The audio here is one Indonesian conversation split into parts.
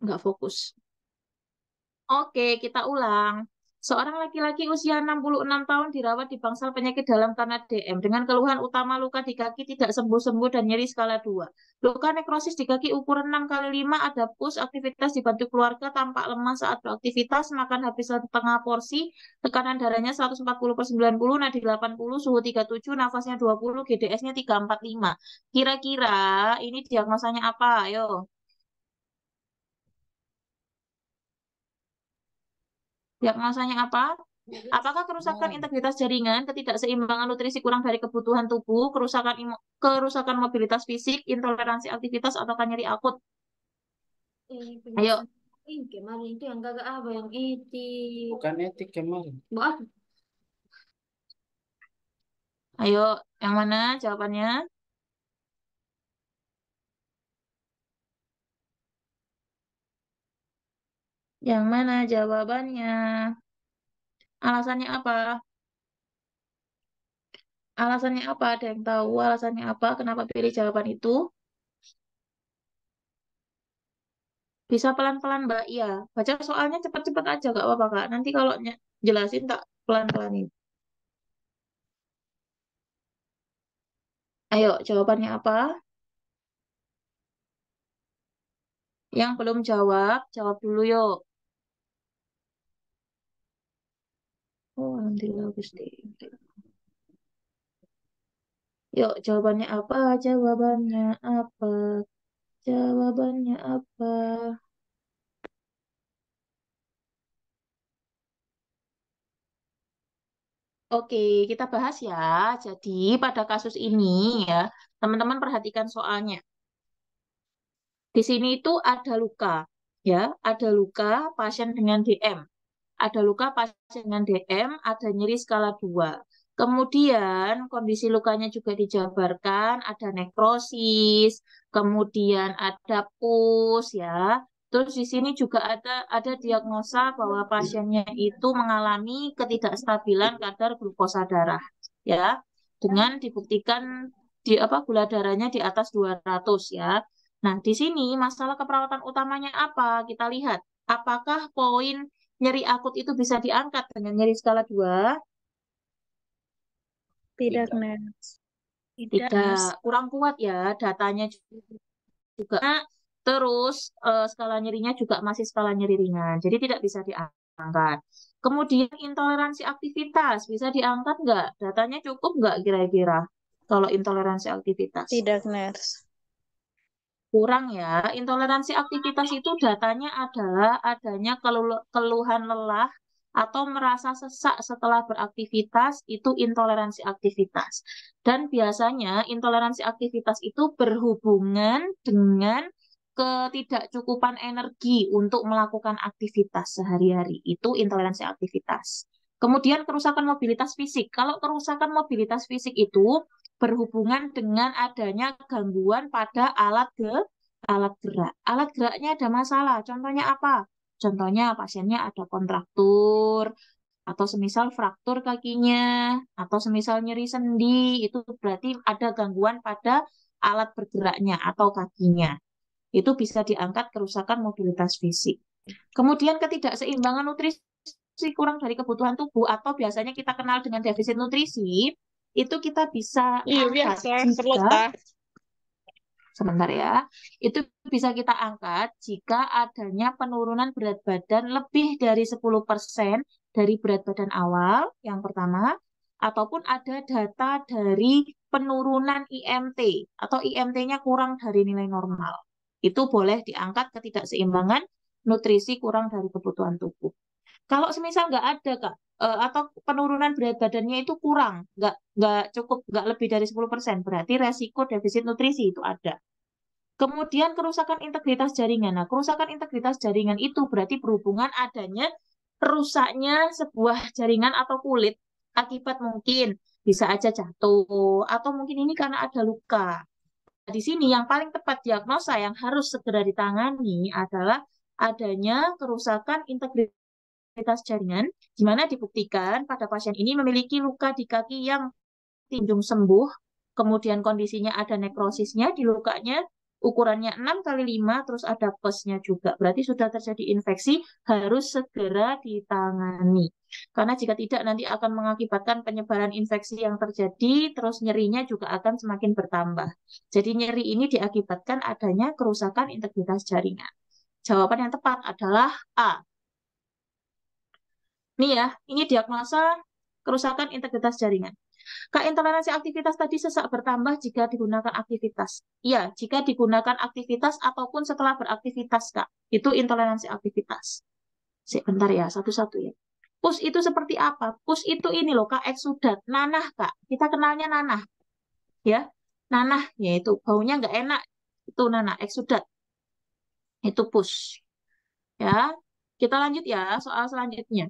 Nggak fokus. Oke, kita ulang. Seorang laki-laki usia 66 tahun dirawat di bangsal penyakit dalam karena DM dengan keluhan utama luka di kaki tidak sembuh-sembuh dan nyeri skala 2. Luka nekrosis di kaki ukuran 6 kali 5 ada pus, aktivitas dibantu keluarga, tampak lemah saat beraktivitas, makan habis setengah porsi, tekanan darahnya 140/90, nadi 80, suhu 37, nafasnya 20, GDS-nya 345. Kira-kira ini diagnosanya apa? Ayo. Diagnosanya apa? Apakah kerusakan integritas jaringan, ketidakseimbangan nutrisi kurang dari kebutuhan tubuh, kerusakan mobilitas fisik, intoleransi aktivitas, atau nyeri akut? Ayo, Penjelasan kemarin itu yang gagak apa yang etik. Bukan etik kemarin. Buat ayo, yang mana jawabannya? Yang mana jawabannya? Alasannya apa? Alasannya apa? Ada yang tahu alasannya apa? Kenapa pilih jawaban itu? Bisa pelan-pelan, Mbak. Iya, baca soalnya cepat-cepat aja, gak apa-apa, Kak. Nanti kalau jelasin tak pelan-pelanin. Ayo, jawabannya apa? Yang belum jawab, jawab dulu yuk. Oh, alhamdulillah Gusti. Yuk, jawabannya apa? Jawabannya apa? Jawabannya apa? Oke, kita bahas ya. Jadi, pada kasus ini ya, teman-teman perhatikan soalnya. Di sini itu ada luka, ya, ada luka pasien dengan DM. Ada luka pasien dengan DM, ada nyeri skala 2. Kemudian kondisi lukanya juga dijabarkan, ada nekrosis, kemudian ada pus ya. Terus di sini juga ada diagnosa bahwa pasiennya itu mengalami ketidakstabilan kadar glukosa darah ya. Dengan dibuktikan di apa gula darahnya di atas 200 ya. Nah, di sini masalah keperawatan utamanya apa? Kita lihat apakah poin nyeri akut itu bisa diangkat dengan nyeri skala 2? Tidak, Nes. Tidak, Tidak, Nes. kurang kuat ya datanya juga. Terus skala nyerinya juga masih skala nyeri ringan, jadi tidak bisa diangkat. Kemudian intoleransi aktivitas bisa diangkat nggak? Datanya cukup nggak kira-kira kalau intoleransi aktivitas? Tidak, Nes. Kurang ya. Intoleransi aktivitas itu datanya adalah adanya keluhan lelah atau merasa sesak setelah beraktivitas, itu intoleransi aktivitas. Dan biasanya intoleransi aktivitas itu berhubungan dengan ketidakcukupan energi untuk melakukan aktivitas sehari-hari. Itu intoleransi aktivitas. Kemudian kerusakan mobilitas fisik. Kalau kerusakan mobilitas fisik itu berhubungan dengan adanya gangguan pada alat gerak. Alat geraknya ada masalah. Contohnya apa? Contohnya pasiennya ada kontraktur, atau semisal fraktur kakinya, atau semisal nyeri sendi, itu berarti ada gangguan pada alat bergeraknya atau kakinya. Itu bisa diangkat kerusakan mobilitas fisik. Kemudian ketidakseimbangan nutrisi kurang dari kebutuhan tubuh atau biasanya kita kenal dengan defisit nutrisi, itu kita bisa Iya, angkat biasa. jika Terletak. sebentar ya, itu bisa kita angkat jika adanya penurunan berat badan lebih dari 10% dari berat badan awal, yang pertama, ataupun ada data dari penurunan IMT atau IMT-nya kurang dari nilai normal. Itu boleh diangkat ketidakseimbangan nutrisi kurang dari kebutuhan tubuh. Kalau semisal nggak ada, Kak, atau penurunan berat badannya itu kurang, nggak cukup, nggak lebih dari 10%, berarti resiko defisit nutrisi itu ada. Kemudian kerusakan integritas jaringan. Nah, kerusakan integritas jaringan itu berarti berhubungan adanya rusaknya sebuah jaringan atau kulit akibat mungkin bisa aja jatuh atau mungkin ini karena ada luka. Nah, di sini yang paling tepat diagnosa yang harus segera ditangani adalah adanya kerusakan integritas jaringan, di mana dibuktikan pada pasien ini memiliki luka di kaki yang tinjung sembuh, kemudian kondisinya ada nekrosisnya di lukanya, ukurannya 6 kali 5, terus ada plusnya juga. Berarti sudah terjadi infeksi, harus segera ditangani. Karena jika tidak nanti akan mengakibatkan penyebaran infeksi yang terjadi, terus nyerinya juga akan semakin bertambah. Jadi nyeri ini diakibatkan adanya kerusakan integritas jaringan. Jawaban yang tepat adalah A. Nih ya, ini diagnosa kerusakan integritas jaringan. Kak, intoleransi aktivitas tadi sesak bertambah jika digunakan aktivitas. Iya, jika digunakan aktivitas ataupun setelah beraktivitas, Kak. Itu intoleransi aktivitas. Sebentar ya, satu-satu ya. Pus itu seperti apa? Pus itu ini loh, Kak, eksudat. Nanah, Kak. Kita kenalnya nanah. Ya, nanah, yaitu baunya nggak enak. Itu nanah, eksudat. Itu pus. Ya, kita lanjut ya, soal selanjutnya.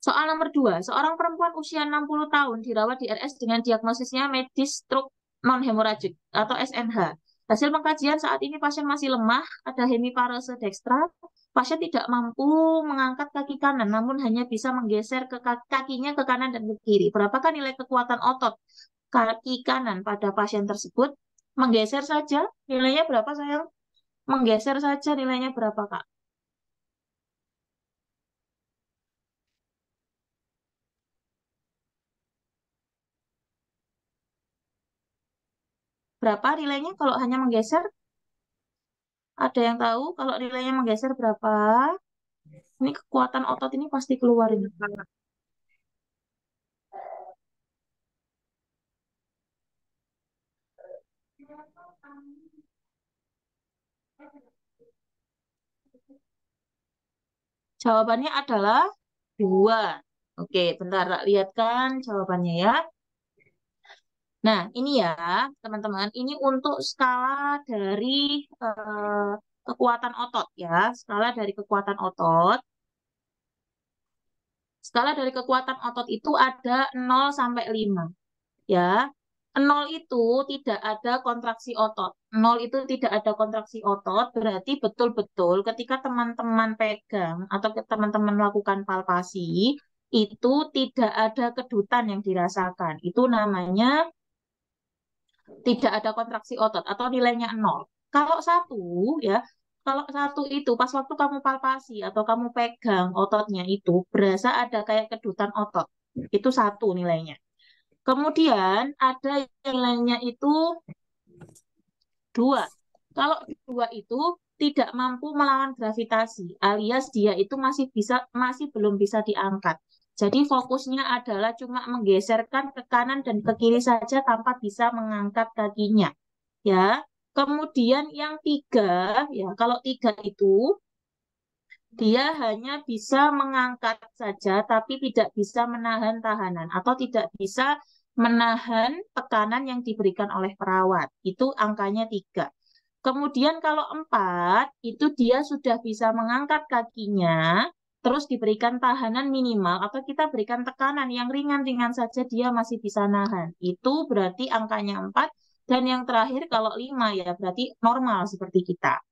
Soal nomor 2, seorang perempuan usia 60 tahun dirawat di RS dengan diagnosisnya medis stroke non-hemoragik atau SNH. Hasil pengkajian saat ini pasien masih lemah, ada hemiparese dekstra, pasien tidak mampu mengangkat kaki kanan, namun hanya bisa menggeser kakinya ke kanan dan ke kiri. Berapakah nilai kekuatan otot kaki kanan pada pasien tersebut? Menggeser saja, nilainya berapa sayang? Menggeser saja nilainya berapa, Kak? Berapa nilainya kalau hanya menggeser? Ada yang tahu kalau nilainya menggeser berapa? Ini kekuatan otot ini pasti keluar ini. Jawabannya adalah 2. Oke, bentar, tak lihat kan jawabannya ya. Nah, ini ya, teman-teman. Ini untuk skala dari kekuatan otot ya. Skala dari kekuatan otot. Skala dari kekuatan otot itu ada 0 sampai 5. Ya, 0 itu tidak ada kontraksi otot. 0 itu tidak ada kontraksi otot, berarti betul-betul ketika teman-teman pegang atau teman-teman melakukan palpasi, itu tidak ada kedutan yang dirasakan. Itu namanya tidak ada kontraksi otot atau nilainya 0. Kalau 1, ya, kalau 1 itu pas waktu kamu palpasi atau kamu pegang ototnya itu berasa ada kayak kedutan otot. Itu 1 nilainya. Kemudian ada nilainya itu 2. Kalau 2 itu tidak mampu melawan gravitasi, alias dia itu masih belum bisa diangkat. Jadi fokusnya adalah cuma menggeserkan ke kanan dan ke kiri saja tanpa bisa mengangkat kakinya. Ya. Kemudian yang 3, ya, kalau 3 itu dia hanya bisa mengangkat saja, tapi tidak bisa menahan tahanan atau tidak bisa menahan tekanan yang diberikan oleh perawat. Itu angkanya 3. Kemudian kalau 4, itu dia sudah bisa mengangkat kakinya, terus diberikan tahanan minimal, atau kita berikan tekanan yang ringan-ringan saja, dia masih bisa nahan. Itu berarti angkanya 4. Dan yang terakhir kalau 5 ya, berarti normal seperti kita.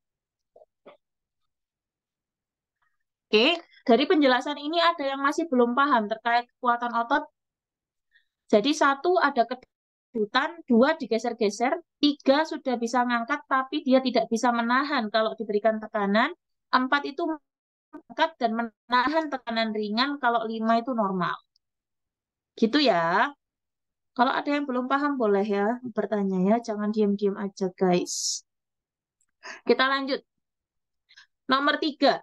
Oke, dari penjelasan ini ada yang masih belum paham terkait kekuatan otot. Jadi 1 ada kedutan, 2 digeser-geser, 3 sudah bisa ngangkat tapi dia tidak bisa menahan kalau diberikan tekanan, 4 itu mengangkat dan menahan tekanan ringan, kalau 5 itu normal. Gitu ya. Kalau ada yang belum paham boleh ya bertanya ya, jangan diam-diam aja guys. Kita lanjut. Nomor 3.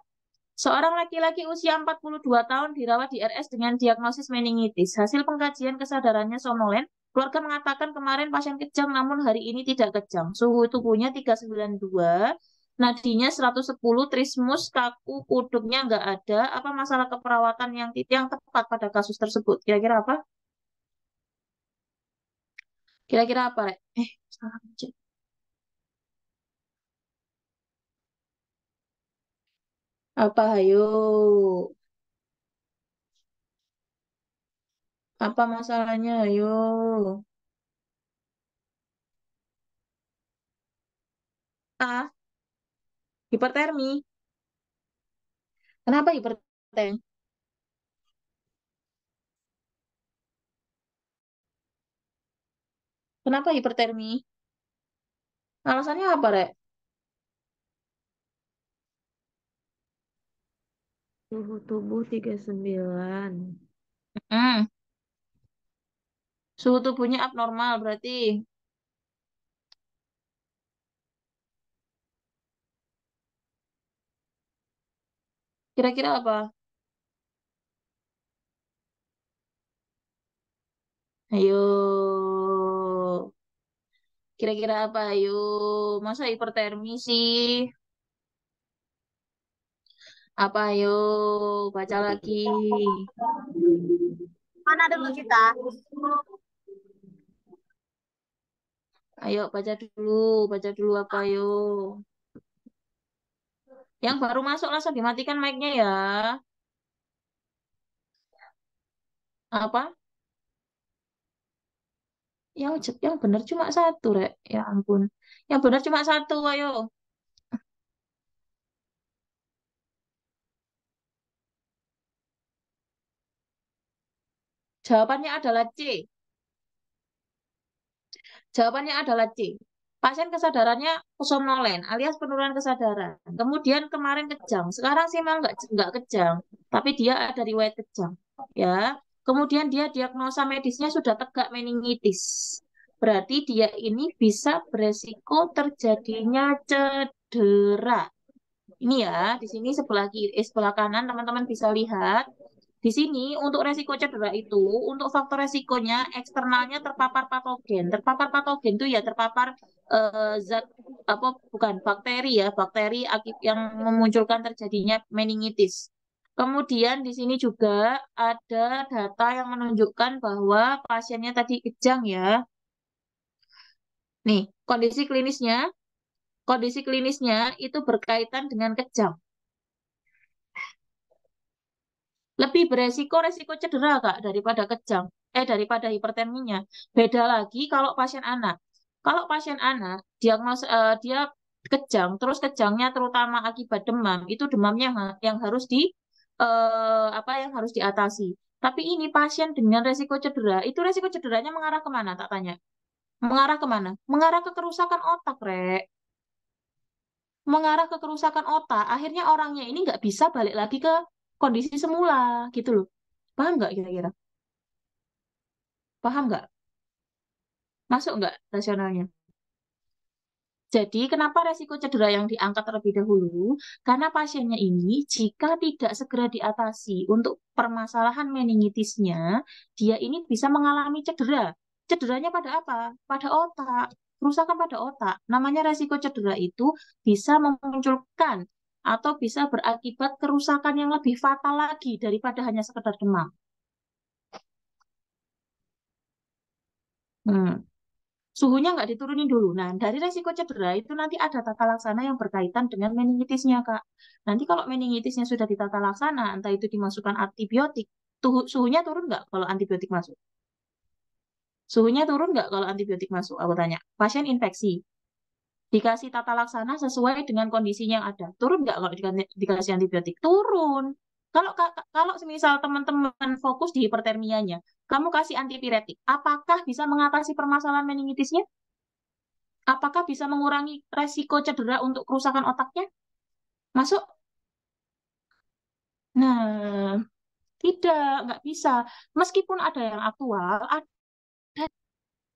Seorang laki-laki usia 42 tahun dirawat di RS dengan diagnosis meningitis. Hasil pengkajian kesadarannya somnolen. Keluarga mengatakan kemarin pasien kejang namun hari ini tidak kejang. Suhu tubuhnya 392, nadinya 110, trismus, kaku, kuduknya nggak ada. Apa masalah keperawatan yang tepat pada kasus tersebut? Kira-kira apa? Kira-kira apa, Rek? Salah aja. Apa, ayo? Apa masalahnya, ayo? A. Hipertermi. Kenapa hipertermi? Kenapa hipertermi? Alasannya apa, Rek? Suhu tubuh 39. Hmm, suhu tubuhnya abnormal berarti. Kira-kira apa? Ayo. Kira-kira apa? Ayo. Masa hipertermi sih? Apa ayo? Baca lagi. Mana dulu kita? Ayo baca dulu. Baca dulu apa ayo? Yang baru masuk langsung dimatikan mic-nya ya. Apa? Yang benar cuma satu, Rek. Ya ampun. Yang benar cuma satu, ayo. Jawabannya adalah C. Jawabannya adalah C. Pasien kesadarannya somnolen alias penurunan kesadaran. Kemudian kemarin kejang. Sekarang sih memang nggak kejang, tapi dia ada riwayat kejang. Ya. Kemudian dia diagnosa medisnya sudah tegak meningitis. Berarti dia ini bisa beresiko terjadinya cedera. Ini ya, di sini sebelah kiri, sebelah kanan teman-teman bisa lihat. Di sini untuk resiko cedera itu, untuk faktor resikonya eksternalnya terpapar patogen. Terpapar patogen itu ya terpapar zat apa bukan bakteri ya, bakteri yang memunculkan terjadinya meningitis. Kemudian di sini juga ada data yang menunjukkan bahwa pasiennya tadi kejang ya. Nih, kondisi klinisnya itu berkaitan dengan kejang. Lebih beresiko resiko cedera Kak daripada kejang, daripada hiperterminya. Beda lagi kalau pasien anak. Kalau pasien anak dia kejang, terus kejangnya terutama akibat demam, itu demamnya yang harus yang harus diatasi. Tapi ini pasien dengan resiko cedera, itu resiko cederanya mengarah kemana tak tanya? Mengarah kemana? Mengarah ke kerusakan otak, Rek. Mengarah ke kerusakan otak, akhirnya orangnya ini nggak bisa balik lagi ke kondisi semula, gitu loh. Paham nggak kira-kira? Paham nggak? Masuk nggak rasionalnya? Jadi, kenapa resiko cedera yang diangkat terlebih dahulu? Karena pasiennya ini, jika tidak segera diatasi untuk permasalahan meningitisnya, dia ini bisa mengalami cedera. Cederanya pada apa? Pada otak. Kerusakan pada otak. Namanya resiko cedera itu bisa memunculkan atau bisa berakibat kerusakan yang lebih fatal lagi daripada hanya sekedar demam. Hmm. Suhunya nggak diturunin dulu. Nah, dari resiko cedera itu nanti ada tata laksana yang berkaitan dengan meningitisnya, Kak. Nanti kalau meningitisnya sudah ditata laksana, entah itu dimasukkan antibiotik, suhunya turun nggak kalau antibiotik masuk? Suhunya turun nggak kalau antibiotik masuk? Aku tanya. Pasien infeksi, dikasih tata laksana sesuai dengan kondisinya yang ada. Turun nggak kalau dikasih antibiotik? Turun. Kalau semisal teman-teman fokus di hipertermianya, kamu kasih antipiretik, apakah bisa mengatasi permasalahan meningitisnya? Apakah bisa mengurangi resiko cedera untuk kerusakan otaknya? Masuk? Nah, nggak bisa. Meskipun ada yang aktual, ada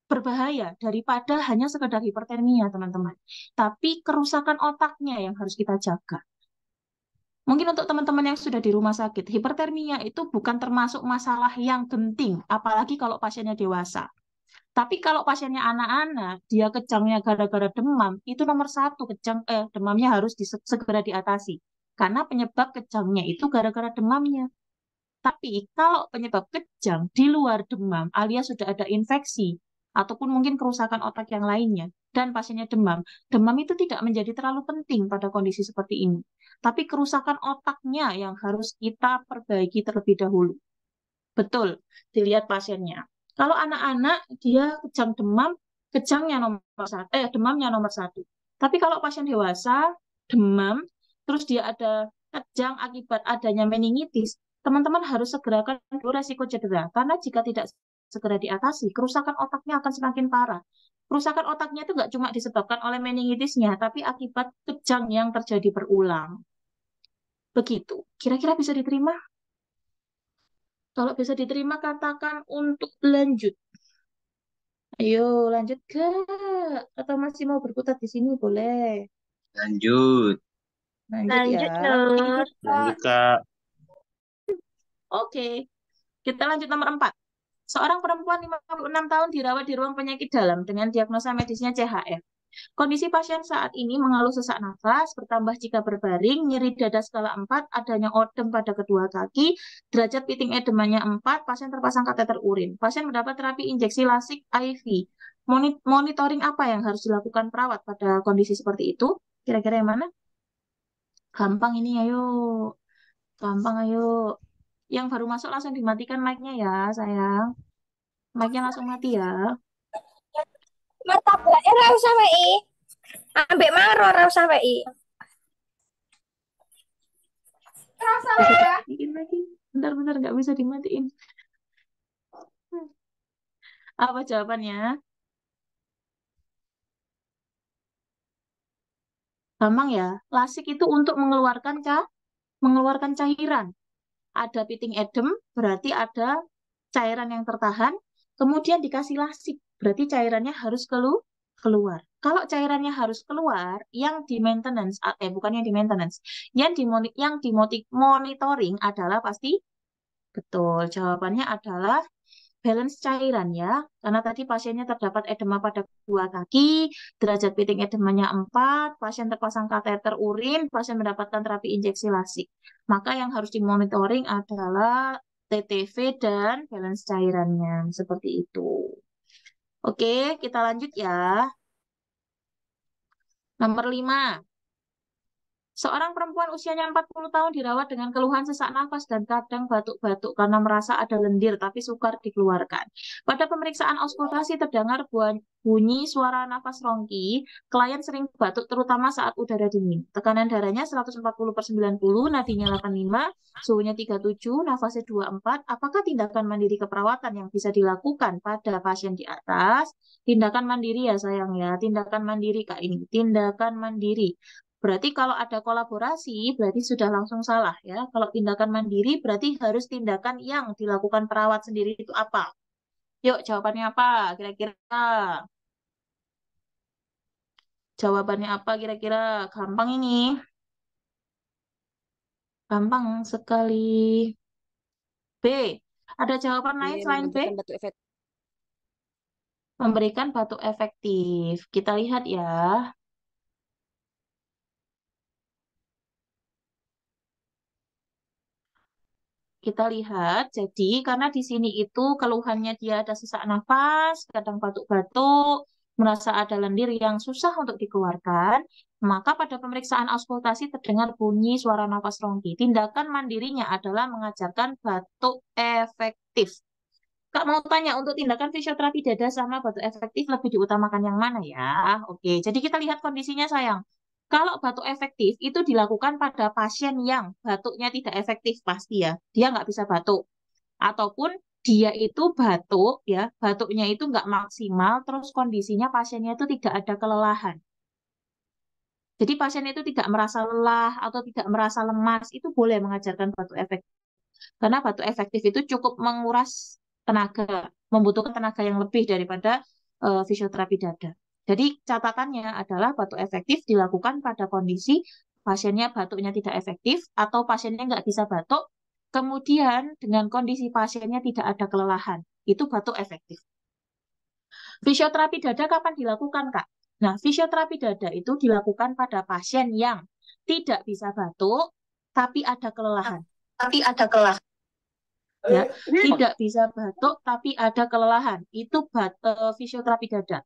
berbahaya daripada hanya sekedar hipertermia, teman-teman. Tapi kerusakan otaknya yang harus kita jaga. Mungkin untuk teman-teman yang sudah di rumah sakit, hipertermia itu bukan termasuk masalah yang genting, apalagi kalau pasiennya dewasa. Tapi kalau pasiennya anak-anak, dia kejangnya gara-gara demam, itu nomor satu demamnya harus segera diatasi. Karena penyebab kejangnya itu gara-gara demamnya. Tapi kalau penyebab kejang di luar demam, alias sudah ada infeksi, ataupun mungkin kerusakan otak yang lainnya, dan pasiennya demam, demam itu tidak menjadi terlalu penting pada kondisi seperti ini. Tapi kerusakan otaknya yang harus kita perbaiki terlebih dahulu. Betul, dilihat pasiennya. Kalau anak-anak, dia kejang demam, demamnya nomor satu. Tapi kalau pasien dewasa, demam, terus dia ada kejang akibat adanya meningitis, teman-teman harus segerakan dulu resiko cedera. Karena jika tidak segera diatasi, kerusakan otaknya akan semakin parah. Kerusakan otaknya itu nggak cuma disebabkan oleh meningitisnya, tapi akibat kejang yang terjadi berulang. Begitu. Kira-kira bisa diterima? Kalau bisa diterima, katakan untuk lanjut. Ayo, lanjut ke atau masih mau berkutat di sini boleh. Lanjut. Lanjut ya. Lanjut, Nur. Lanjut, Kak. Oke, kita lanjut nomor 4. Seorang perempuan 56 tahun dirawat di ruang penyakit dalam dengan diagnosa medisnya CHF. Kondisi pasien saat ini mengeluh sesak nafas, bertambah jika berbaring, nyeri dada skala 4, adanya odem pada kedua kaki, derajat piting edemanya 4, pasien terpasang kateter urin. Pasien mendapat terapi injeksi lasik IV. Monitoring apa yang harus dilakukan perawat pada kondisi seperti itu? Kira-kira yang mana? Gampang ini, ayo. Gampang, ayo. Yang baru masuk langsung dimatikan mic-nya ya, sayang. Mic-nya langsung mati ya. Martabaknya ora usah wei. Ambek maro ora usah wei. Bisa dimatiin lagi. Bentar-bentar, nggak bisa dimatiin. Apa jawabannya? Gampang ya. Lasik itu untuk mengeluarkan cairan. Ada piting edem, berarti ada cairan yang tertahan. Kemudian dikasih lasik, berarti cairannya harus keluar. Kalau cairannya harus keluar, yang di maintenance, bukan yang di maintenance, yang monitoring adalah pasti betul. Jawabannya adalah balance cairan ya, karena tadi pasiennya terdapat edema pada kedua kaki, derajat piting edemanya 4, pasien terpasang kateter urin, pasien mendapatkan terapi injeksi lasik. Maka yang harus dimonitoring adalah TTV dan balance cairannya, seperti itu. Oke, kita lanjut ya. Nomor 5. Seorang perempuan usianya 40 tahun dirawat dengan keluhan sesak nafas dan kadang batuk-batuk karena merasa ada lendir tapi sukar dikeluarkan. Pada pemeriksaan auskultasi terdengar bunyi suara nafas rongki. Klien sering batuk terutama saat udara dingin. Tekanan darahnya 140/90, nadinya 85, suhunya 37, nafasnya 24. Apakah tindakan mandiri keperawatan yang bisa dilakukan pada pasien di atas? Tindakan mandiri ya sayang ya, tindakan mandiri Kak ini, tindakan mandiri. Berarti kalau ada kolaborasi, berarti sudah langsung salah ya. Kalau tindakan mandiri, berarti harus tindakan yang dilakukan perawat sendiri itu apa? Yuk, jawabannya apa? Kira-kira jawabannya apa? Kira-kira gampang ini. Gampang sekali. B. Ada jawaban lain selain B? Menentukan batu efek. Memberikan batuk efektif. Kita lihat ya. Kita lihat, jadi karena di sini itu keluhannya dia ada sesak nafas, kadang batuk-batuk, merasa ada lendir yang susah untuk dikeluarkan, maka pada pemeriksaan auskultasi terdengar bunyi suara nafas rongki. Tindakan mandirinya adalah mengajarkan batuk efektif. Kak mau tanya, untuk tindakan fisioterapi dada sama batuk efektif lebih diutamakan yang mana ya? Oke, jadi kita lihat kondisinya sayang. Kalau batuk efektif itu dilakukan pada pasien yang batuknya tidak efektif pasti ya. Dia nggak bisa batuk. Ataupun dia itu batuk ya, batuknya itu nggak maksimal, terus kondisinya pasiennya itu tidak ada kelelahan. Jadi pasien itu tidak merasa lelah atau tidak merasa lemas, itu boleh mengajarkan batuk efektif. Karena batuk efektif itu cukup menguras tenaga, membutuhkan tenaga yang lebih daripada fisioterapi dada. Jadi catatannya adalah batuk efektif dilakukan pada kondisi pasiennya batuknya tidak efektif atau pasiennya nggak bisa batuk, kemudian dengan kondisi pasiennya tidak ada kelelahan. Itu batuk efektif. Fisioterapi dada kapan dilakukan, Kak? Nah, fisioterapi dada itu dilakukan pada pasien yang tidak bisa batuk, tapi ada kelelahan. Ya, tidak bisa batuk tapi ada kelelahan. Itu fisioterapi dada.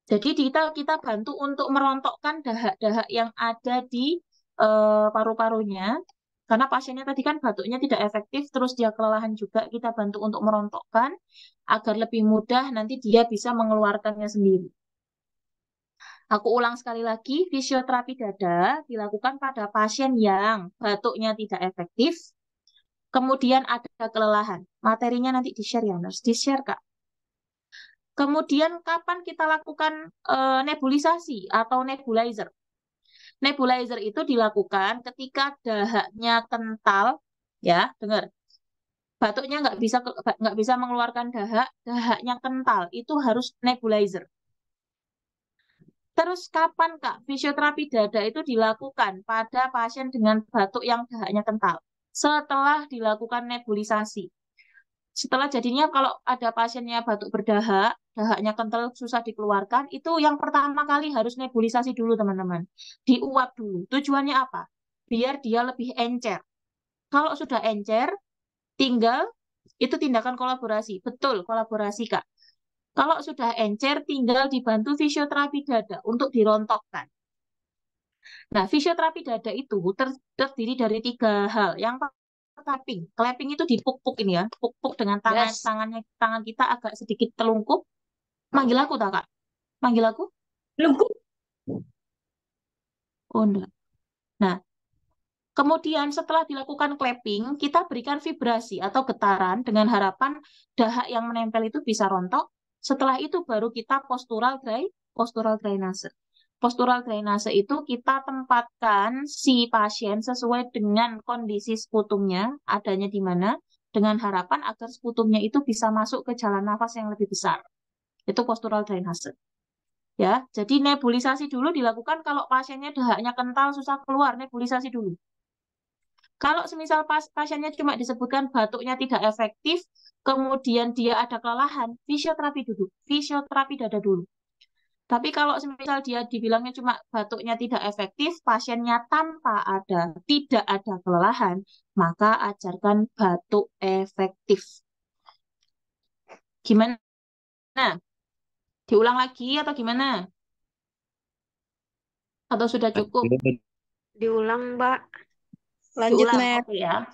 Jadi kita bantu untuk merontokkan dahak-dahak yang ada di paru-parunya. Karena pasiennya tadi kan batuknya tidak efektif, terus dia kelelahan juga, kita bantu untuk merontokkan agar lebih mudah nanti dia bisa mengeluarkannya sendiri. Aku ulang sekali lagi, fisioterapi dada dilakukan pada pasien yang batuknya tidak efektif, kemudian ada kelelahan. Materinya nanti di-share ya, Nurse. Di-share, Kak. Kemudian kapan kita lakukan nebulisasi atau nebulizer? Nebulizer itu dilakukan ketika dahaknya kental, ya, dengar. Batuknya nggak bisa mengeluarkan dahak, dahaknya kental, itu harus nebulizer. Terus kapan Kak fisioterapi dada itu dilakukan pada pasien dengan batuk yang dahaknya kental? Setelah dilakukan nebulisasi. Setelah jadinya kalau ada pasiennya batuk berdahak, dahaknya kental susah dikeluarkan, itu yang pertama kali harus nebulisasi dulu teman-teman. Diuap dulu. Tujuannya apa? Biar dia lebih encer. Kalau sudah encer, tinggal itu tindakan kolaborasi. Betul, kolaborasi Kak. Kalau sudah encer, tinggal dibantu fisioterapi dada untuk dirontokkan. Nah, fisioterapi dada itu terdiri dari 3 hal. Yang clapping. Clapping itu dipuk-puk ini ya. Puk-puk dengan tangan kita agak sedikit telungkup. Manggil aku tak, Kak? Manggil aku? Lunggup. Oh, enggak. Nah, kemudian setelah dilakukan clapping, kita berikan vibrasi atau getaran dengan harapan dahak yang menempel itu bisa rontok. Setelah itu baru kita postural drainase. Postural drainase itu kita tempatkan si pasien sesuai dengan kondisi sputumnya, adanya di mana, dengan harapan agar sputumnya itu bisa masuk ke jalan nafas yang lebih besar. Itu postural drainase. Ya, jadi nebulisasi dulu dilakukan kalau pasiennya dahaknya kental, susah keluar, nebulisasi dulu. Kalau semisal pasiennya cuma disebutkan batuknya tidak efektif, kemudian dia ada kelelahan, fisioterapi dulu, fisioterapi dada dulu. Tapi kalau semisal dia dibilangnya cuma batuknya tidak efektif, pasiennya tidak ada kelelahan, maka ajarkan batuk efektif. Gimana? Diulang lagi atau gimana? Atau sudah cukup? Diulang, Mbak. Lanjut, Diulang, Net. oke ya.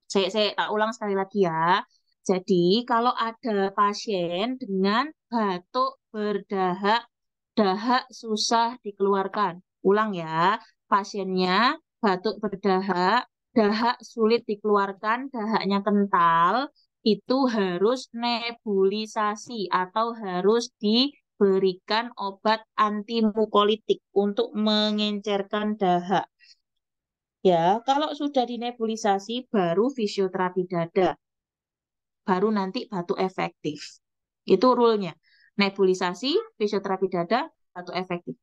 Saya tak ulang sekali lagi ya. Jadi kalau ada pasien dengan batuk berdahak, dahak susah dikeluarkan. Ulang ya, pasiennya batuk berdahak, dahak sulit dikeluarkan, dahaknya kental, itu harus nebulisasi atau harus diberikan obat antimukolitik untuk mengencerkan dahak. Ya, kalau sudah dinebulisasi baru fisioterapi dada. Baru nanti batuk efektif. Itu rule-nya. Nebulisasi, fisioterapi dada, batuk efektif.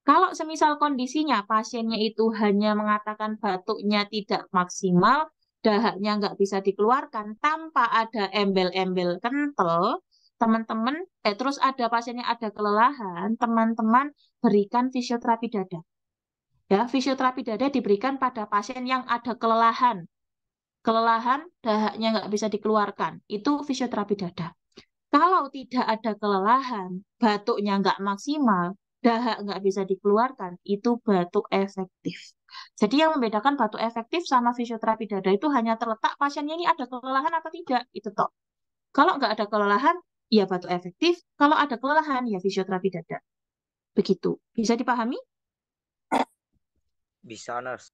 Kalau semisal kondisinya pasiennya itu hanya mengatakan batuknya tidak maksimal, dahaknya nggak bisa dikeluarkan tanpa ada embel-embel kental, teman-teman, terus ada pasiennya ada kelelahan, teman-teman berikan fisioterapi dada. Ya, fisioterapi dada diberikan pada pasien yang ada kelelahan. Kelelahan, dahaknya nggak bisa dikeluarkan. Itu fisioterapi dada. Kalau tidak ada kelelahan, batuknya nggak maksimal, dahak nggak bisa dikeluarkan, itu batuk efektif. Jadi yang membedakan batuk efektif sama fisioterapi dada itu hanya terletak pasiennya ini ada kelelahan atau tidak. Itu toh. Kalau nggak ada kelelahan, ya batuk efektif. Kalau ada kelelahan, ya fisioterapi dada. Begitu. Bisa dipahami? Bisa, Nurse.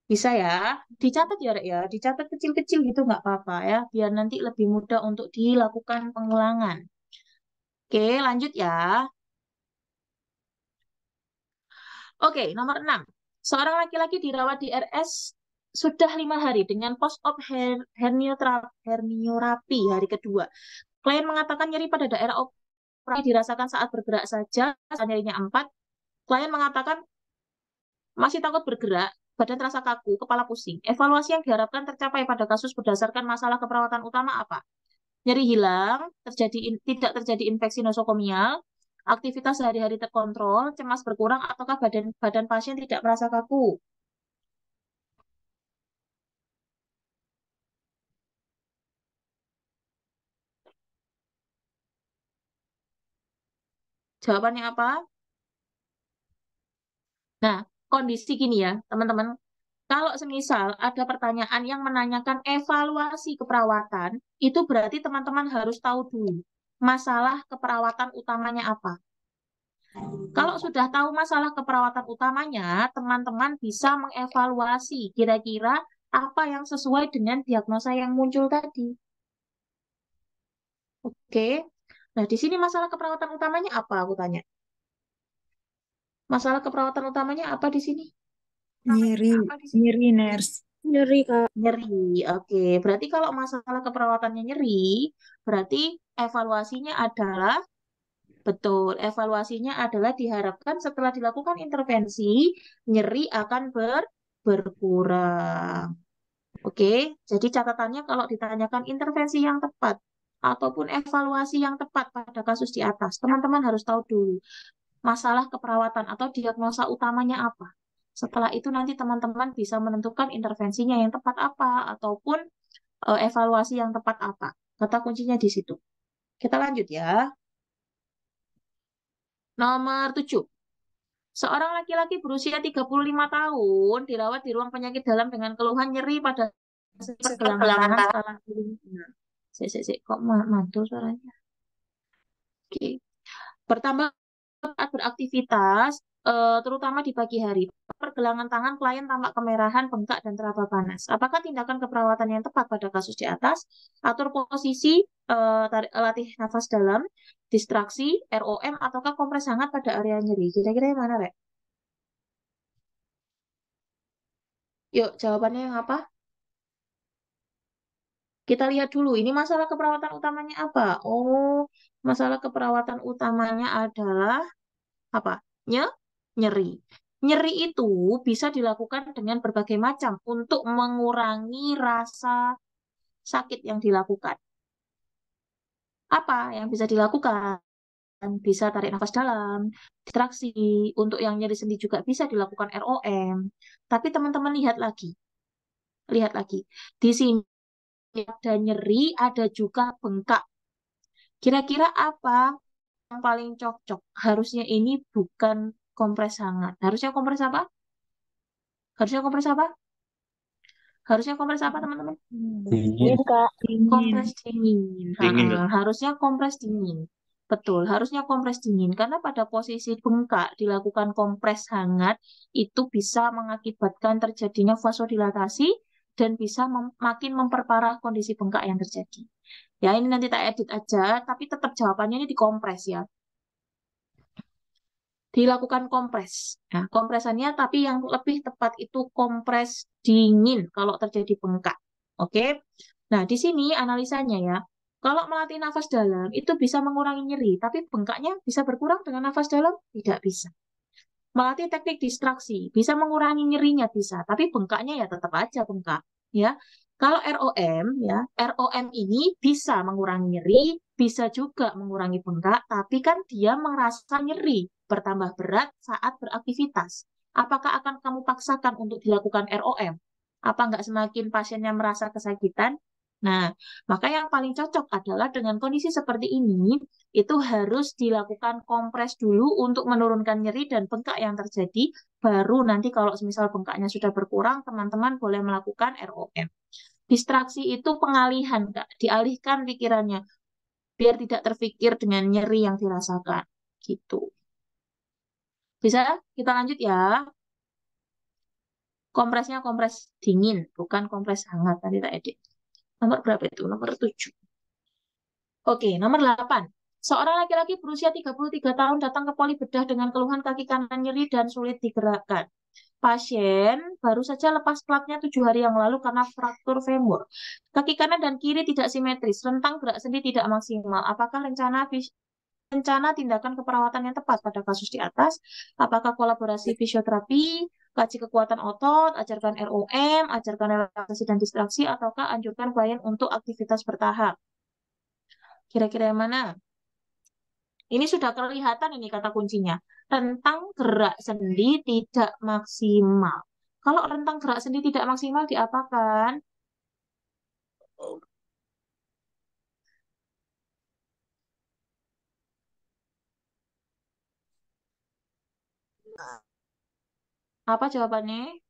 Bisa ya, dicatat ya, Rek ya, dicatat kecil-kecil gitu nggak apa-apa ya, biar nanti lebih mudah untuk dilakukan pengulangan. Oke, lanjut ya. Oke, nomor 6. Seorang laki-laki dirawat di RS sudah 5 hari dengan post-op hernioterapi hari kedua. Klien mengatakan nyeri pada daerah operasi dirasakan saat bergerak saja, nyerinya 4. Klien mengatakan masih takut bergerak, badan terasa kaku, kepala pusing. Evaluasi yang diharapkan tercapai pada kasus berdasarkan masalah keperawatan utama apa? Nyeri hilang, tidak terjadi infeksi nosokomial, aktivitas sehari-hari terkontrol, cemas berkurang, ataukah badan pasien tidak merasa kaku? Jawabannya apa? Nah, kondisi gini ya, teman-teman. Kalau semisal ada pertanyaan yang menanyakan evaluasi keperawatan, itu berarti teman-teman harus tahu dulu masalah keperawatan utamanya apa. Kalau sudah tahu masalah keperawatan utamanya, teman-teman bisa mengevaluasi kira-kira apa yang sesuai dengan diagnosa yang muncul tadi. Oke, Nah, di sini masalah keperawatan utamanya apa? Aku tanya. Masalah keperawatan utamanya apa di sini? Nyeri, nyeri nurse. Nyeri, Kak. Nyeri. Oke, berarti kalau masalah keperawatannya nyeri, berarti evaluasinya adalah betul. Evaluasinya adalah diharapkan setelah dilakukan intervensi, nyeri akan berkurang. Oke, jadi catatannya kalau ditanyakan intervensi yang tepat ataupun evaluasi yang tepat pada kasus di atas, teman-teman harus tahu dulu masalah keperawatan atau diagnosa utamanya apa. Setelah itu nanti teman-teman bisa menentukan intervensinya yang tepat apa ataupun evaluasi yang tepat apa. Kata kuncinya di situ. Kita lanjut ya. Nomor 7. Seorang laki-laki berusia 35 tahun dirawat di ruang penyakit dalam dengan keluhan nyeri pada pergelangan tangan skala kelima. Kok mantul suaranya? Oke. Bertambah saat beraktivitas, terutama di pagi hari. Pergelangan tangan klien tampak kemerahan, bengkak, dan teraba panas. Apakah tindakan keperawatan yang tepat pada kasus di atas? Atur posisi, latih nafas dalam, distraksi, ROM, ataukah kompres hangat pada area nyeri? Kira-kira yang mana, Rek? Yuk, jawabannya yang apa? Kita lihat dulu, ini masalah keperawatan utamanya apa? Oh, masalah keperawatan utamanya adalah apa? Nyeri. Nyeri itu bisa dilakukan dengan berbagai macam untuk mengurangi rasa sakit yang dilakukan. Apa yang bisa dilakukan? Bisa tarik nafas dalam, distraksi. Untuk yang nyeri sendi juga bisa dilakukan ROM. Tapi teman-teman lihat lagi. Lihat lagi. Di sini ada nyeri, ada juga bengkak. Kira-kira apa yang paling cocok? Harusnya ini bukan kompres hangat. Harusnya kompres apa? Harusnya kompres apa? Harusnya kompres apa, teman-teman? Dingin. Kak. Kompres dingin. Dingin, Dok. Harusnya kompres dingin. Betul, harusnya kompres dingin. Karena pada posisi bengkak dilakukan kompres hangat, itu bisa mengakibatkan terjadinya vasodilatasi dan bisa makin memperparah kondisi bengkak yang terjadi. Ya, ini nanti tak edit aja, tapi tetap jawabannya ini dikompres ya. Dilakukan kompres. Nah, kompresannya tapi yang lebih tepat itu kompres dingin kalau terjadi bengkak. Oke. Nah, di sini analisanya ya. Kalau melatih nafas dalam itu bisa mengurangi nyeri, tapi bengkaknya bisa berkurang dengan nafas dalam? Tidak bisa. Melatih teknik distraksi bisa mengurangi nyerinya bisa, tapi bengkaknya ya tetap aja bengkak, ya. Kalau ROM ya, ROM ini bisa mengurangi nyeri, bisa juga mengurangi bengkak, tapi kan dia merasa nyeri bertambah berat saat beraktivitas. Apakah akan kamu paksakan untuk dilakukan ROM? Apa nggak semakin pasiennya merasa kesakitan? Nah, maka yang paling cocok adalah dengan kondisi seperti ini, itu harus dilakukan kompres dulu untuk menurunkan nyeri dan bengkak yang terjadi, baru nanti kalau misal bengkaknya sudah berkurang, teman-teman boleh melakukan ROM. Distraksi itu pengalihan, Kak. Dialihkan pikirannya, biar tidak terpikir dengan nyeri yang dirasakan. Gitu. Bisa? Kita lanjut ya. Kompresnya kompres dingin, bukan kompres hangat. Nanti tak edit. Nomor berapa itu? Nomor 7. Oke, nomor 8. Seorang laki-laki berusia 33 tahun datang ke poli bedah dengan keluhan kaki kanan nyeri dan sulit digerakkan. Pasien baru saja lepas platnya 7 hari yang lalu karena fraktur femur. Kaki kanan dan kiri tidak simetris, rentang gerak sendi tidak maksimal. Apakah rencana tindakan keperawatan yang tepat pada kasus di atas? Apakah kolaborasi fisioterapi, kaji kekuatan otot, ajarkan ROM, ajarkan relaksasi dan distraksi, ataukah anjurkan klien untuk aktivitas bertahap? Kira-kira yang mana? Ini sudah kelihatan ini kata kuncinya. Rentang gerak sendi tidak maksimal. Kalau rentang gerak sendi tidak maksimal diapakan? Apa jawabannya?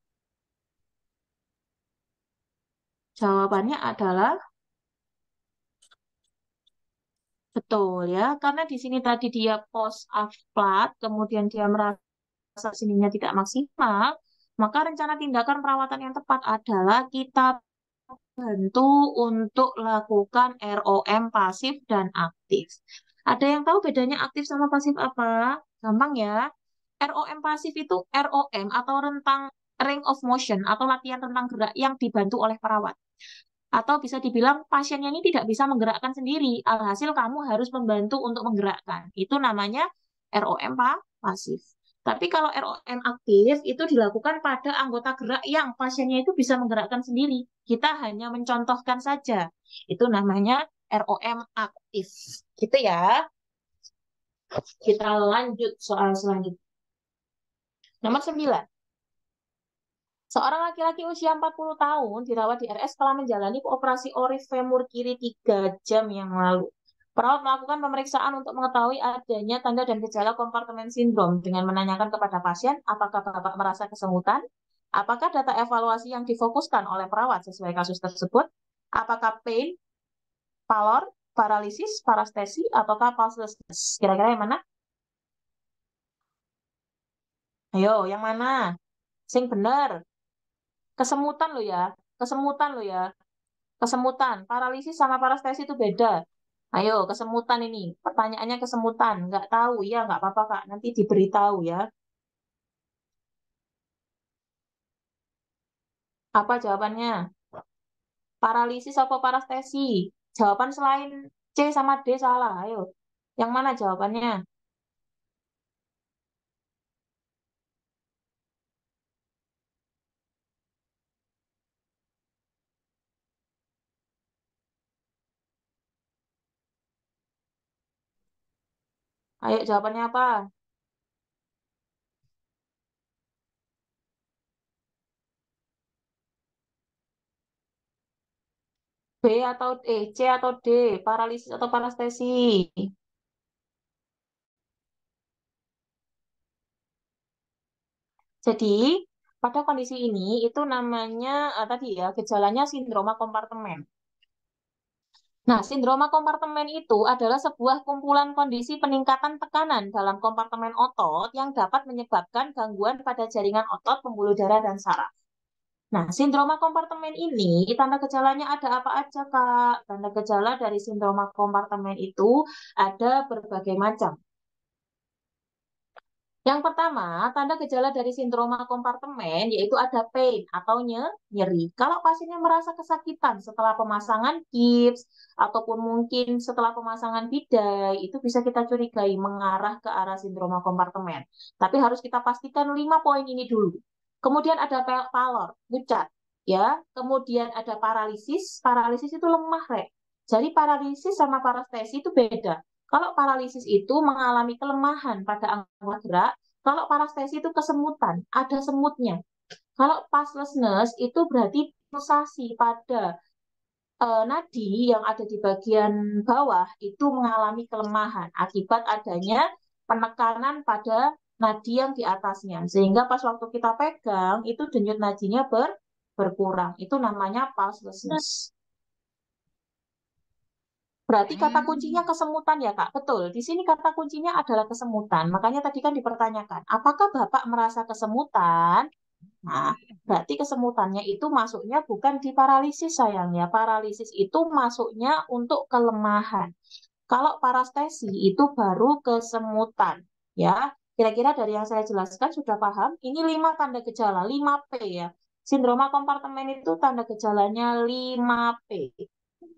Jawabannya adalah betul ya. Karena di sini tadi dia post flat, kemudian dia merasa sininya tidak maksimal, maka rencana tindakan perawatan yang tepat adalah kita bantu untuk lakukan ROM pasif dan aktif. Ada yang tahu bedanya aktif sama pasif apa? Gampang ya. ROM pasif itu ROM atau rentang range of motion atau latihan rentang gerak yang dibantu oleh perawat. Atau bisa dibilang pasiennya ini tidak bisa menggerakkan sendiri. Alhasil kamu harus membantu untuk menggerakkan. Itu namanya ROM pasif. Tapi kalau ROM aktif itu dilakukan pada anggota gerak yang pasiennya itu bisa menggerakkan sendiri. Kita hanya mencontohkan saja. Itu namanya ROM aktif. Gitu ya. Kita lanjut soal selanjutnya. Nomor 9. Seorang laki-laki usia 40 tahun dirawat di RS setelah menjalani operasi oris femur kiri 3 jam yang lalu. Perawat melakukan pemeriksaan untuk mengetahui adanya tanda dan gejala kompartemen sindrom dengan menanyakan kepada pasien apakah Bapak merasa kesemutan, apakah data evaluasi yang difokuskan oleh perawat sesuai kasus tersebut, apakah pain, pallor, paralisis, parestesi, ataukah pulselessness. Kira-kira yang mana? Ayo, yang mana? Sing bener. Kesemutan lo ya, kesemutan lo ya, kesemutan. Paralisis sama parestesi itu beda. Ayo, kesemutan ini. Pertanyaannya kesemutan. Nggak tahu ya, nggak apa-apa Kak. Nanti diberitahu ya. Apa jawabannya? Paralisis atau parestesi? Jawaban selain C sama D salah. Ayo, yang mana jawabannya? Ayo, jawabannya apa? B atau C atau D? Paralisis atau parestesi? Jadi, pada kondisi ini itu namanya tadi ya gejalanya sindroma kompartemen. Nah, sindroma kompartemen itu adalah sebuah kumpulan kondisi peningkatan tekanan dalam kompartemen otot yang dapat menyebabkan gangguan pada jaringan otot, pembuluh darah, dan saraf. Nah, sindroma kompartemen ini, tanda gejalanya ada apa aja, Kak? Tanda gejala dari sindroma kompartemen itu ada berbagai macam. Yang pertama, tanda gejala dari sindroma kompartemen yaitu ada pain atau nyeri. Kalau pasiennya merasa kesakitan setelah pemasangan gips ataupun mungkin setelah pemasangan bidai, itu bisa kita curigai mengarah ke arah sindroma kompartemen. Tapi harus kita pastikan 5 poin ini dulu. Kemudian ada pallor, pucat, ya. Kemudian ada paralisis. Paralisis itu lemah, Rek. Jadi paralisis sama parestesi itu beda. Kalau paralisis itu mengalami kelemahan pada anggota gerak, kalau parestesi itu kesemutan, ada semutnya. Kalau pulselessness itu berarti pulsasi pada nadi yang ada di bagian bawah itu mengalami kelemahan akibat adanya penekanan pada nadi yang di atasnya. Sehingga pas waktu kita pegang, itu denyut nadinya berkurang. Itu namanya pulselessness. Berarti kata kuncinya kesemutan ya, Kak? Betul. Di sini kata kuncinya adalah kesemutan. Makanya tadi kan dipertanyakan, apakah Bapak merasa kesemutan? Nah, berarti kesemutannya itu masuknya bukan di paralisis, sayang ya. Paralisis itu masuknya untuk kelemahan. Kalau parestesi itu baru kesemutan, ya. Kira-kira dari yang saya jelaskan sudah paham? Ini 5 tanda gejala, 5P ya. Sindroma kompartemen itu tanda gejalanya 5P.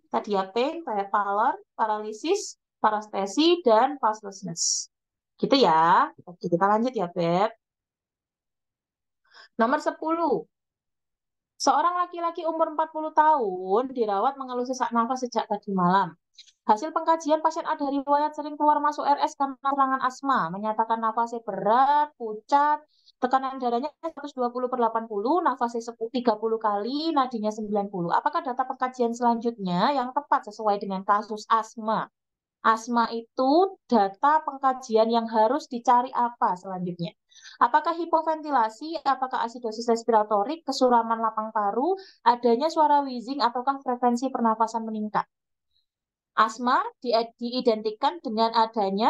Tadi ya, pain, pallor, paralisis, parestesi, dan pulselessness. Gitu ya. Oke, kita lanjut ya, Beb. Nomor 10. Seorang laki-laki umur 40 tahun dirawat mengeluh sesak nafas sejak tadi malam. Hasil pengkajian pasien ada riwayat sering keluar masuk RS karena serangan asma, menyatakan nafasnya berat, pucat, tekanan darahnya 120/80, nafasnya 30 kali, nadinya 90. Apakah data pengkajian selanjutnya yang tepat sesuai dengan kasus asma? Asma itu data pengkajian yang harus dicari apa selanjutnya? Apakah hipoventilasi, apakah asidosis respiratorik, kesuraman lapang paru, adanya suara wheezing, ataukah frekuensi pernafasan meningkat? Asma diidentikan dengan adanya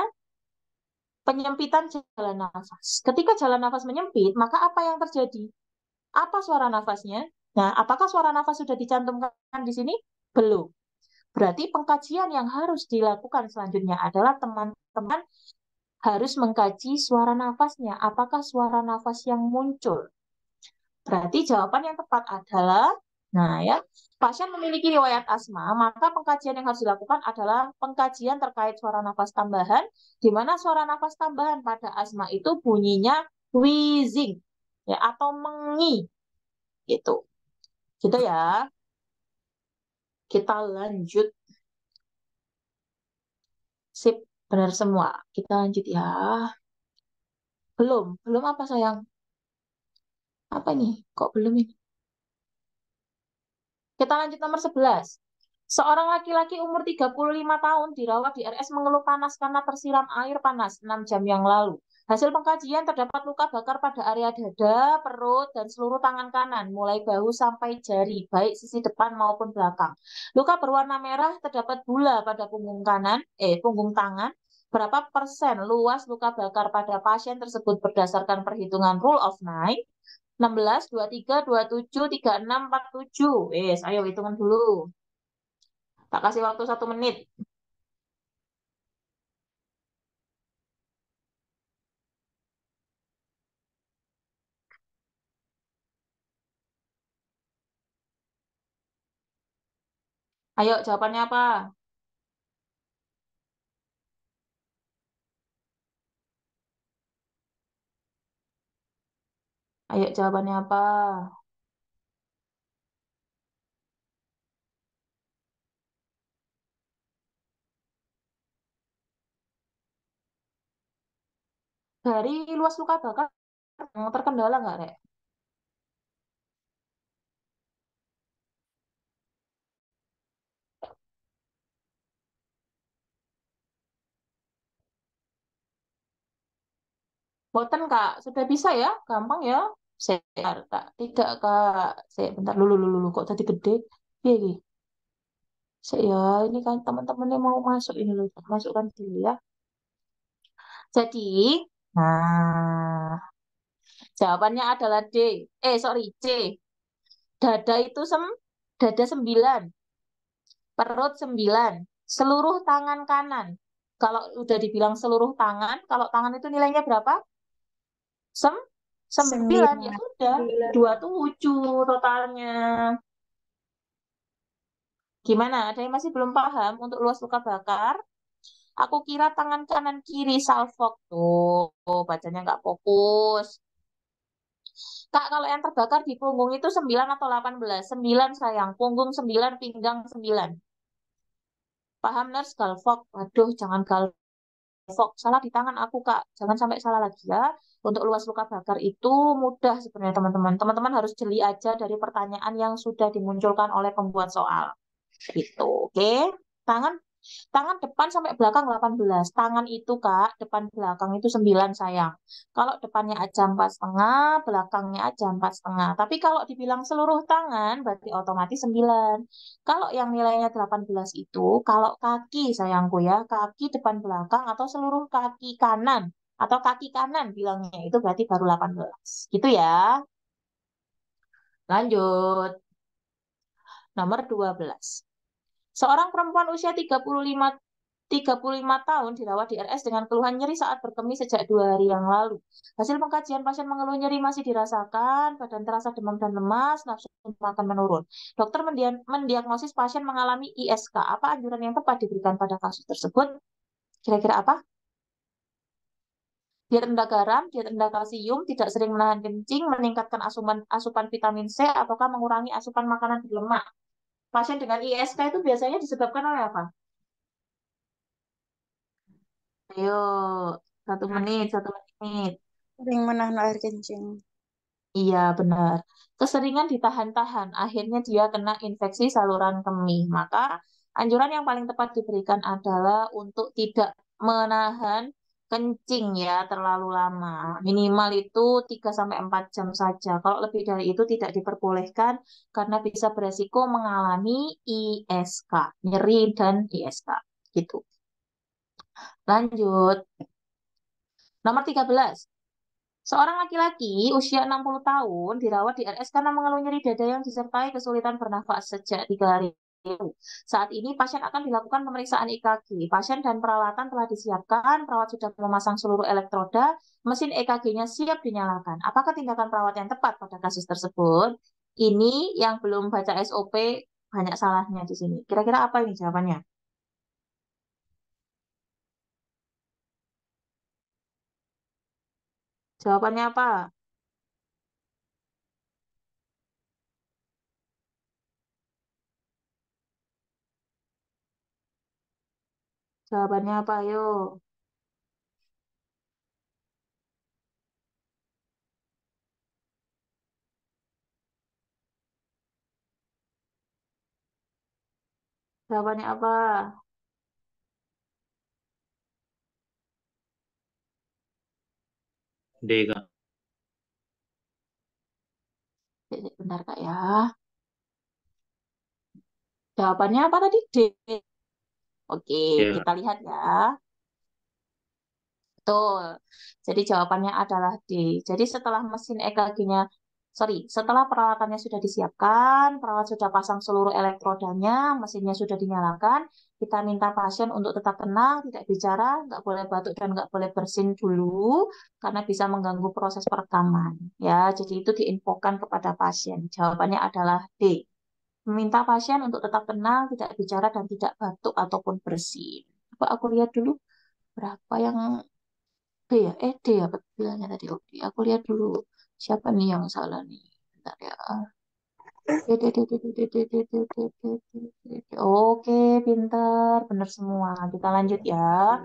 penyempitan jalan nafas. Ketika jalan nafas menyempit, maka apa yang terjadi? Apa suara nafasnya? Nah, apakah suara nafas sudah dicantumkan di sini? Belum. Berarti pengkajian yang harus dilakukan selanjutnya adalah teman-teman harus mengkaji suara nafasnya. Apakah suara nafas yang muncul? Berarti jawaban yang tepat adalah, nah ya, pasien memiliki riwayat asma, maka pengkajian yang harus dilakukan adalah pengkajian terkait suara nafas tambahan, di mana suara nafas tambahan pada asma itu bunyinya wheezing, ya, atau mengi, gitu. Gitu ya. Kita lanjut. Sip, benar semua. Kita lanjut ya. Belum apa sayang? Apa nih? Kok belum ini? Kita lanjut nomor 11. Seorang laki-laki umur 35 tahun dirawat di RS mengeluh panas karena tersiram air panas 6 jam yang lalu. Hasil pengkajian terdapat luka bakar pada area dada, perut, dan seluruh tangan kanan, mulai bahu sampai jari, baik sisi depan maupun belakang. Luka berwarna merah, terdapat bula pada punggung tangan. Berapa persen luas luka bakar pada pasien tersebut berdasarkan perhitungan Rule of Nine? 16, 23, 27, 36, 47. Wes, ayo hitungan dulu. Tak kasih waktu 1 menit. Ayo, jawabannya apa? Ayo, jawabannya apa? Dari luas luka bakar terkendala nggak, Rek? Boten, Kak. Sudah bisa ya? Gampang ya? Sebentar, Kak. Tidak, Kak. Bentar, dulu. Kok tadi gede? Iya, iya. Ya, ini kan teman-temannya mau masuk ini loh. Masukkan dulu ya. Jadi, nah, jawabannya adalah D. Sorry, C. Dada itu dada 9, perut 9, seluruh tangan kanan. Kalau udah dibilang seluruh tangan, kalau tangan itu nilainya berapa? 9, ya 9. sudah, 27 totalnya. Gimana? Ada yang masih belum paham untuk luas luka bakar? Aku kira tangan kanan kiri salfok tuh, bacanya nggak fokus. Kak, kalau yang terbakar di punggung itu 9 atau 18? 9 sayang, punggung 9, pinggang 9. Paham nurse galvok? Waduh, jangan galvok. Salah di tangan aku, Kak. Jangan sampai salah lagi ya. Untuk luas luka bakar itu mudah sebenarnya, teman-teman. Teman-teman harus jeli aja dari pertanyaan yang sudah dimunculkan oleh pembuat soal. Gitu, oke? Tangan Tangan depan sampai belakang 18. Tangan itu, Kak, depan belakang itu 9 sayang. Kalau depannya aja 4,5, belakangnya aja 4,5. Tapi kalau dibilang seluruh tangan, berarti otomatis 9. Kalau yang nilainya 18 itu, kalau kaki sayangku ya, kaki depan belakang atau seluruh kaki kanan, atau kaki kanan bilangnya, itu berarti baru 18. Gitu ya. Lanjut. Nomor 12. Seorang perempuan usia 35 tahun dirawat di RS dengan keluhan nyeri saat berkemih sejak 2 hari yang lalu. Hasil pengkajian pasien mengeluh nyeri masih dirasakan, badan terasa demam dan lemas, nafsu makan menurun. Dokter mendiagnosis pasien mengalami ISK. Apa anjuran yang tepat diberikan pada kasus tersebut? Kira-kira apa? Diet rendah garam, diet rendah kalsium, tidak sering menahan kencing, meningkatkan asupan vitamin C, ataukah mengurangi asupan makanan berlemak. Pasien dengan ISK itu biasanya disebabkan oleh apa? Ayo, 1 menit, 1 menit. Sering menahan air kencing. Iya, benar. Keseringan ditahan-tahan, akhirnya dia kena infeksi saluran kemih. Maka anjuran yang paling tepat diberikan adalah untuk tidak menahan kencing ya terlalu lama. Minimal itu 3 sampai 4 jam saja. Kalau lebih dari itu tidak diperbolehkan karena bisa beresiko mengalami ISK, nyeri dan ISK. Gitu. Lanjut. Nomor 13. Seorang laki-laki usia 60 tahun dirawat di RS karena mengeluh nyeri dada yang disertai kesulitan bernafas sejak 3 hari Saat ini pasien akan dilakukan pemeriksaan EKG. Pasien dan peralatan telah disiapkan, perawat sudah memasang seluruh elektroda, mesin EKG-nya siap dinyalakan. Apakah tindakan perawat yang tepat pada kasus tersebut? Ini yang belum baca SOP banyak salahnya di sini. Kira-kira apa ini jawabannya? Jawabannya apa? Jawabannya apa? Ayo. Jawabannya apa? D, Kak. Bentar, Kak ya. Jawabannya apa tadi? D. Oke, Ya, kita lihat ya. Betul. Jadi jawabannya adalah D. Jadi setelah mesin EKG-nya, setelah peralatannya sudah disiapkan, perawat sudah pasang seluruh elektrodanya, mesinnya sudah dinyalakan, kita minta pasien untuk tetap tenang, tidak bicara, nggak boleh batuk dan nggak boleh bersin dulu, karena bisa mengganggu proses perekaman. Ya, jadi itu diinfokan kepada pasien. Jawabannya adalah D. Meminta pasien untuk tetap tenang, tidak bicara dan tidak batuk ataupun bersin. Coba aku lihat dulu berapa yang B ya? D ya bilangnya tadi. Oke, aku lihat dulu. Siapa nih yang salah nih? Bentar ya. Oke, pinter. Bener semua. Kita lanjut ya.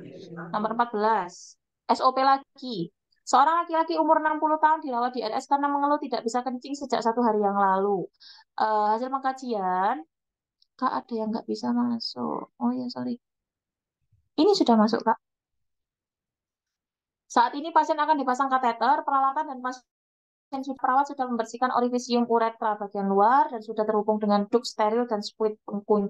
Nomor 14. SOP lagi. Seorang laki-laki umur 60 tahun dirawat di RS karena mengeluh tidak bisa kencing sejak 1 hari yang lalu. Hasil pengkajian, Kak ada yang nggak bisa masuk. Oh ya, sorry. Ini sudah masuk, Kak. Saat ini pasien akan dipasang kateter, peralatan dan perawat sudah membersihkan orifisium uretra bagian luar dan sudah terhubung dengan duk steril dan spuit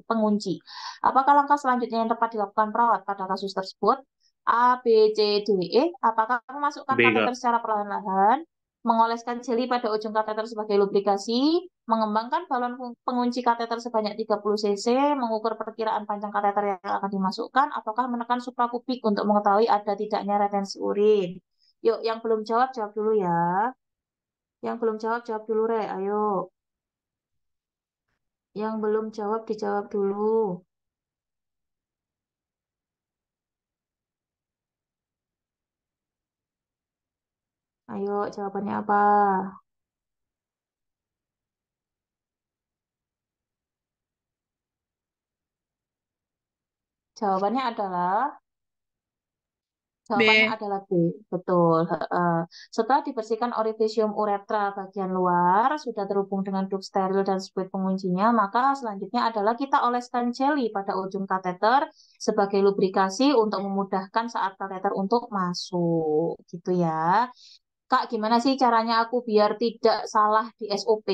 pengunci. Apakah langkah selanjutnya yang tepat dilakukan perawat pada kasus tersebut? A, B, C, D, E. Apakah memasukkan B, kateter Kak. secara perlahan-lahan, mengoleskan jeli pada ujung kateter sebagai lubrikasi, mengembangkan balon pengunci kateter sebanyak 30 cc, mengukur perkiraan panjang kateter yang akan dimasukkan, ataukah menekan suprakubik untuk mengetahui ada tidaknya retensi urin? Yuk, yang belum jawab, jawab dulu ya. Yang belum jawab, jawab dulu, Re. Ayo. Yang belum jawab, dijawab dulu. Ayo, jawabannya apa? Jawabannya adalah Jawabannya B. adalah B. Betul. Heeh. Setelah dibersihkan orifisium uretra bagian luar, sudah terhubung dengan duk steril dan spuit penguncinya, maka selanjutnya adalah kita oleskan jeli pada ujung kateter sebagai lubrikasi untuk memudahkan saat kateter untuk masuk. Gitu ya. Kak, gimana sih caranya aku biar tidak salah di SOP?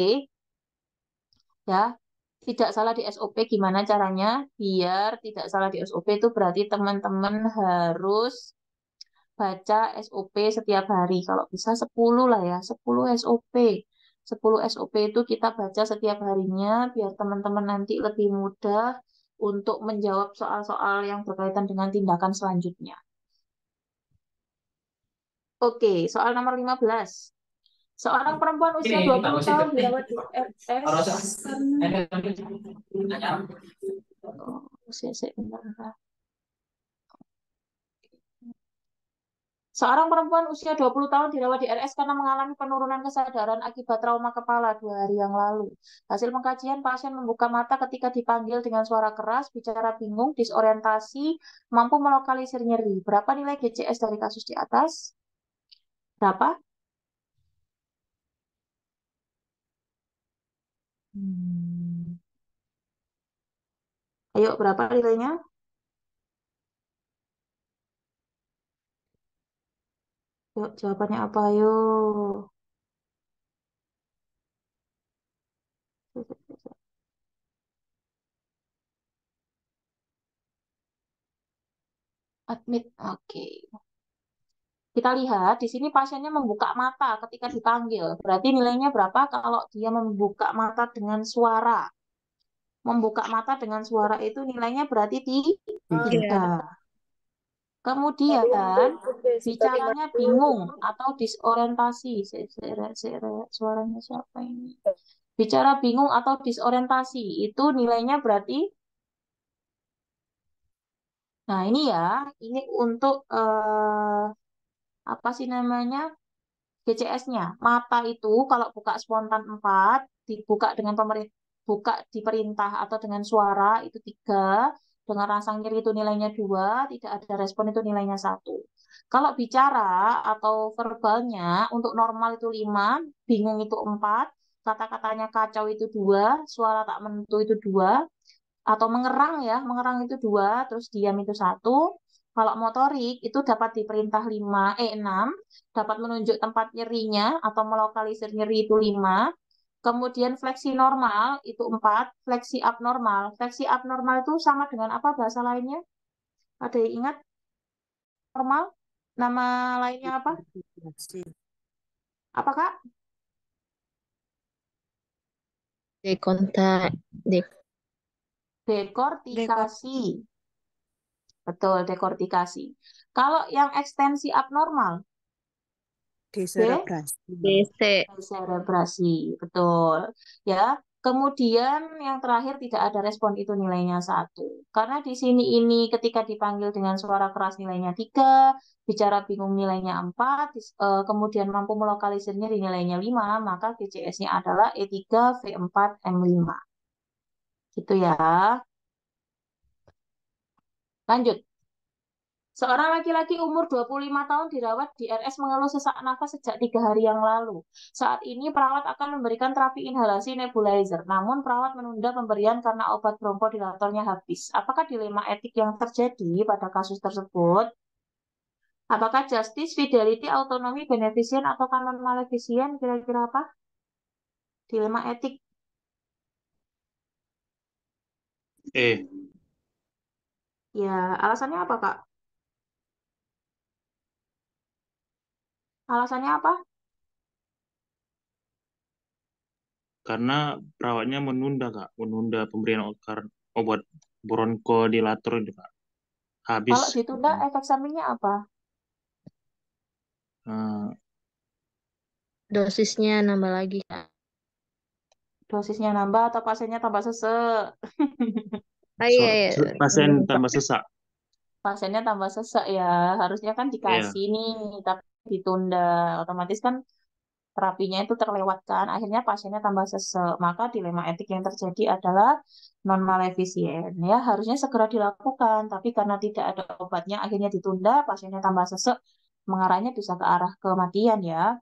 Ya, tidak salah di SOP gimana caranya? Biar tidak salah di SOP itu berarti teman-teman harus baca SOP setiap hari. Kalau bisa 10 lah ya, 10 SOP. 10 SOP itu kita baca setiap harinya biar teman-teman nanti lebih mudah untuk menjawab soal-soal yang berkaitan dengan tindakan selanjutnya. Oke, soal nomor 15. Seorang perempuan usia 20 tahun dirawat di RS karena bentar. Seorang perempuan usia 20 tahun dirawat di RS karena mengalami penurunan kesadaran akibat trauma kepala 2 hari yang lalu. Hasil pengkajian, pasien membuka mata ketika dipanggil dengan suara keras, bicara bingung, disorientasi, mampu melokalisir nyeri. Berapa nilai GCS dari kasus di atas? Berapa? Hmm. Ayo, berapa nilainya? Yuk, jawabannya apa? Ayo. Admit. Oke. Kita lihat di sini pasiennya membuka mata ketika dipanggil. Berarti nilainya berapa kalau dia membuka mata dengan suara? Membuka mata dengan suara itu nilainya berarti 3. Kemudian bicaranya bingung atau disorientasi. Suaranya siapa ini? Bicara bingung atau disorientasi itu nilainya berarti. Nah ini ya, ini untuk apa sih namanya? GCS-nya. Mata itu kalau buka spontan 4, dibuka dengan buka diperintah atau dengan suara itu 3, dengan rasa nyeri itu nilainya 2, tidak ada respon itu nilainya 1. Kalau bicara atau verbalnya untuk normal itu 5, bingung itu 4, kata-katanya kacau itu 2, suara tak menentu itu 2, atau mengerang ya, mengerang itu 2, terus diam itu 1. Kalau motorik itu dapat diperintah 6, dapat menunjuk tempat nyerinya atau melokalisir nyeri itu 5. Kemudian fleksi normal itu 4, fleksi abnormal. Fleksi abnormal itu sama dengan apa bahasa lainnya? Ada yang ingat? Normal? Nama lainnya apa? Apa Kak? Dekonta, dek, Dekortikasi. Betul, dekortikasi. Kalau yang ekstensi abnormal, Deserebrasi. DC, Deserebrasi, betul. Ya, kemudian yang terakhir tidak ada respon itu nilainya 1. Karena di sini ini ketika dipanggil dengan suara keras nilainya 3, bicara bingung nilainya 4, kemudian mampu melokalisirnya di nilainya 5, maka GCS-nya adalah E3V4M5. Gitu ya. Lanjut. Seorang laki-laki umur 25 tahun dirawat di RS mengeluh sesak nafas sejak 3 hari yang lalu. Saat ini perawat akan memberikan terapi inhalasi nebulizer, namun perawat menunda pemberian karena obat bronkodilatornya habis. Apakah dilema etik yang terjadi pada kasus tersebut? Apakah justice, fidelity, autonomi, beneficent, atau kanon maleficent? Kira-kira apa? Dilema etik. Ya, alasannya apa, Kak? Alasannya apa? Karena perawatnya menunda Kak, menunda pemberian obat bronkodilator itu Kak. Habis. Kalau ditunda, efek sampingnya apa? Eh, dosisnya nambah lagi, Kak. Dosisnya nambah atau pasiennya tambah sesek? Ah, iya, iya. pasien tambah sesak. Pasiennya tambah sesek ya. Harusnya kan Iya. dikasih nih, tapi ditunda. Otomatis kan terapinya itu terlewatkan. Akhirnya pasiennya tambah sesek. Maka dilema etik yang terjadi adalah non maleficient. Ya, harusnya segera dilakukan, tapi karena tidak ada obatnya, akhirnya ditunda. Pasiennya tambah sesek, mengarahnya bisa ke arah kematian ya.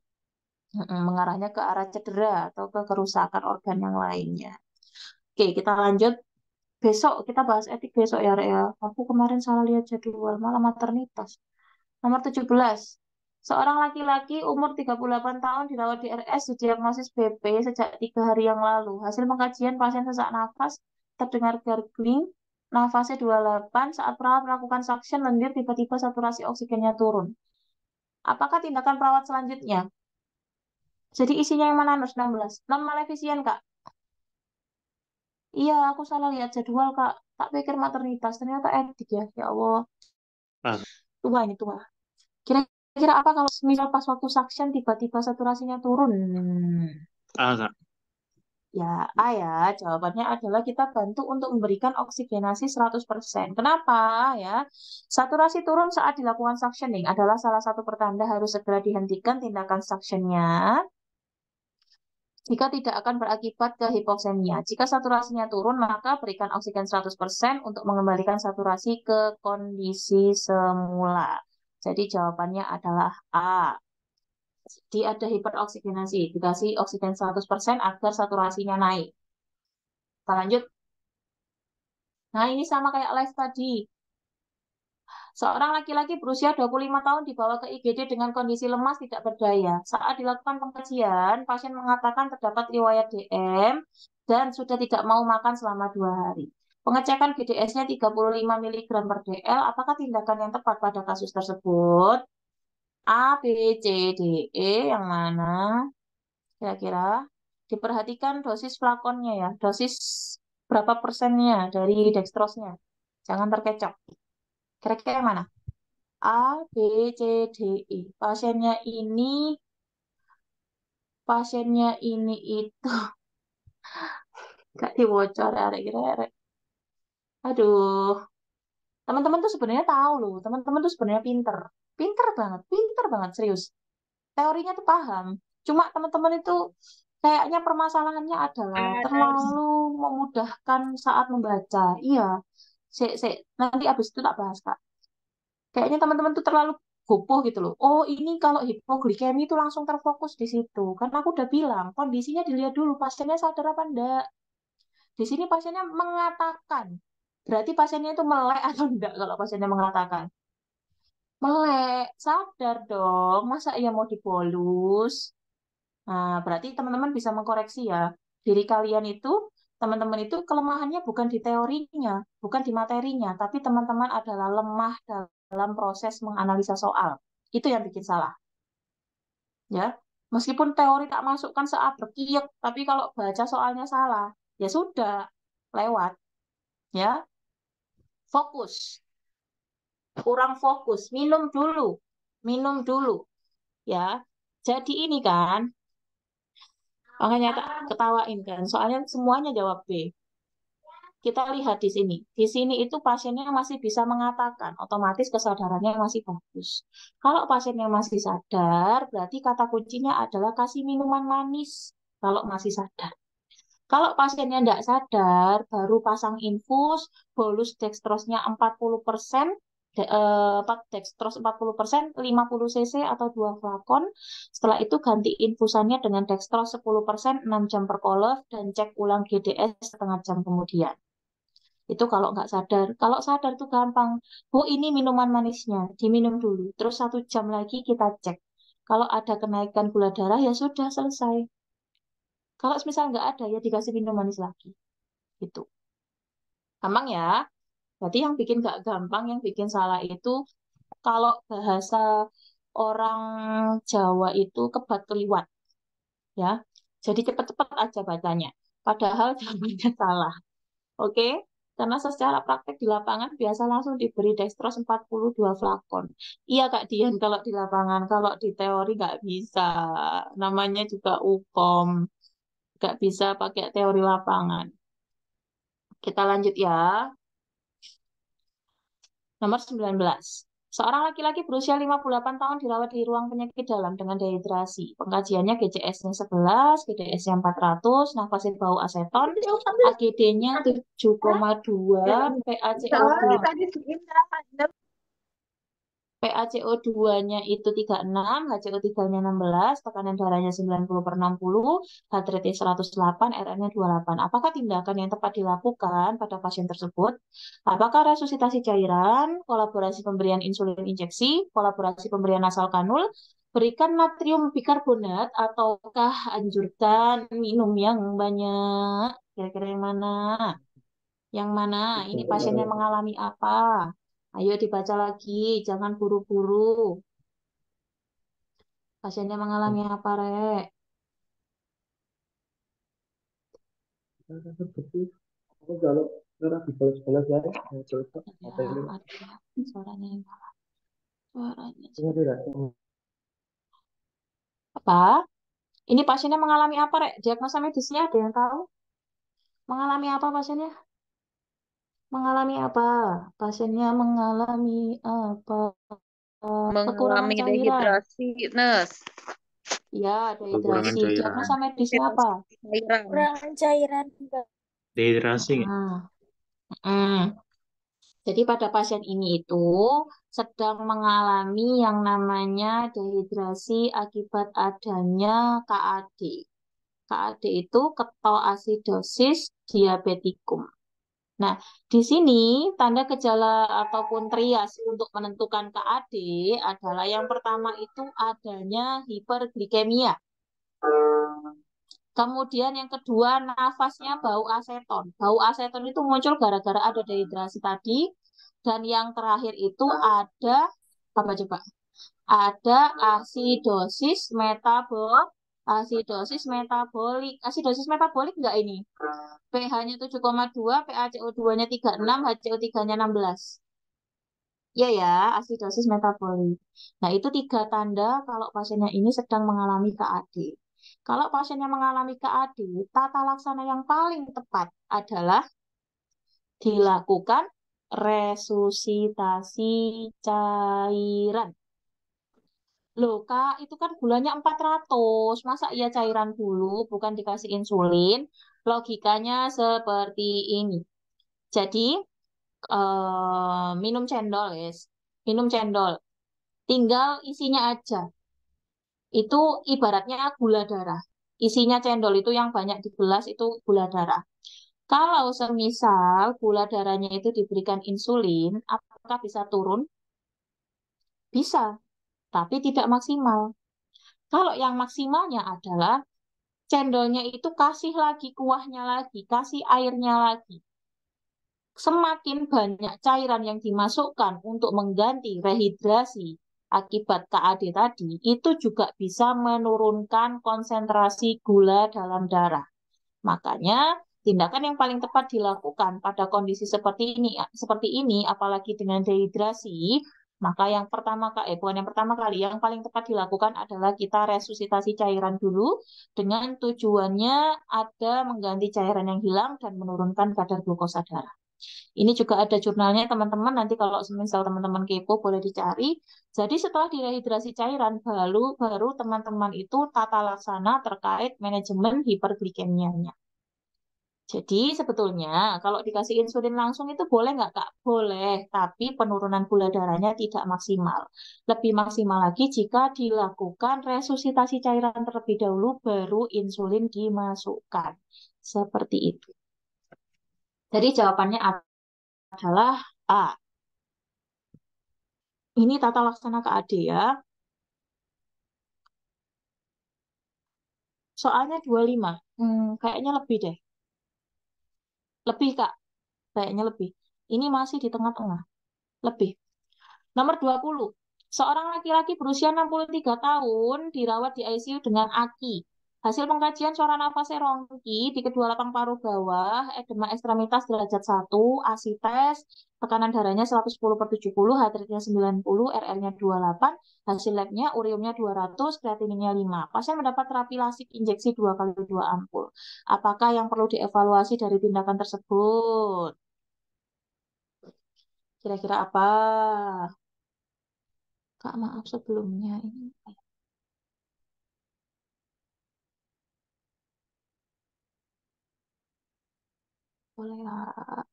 Mengarahnya ke arah cedera atau ke kerusakan organ yang lainnya. Oke, kita lanjut. Besok kita bahas etik besok ya, Rek ya. Aku kemarin salah lihat jadwal, malah maternitas. Nomor 17. Seorang laki-laki umur 38 tahun dirawat di RS didiagnosis BP sejak 3 hari yang lalu. Hasil pengkajian pasien sesak nafas, terdengar gargling, nafasnya 28, saat perawat melakukan suction lendir tiba-tiba saturasi oksigennya turun. Apakah tindakan perawat selanjutnya? Jadi isinya yang mana, Nus? 16. Non maleficient, Kak. Iya, aku salah lihat jadwal, Kak. Tak pikir maternitas, ternyata etik ya. Ya Allah, Ah, tua ini tua. Kira-kira apa kalau misal pas waktu suction tiba-tiba saturasinya turun? Kak. Ya, A ya. Jawabannya adalah kita bantu untuk memberikan oksigenasi 100%. Kenapa ya? Saturasi turun saat dilakukan suctioning adalah salah satu pertanda harus segera dihentikan tindakan suctionnya. Jika tidak akan berakibat ke hipoksemia. Jika saturasinya turun, maka berikan oksigen 100% untuk mengembalikan saturasi ke kondisi semula. Jadi jawabannya adalah A. Jadi ada hiperoksigenasi, dikasih oksigen 100% agar saturasinya naik. Kita lanjut. Nah, ini sama kayak live tadi. Seorang laki-laki berusia 25 tahun dibawa ke IGD dengan kondisi lemas tidak berdaya. Saat dilakukan pengkajian, pasien mengatakan terdapat riwayat DM dan sudah tidak mau makan selama 2 hari. Pengecekan GDS-nya 35 mg per DL. Apakah tindakan yang tepat pada kasus tersebut? A, B, C, D, E, yang mana? Kira-kira diperhatikan dosis flakonnya ya, dosis Berapa persennya dari dextrose-nya? Jangan terkecoh. Kira-kira yang mana? A, B, C, D, E. Pasiennya ini itu gak diwocor arek kira. Aduh, teman-teman tuh sebenarnya tahu loh. Teman-teman tuh sebenarnya pinter. Pinter banget serius. Teorinya tuh paham. Cuma teman-teman itu kayaknya permasalahannya adalah terlalu memudahkan saat membaca. Iya, nanti abis itu tak bahas, Kak. Kayaknya teman-teman tuh terlalu gopoh gitu loh. Oh, ini kalau hipoglikemi itu langsung terfokus di situ. Karena aku udah bilang, kondisinya dilihat dulu, pasiennya sadar apa enggak. Di sini pasiennya mengatakan. Berarti pasiennya itu melek atau enggak kalau pasiennya mengatakan. Melek, sadar dong. Masa ia mau dibolus? Nah, berarti teman-teman bisa mengkoreksi ya. Diri kalian itu, teman-teman itu kelemahannya bukan di teorinya, bukan di materinya, tapi teman-teman adalah lemah dalam proses menganalisa soal. Itu yang bikin salah. Ya, meskipun teori tak masukkan seabrek tapi kalau baca soalnya salah, ya sudah, lewat. Ya, fokus. Kurang fokus, minum dulu. Ya, jadi ini kan, makanya tak ketawain kan, soalnya semuanya jawab B. Kita lihat di sini. Di sini itu pasiennya masih bisa mengatakan, otomatis kesadarannya masih bagus. Kalau pasiennya masih sadar, berarti kata kuncinya adalah kasih minuman manis kalau masih sadar. Kalau pasiennya tidak sadar, baru pasang infus, bolus dextrose-nya 40%, dextrose 40%, 50 cc atau 2 flakon. Setelah itu ganti infusannya dengan dextrose 10%, 6 jam per kolef, dan cek ulang GDS setengah jam kemudian. Itu kalau nggak sadar. Kalau sadar tuh gampang. Bu, ini minuman manisnya. Diminum dulu. Terus 1 jam lagi kita cek. Kalau ada kenaikan gula darah, ya sudah selesai. Kalau misal nggak ada, ya dikasih minum manis lagi. Gitu. Gampang ya. Berarti yang bikin nggak gampang, yang bikin salah itu, kalau bahasa orang Jawa itu kebat keliwat. Ya. Jadi cepet-cepet aja bacanya. Padahal jawabannya salah. Oke? Karena secara praktek di lapangan biasa langsung diberi dextrose 42 flakon. Iya Kak Dian kalau di lapangan, kalau di teori nggak bisa. Namanya juga UKOM. Nggak bisa pakai teori lapangan. Kita lanjut ya. Nomor 19. Seorang laki-laki berusia 58 tahun dirawat di ruang penyakit dalam dengan dehidrasi. Pengkajiannya GCS-nya 11, GDS-nya 400, nafasnya bau aseton, AGD-nya 7,2, PaCO2-nya itu 36, HCO3-nya 16, tekanan darahnya 90/60, heart rate-nya 108, RN-nya 28. Apakah tindakan yang tepat dilakukan pada pasien tersebut? Apakah resusitasi cairan, kolaborasi pemberian insulin injeksi, kolaborasi pemberian nasal kanul, berikan natrium bikarbonat, ataukah anjurkan minum yang banyak? Kira-kira yang mana? Yang mana? Ini pasiennya mengalami apa? Ayo dibaca lagi, jangan buru-buru. Pasiennya mengalami apa, Rek? Aku kalau ngerah di balas-balas ya, coba Ya, apa ini? ada suaranya yang salah. Suaranya. Ini tidak. Apa? Ini pasiennya mengalami apa, Rek? Diagnosa medisnya ada yang tahu? Mengalami apa pasiennya? Mengalami apa? Pasiennya mengalami apa? Kekurangan Mengalami cairan. dehidrasi, Nes. Ya, Kekurangan dehidrasi. cairan. Diagnosa medisnya apa? Cairan. Kekurangan cairan. Dehidrasi. Jadi pada pasien ini itu sedang mengalami yang namanya dehidrasi akibat adanya KAD. KAD itu ketoasidosis diabetikum. Nah, di sini tanda gejala ataupun trias untuk menentukan KAD adalah yang pertama itu adanya hiperglikemia. Kemudian yang kedua nafasnya bau aseton. Bau aseton itu muncul gara-gara ada dehidrasi tadi. Dan yang terakhir itu ada apa coba? Ada asidosis metabolik. Asidosis metabolik. Asidosis metabolik enggak ini? pH-nya 7,2, PaCO2-nya 36, HCO3-nya 16. Iya ya, asidosis metabolik. Nah, itu tiga tanda kalau pasiennya ini sedang mengalami KAD. Kalau pasiennya mengalami KAD, tata laksana yang paling tepat adalah dilakukan resusitasi cairan. Loh, Kak, itu kan gulanya 400. Masa iya cairan dulu, bukan dikasih insulin? Logikanya seperti ini. Jadi, minum cendol, guys. Minum cendol. Tinggal isinya aja. Itu ibaratnya gula darah. Isinya cendol itu yang banyak di gelas itu gula darah. Kalau semisal gula darahnya itu diberikan insulin, apakah bisa turun? Bisa, tapi tidak maksimal. Kalau yang maksimalnya adalah cendolnya itu kasih lagi kuahnya lagi, kasih airnya lagi. Semakin banyak cairan yang dimasukkan untuk mengganti rehidrasi akibat KAD tadi, itu juga bisa menurunkan konsentrasi gula dalam darah. Makanya tindakan yang paling tepat dilakukan pada kondisi seperti ini, apalagi dengan dehidrasi, maka yang pertama kali, bukan yang pertama kali, yang paling tepat dilakukan adalah kita resusitasi cairan dulu dengan tujuannya ada mengganti cairan yang hilang dan menurunkan kadar glukosa darah. Ini juga ada jurnalnya teman-teman, nanti kalau misal teman-teman kepo boleh dicari. Jadi setelah direhidrasi cairan, baru teman-teman itu tata laksana terkait manajemen hiperglikemianya. Jadi sebetulnya kalau dikasih insulin langsung itu boleh nggak Kak? Boleh, tapi penurunan gula darahnya tidak maksimal. Lebih maksimal lagi jika dilakukan resusitasi cairan terlebih dahulu, baru insulin dimasukkan. Seperti itu. Jadi jawabannya adalah A. Ini tata laksana KAD ya. Soalnya 25. Kayaknya lebih deh. Lebih Kak. Kayaknya lebih. Ini masih di tengah-tengah. Lebih. Nomor 20. Seorang laki-laki berusia 63 tahun dirawat di ICU dengan AKI. Hasil pengkajian saluran nafasnya rongki di kedua lapang paru bawah, edema ekstremitas derajat 1, ASI tes, tekanan darahnya 110/70, heart rate-nya 90, RR-nya 28, hasil labnya uriumnya 200, kreatininnya 5. Pasien mendapat terapi lasik injeksi 2x2 ampul. Apakah yang perlu dievaluasi dari tindakan tersebut? Kira-kira apa? Kak, maaf sebelumnya ini boleh lah.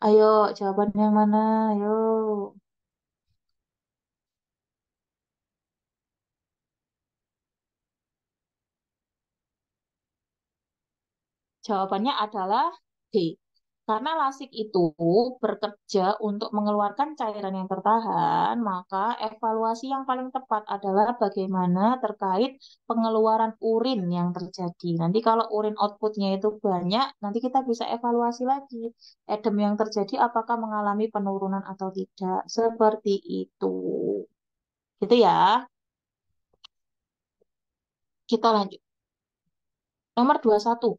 Ayo, jawabannya yang mana? Ayo. Jawabannya adalah D. Karena lasik itu bekerja untuk mengeluarkan cairan yang tertahan, maka evaluasi yang paling tepat adalah bagaimana terkait pengeluaran urin yang terjadi. Nanti kalau urin outputnya itu banyak, nanti kita bisa evaluasi lagi. Edem yang terjadi apakah mengalami penurunan atau tidak. Seperti itu. Gitu ya. Kita lanjut. Nomor 21.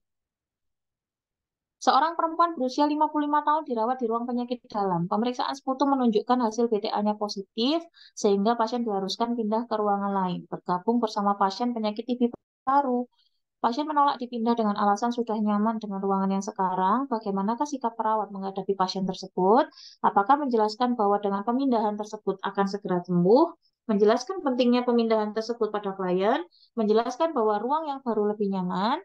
Seorang perempuan berusia 55 tahun dirawat di ruang penyakit dalam. Pemeriksaan sputum menunjukkan hasil BTA-nya positif, sehingga pasien diharuskan pindah ke ruangan lain, bergabung bersama pasien penyakit TB paru. Pasien menolak dipindah dengan alasan sudah nyaman dengan ruangan yang sekarang. Bagaimanakah sikap perawat menghadapi pasien tersebut? Apakah menjelaskan bahwa dengan pemindahan tersebut akan segera sembuh? Menjelaskan pentingnya pemindahan tersebut pada klien? Menjelaskan bahwa ruang yang baru lebih nyaman?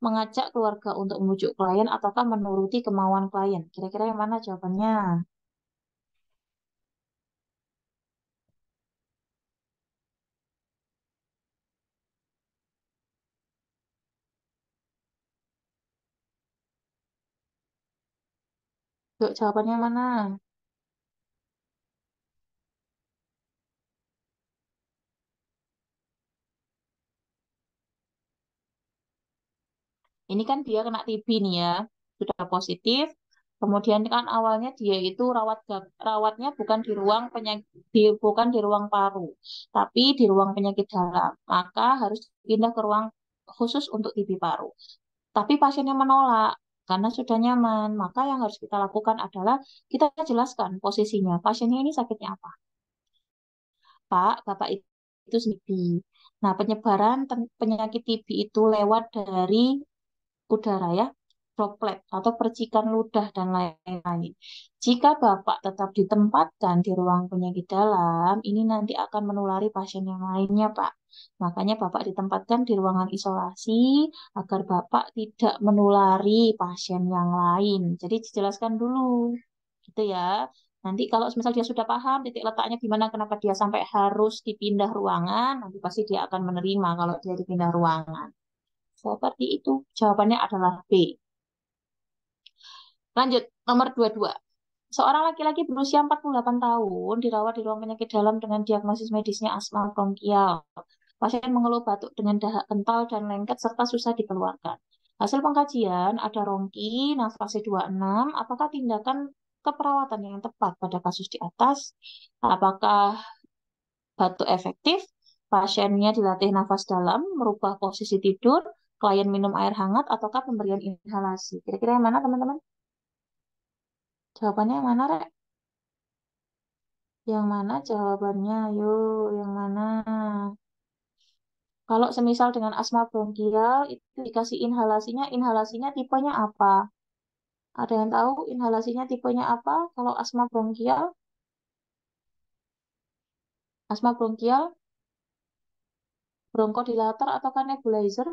Mengajak keluarga untuk membujuk klien ataukah menuruti kemauan klien? Kira-kira yang mana jawabannya? Yuk, jawabannya mana? Ini kan dia kena TB nih ya, sudah positif, Kemudian kan awalnya dia itu rawatnya bukan di ruang bukan di ruang paru, tapi di ruang penyakit dalam. Maka harus pindah ke ruang khusus untuk TB paru. Tapi pasiennya menolak karena sudah nyaman. Maka yang harus kita lakukan adalah kita jelaskan posisinya. Pasiennya ini sakitnya apa? Pak, Bapak itu TB. Nah, penyebaran penyakit TB itu lewat dari udara ya, droplet atau percikan ludah dan lain-lain. Jika Bapak tetap ditempatkan di ruang penyakit dalam, ini nanti akan menulari pasien yang lainnya, Pak. Makanya Bapak ditempatkan di ruangan isolasi agar Bapak tidak menulari pasien yang lain. Jadi dijelaskan dulu, gitu ya. Nanti kalau misal dia sudah paham titik letaknya di mana, kenapa dia sampai harus dipindah ruangan, nanti pasti dia akan menerima kalau dia dipindah ruangan. Seperti itu. Jawabannya adalah B. Lanjut, nomor 22. Seorang laki-laki berusia 48 tahun dirawat di ruang penyakit dalam dengan diagnosis medisnya asma bronkial. Pasien mengeluh batuk dengan dahak kental dan lengket serta susah dikeluarkan. Hasil pengkajian ada rongki, nafas 26. Apakah tindakan keperawatan yang tepat pada kasus di atas? Apakah batuk efektif? Pasiennya dilatih nafas dalam, merubah posisi tidur, klien minum air hangat, ataukah pemberian inhalasi? Kira-kira yang mana, teman-teman? Jawabannya yang mana, Rek? Yang mana jawabannya? Yuk, yang mana? Kalau semisal dengan asma bronkial, itu dikasih inhalasinya tipenya apa? Ada yang tahu inhalasinya tipenya apa? Kalau asma bronkial, bronkodilator ataukah nebulizer?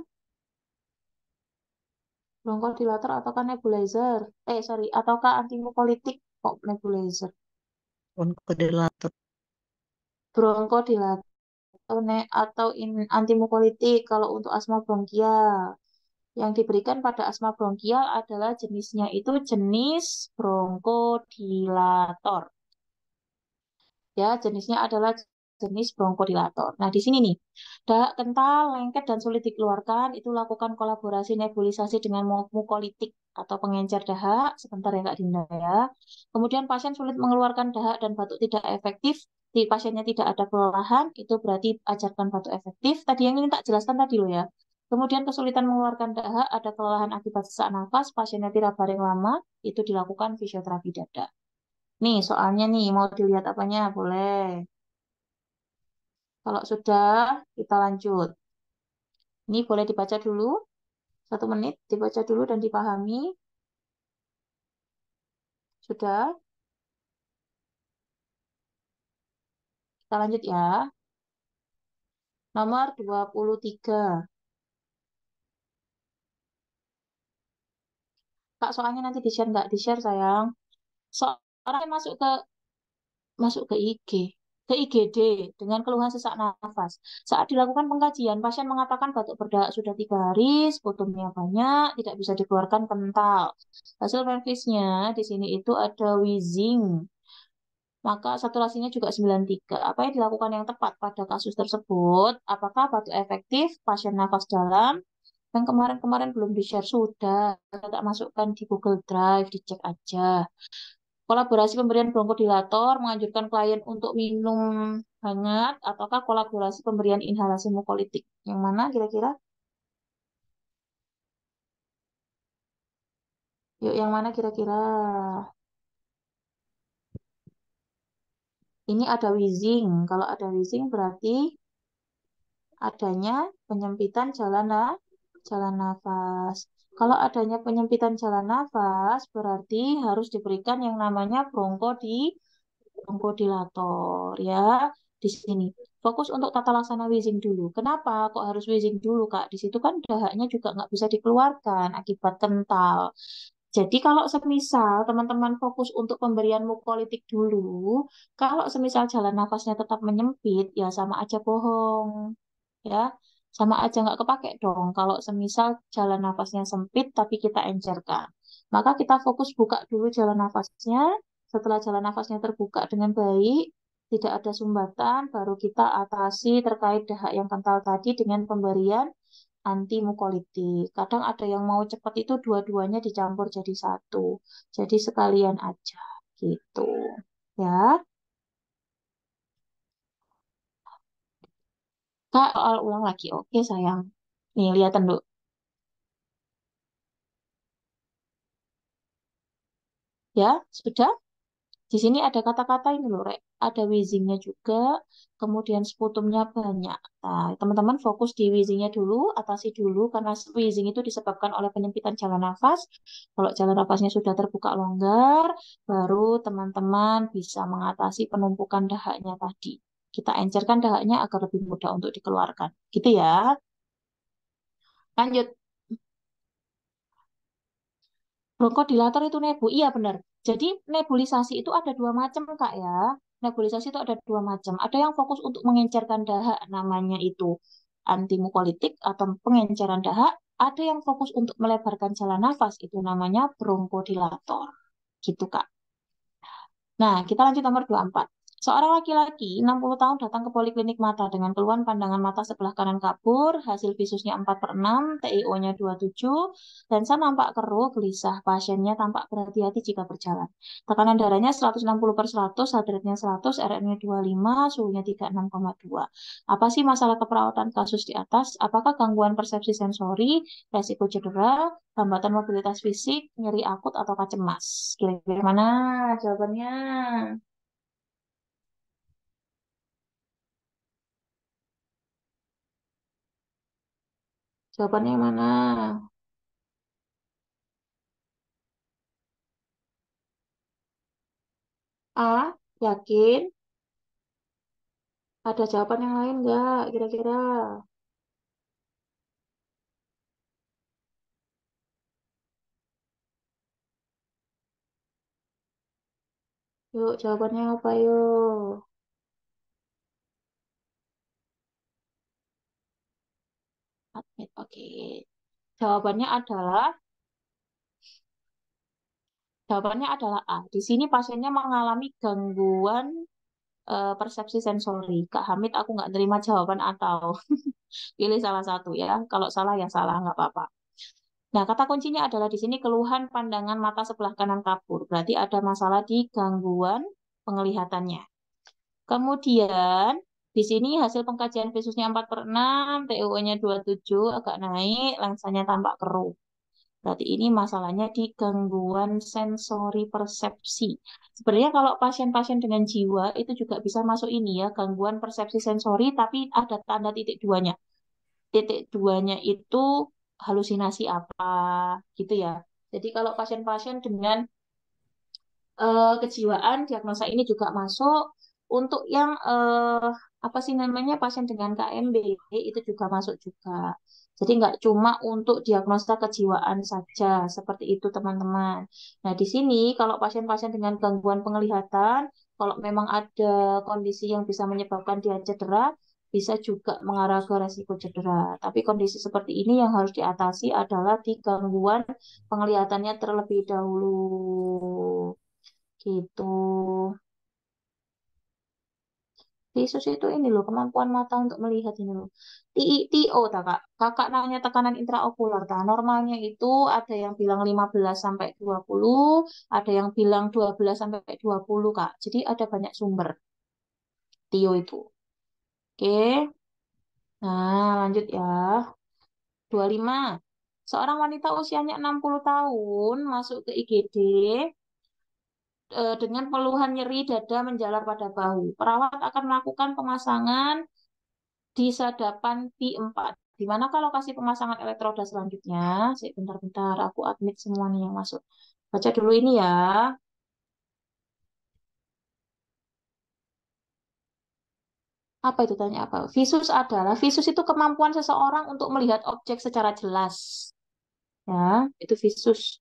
Bronkodilator ataukah nebulizer? Sorry, ataukah antimukolitik? Kok nebulizer? Bronchodilator. Bronkodilator atau antimukolitik kalau untuk asma bronkial. Yang diberikan pada asma bronkial adalah jenisnya itu jenis bronkodilator. Ya, jenisnya adalah jenis bronkodilator. Nah, di sini nih, dahak kental, lengket, dan sulit dikeluarkan, itu lakukan kolaborasi nebulisasi dengan mukolitik atau pengencer dahak. Sebentar ya, Kak Dinda ya. Kemudian pasien sulit mengeluarkan dahak dan batuk tidak efektif, di pasiennya tidak ada kelelahan, itu berarti ajarkan batuk efektif. Tadi yang ini tak jelaskan tadi loh ya. Kemudian kesulitan mengeluarkan dahak, ada kelelahan akibat sesak nafas, pasiennya tidak baring lama, itu dilakukan fisioterapi dada. Nih, soalnya nih, mau dilihat apanya? Boleh. Kalau sudah, kita lanjut. Ini boleh dibaca dulu. 1 menit, dibaca dulu dan dipahami. Sudah? Kita lanjut ya. Nomor 23. Kak, soalnya nanti di-share nggak? Di-share, sayang. Seorang yang masuk ke IGD dengan keluhan sesak nafas. Saat dilakukan pengkajian, pasien mengatakan batuk berdahak sudah 3 hari, sputumnya banyak, tidak bisa dikeluarkan kental. Hasil medisnya di sini itu ada wheezing, maka saturasinya juga 93. Apa yang dilakukan yang tepat pada kasus tersebut? Apakah batuk efektif, pasien nafas dalam? Yang kemarin-kemarin belum di-share sudah, tak masukkan di Google Drive, dicek aja. Kolaborasi pemberian bronkodilator menganjurkan klien untuk minum hangat ataukah kolaborasi pemberian inhalasi mukolitik? Yang mana kira-kira? Yuk, yang mana kira-kira? Ini ada wheezing. Kalau ada wheezing berarti adanya penyempitan jalan nafas. Kalau adanya penyempitan jalan nafas berarti harus diberikan yang namanya bronkodilator ya. Di sini fokus untuk tata laksana wheezing dulu. Kenapa kok harus wheezing dulu, Kak? Di situ kan dahaknya juga nggak bisa dikeluarkan akibat kental. Jadi kalau semisal teman-teman fokus untuk pemberian mukolitik dulu, kalau semisal jalan nafasnya tetap menyempit, ya sama aja bohong. Ya, sama aja nggak kepake dong. Kalau semisal jalan nafasnya sempit tapi kita encerkan. Maka kita fokus buka dulu jalan nafasnya. Setelah jalan nafasnya terbuka dengan baik, tidak ada sumbatan, baru kita atasi terkait dahak yang kental tadi dengan pemberian anti mukolitik. Kadang ada yang mau cepat itu dua-duanya dicampur jadi satu. Jadi sekalian aja gitu. Ya, Kak, soal ulang lagi. Oke, sayang. Nih, lihat dulu. Ya, sudah. Di sini ada kata-kata ini loh, Rek. Ada wheezingnya juga, kemudian sputumnya banyak. Nah, teman-teman fokus di wheezingnya dulu, atasi dulu, karena wheezing itu disebabkan oleh penyempitan jalan nafas. Kalau jalan nafasnya sudah terbuka longgar, baru teman-teman bisa mengatasi penumpukan dahaknya tadi. Kita encerkan dahaknya agar lebih mudah untuk dikeluarkan. Gitu ya. Lanjut. Bronkodilator itu nebu, iya benar. Jadi nebulisasi itu ada dua macam Kak ya. Nebulisasi itu ada dua macam. Ada yang fokus untuk mengencerkan dahak, namanya itu antimukolitik atau pengenceran dahak. Ada yang fokus untuk melebarkan jalan nafas, itu namanya bronkodilator. Gitu Kak. Nah, kita lanjut nomor 24. Seorang laki-laki 60 tahun datang ke poliklinik mata dengan keluhan pandangan mata sebelah kanan kabur, hasil visusnya 4/6, TIO-nya 27, lensa nampak keruh, gelisah. Pasiennya tampak berhati-hati jika berjalan. Tekanan darahnya 160/100, heart rate-nya 100, RR-nya 25, suhunya 36,2. Apa sih masalah keperawatan kasus di atas? Apakah gangguan persepsi sensori, resiko cedera, hambatan mobilitas fisik, nyeri akut, ataukah cemas? Kira-kira mana jawabannya? Jawabannya yang mana? A, yakin? Ada jawaban yang lain nggak? Kira-kira? Yuk, jawabannya apa yuk? Admit, oke. Jawabannya adalah, jawabannya adalah A. Di sini pasiennya mengalami gangguan persepsi sensori. Kak Hamid, aku nggak terima jawaban atau pilih salah satu ya. Kalau salah ya salah, nggak apa-apa. Nah, kata kuncinya adalah di sini keluhan pandangan mata sebelah kanan kabur. Berarti ada masalah di gangguan penglihatannya. Kemudian, di sini hasil pengkajian visusnya 4/6, TOO-nya 27, agak naik, lensanya tampak keruh. Berarti ini masalahnya di gangguan sensori persepsi. Sebenarnya kalau pasien-pasien dengan jiwa itu juga bisa masuk ini ya, gangguan persepsi sensori, tapi ada tanda titik duanya. Titik duanya itu halusinasi apa, gitu ya. Jadi kalau pasien-pasien dengan kejiwaan, diagnosa ini juga masuk. Untuk yang apa sih namanya pasien dengan KMB itu juga masuk juga. Jadi nggak cuma untuk diagnosa kejiwaan saja seperti itu teman-teman. Nah di sini kalau pasien-pasien dengan gangguan penglihatan, kalau memang ada kondisi yang bisa menyebabkan dia cedera, bisa juga mengarah ke resiko cedera. Tapi kondisi seperti ini yang harus diatasi adalah di gangguan penglihatannya terlebih dahulu. Gitu. Visus itu ini loh, kemampuan mata untuk melihat ini loh. TO, tak, Kak. Kakak nanya tekanan intraokular. Tak. Normalnya itu ada yang bilang 15 sampai 20, ada yang bilang 12 sampai 20, Kak. Jadi ada banyak sumber TIO itu. Oke. Nah, lanjut ya. 25. Seorang wanita usianya 60 tahun masuk ke IGD dengan keluhan nyeri dada menjalar pada bahu. Perawat akan melakukan pemasangan di sadapan P4. Di mana kalau kasih pemasangan elektroda selanjutnya? Bentar-bentar, aku admit semua nih yang masuk. Baca dulu ini ya. Apa itu tanya apa? Visus itu kemampuan seseorang untuk melihat objek secara jelas. Ya, itu visus.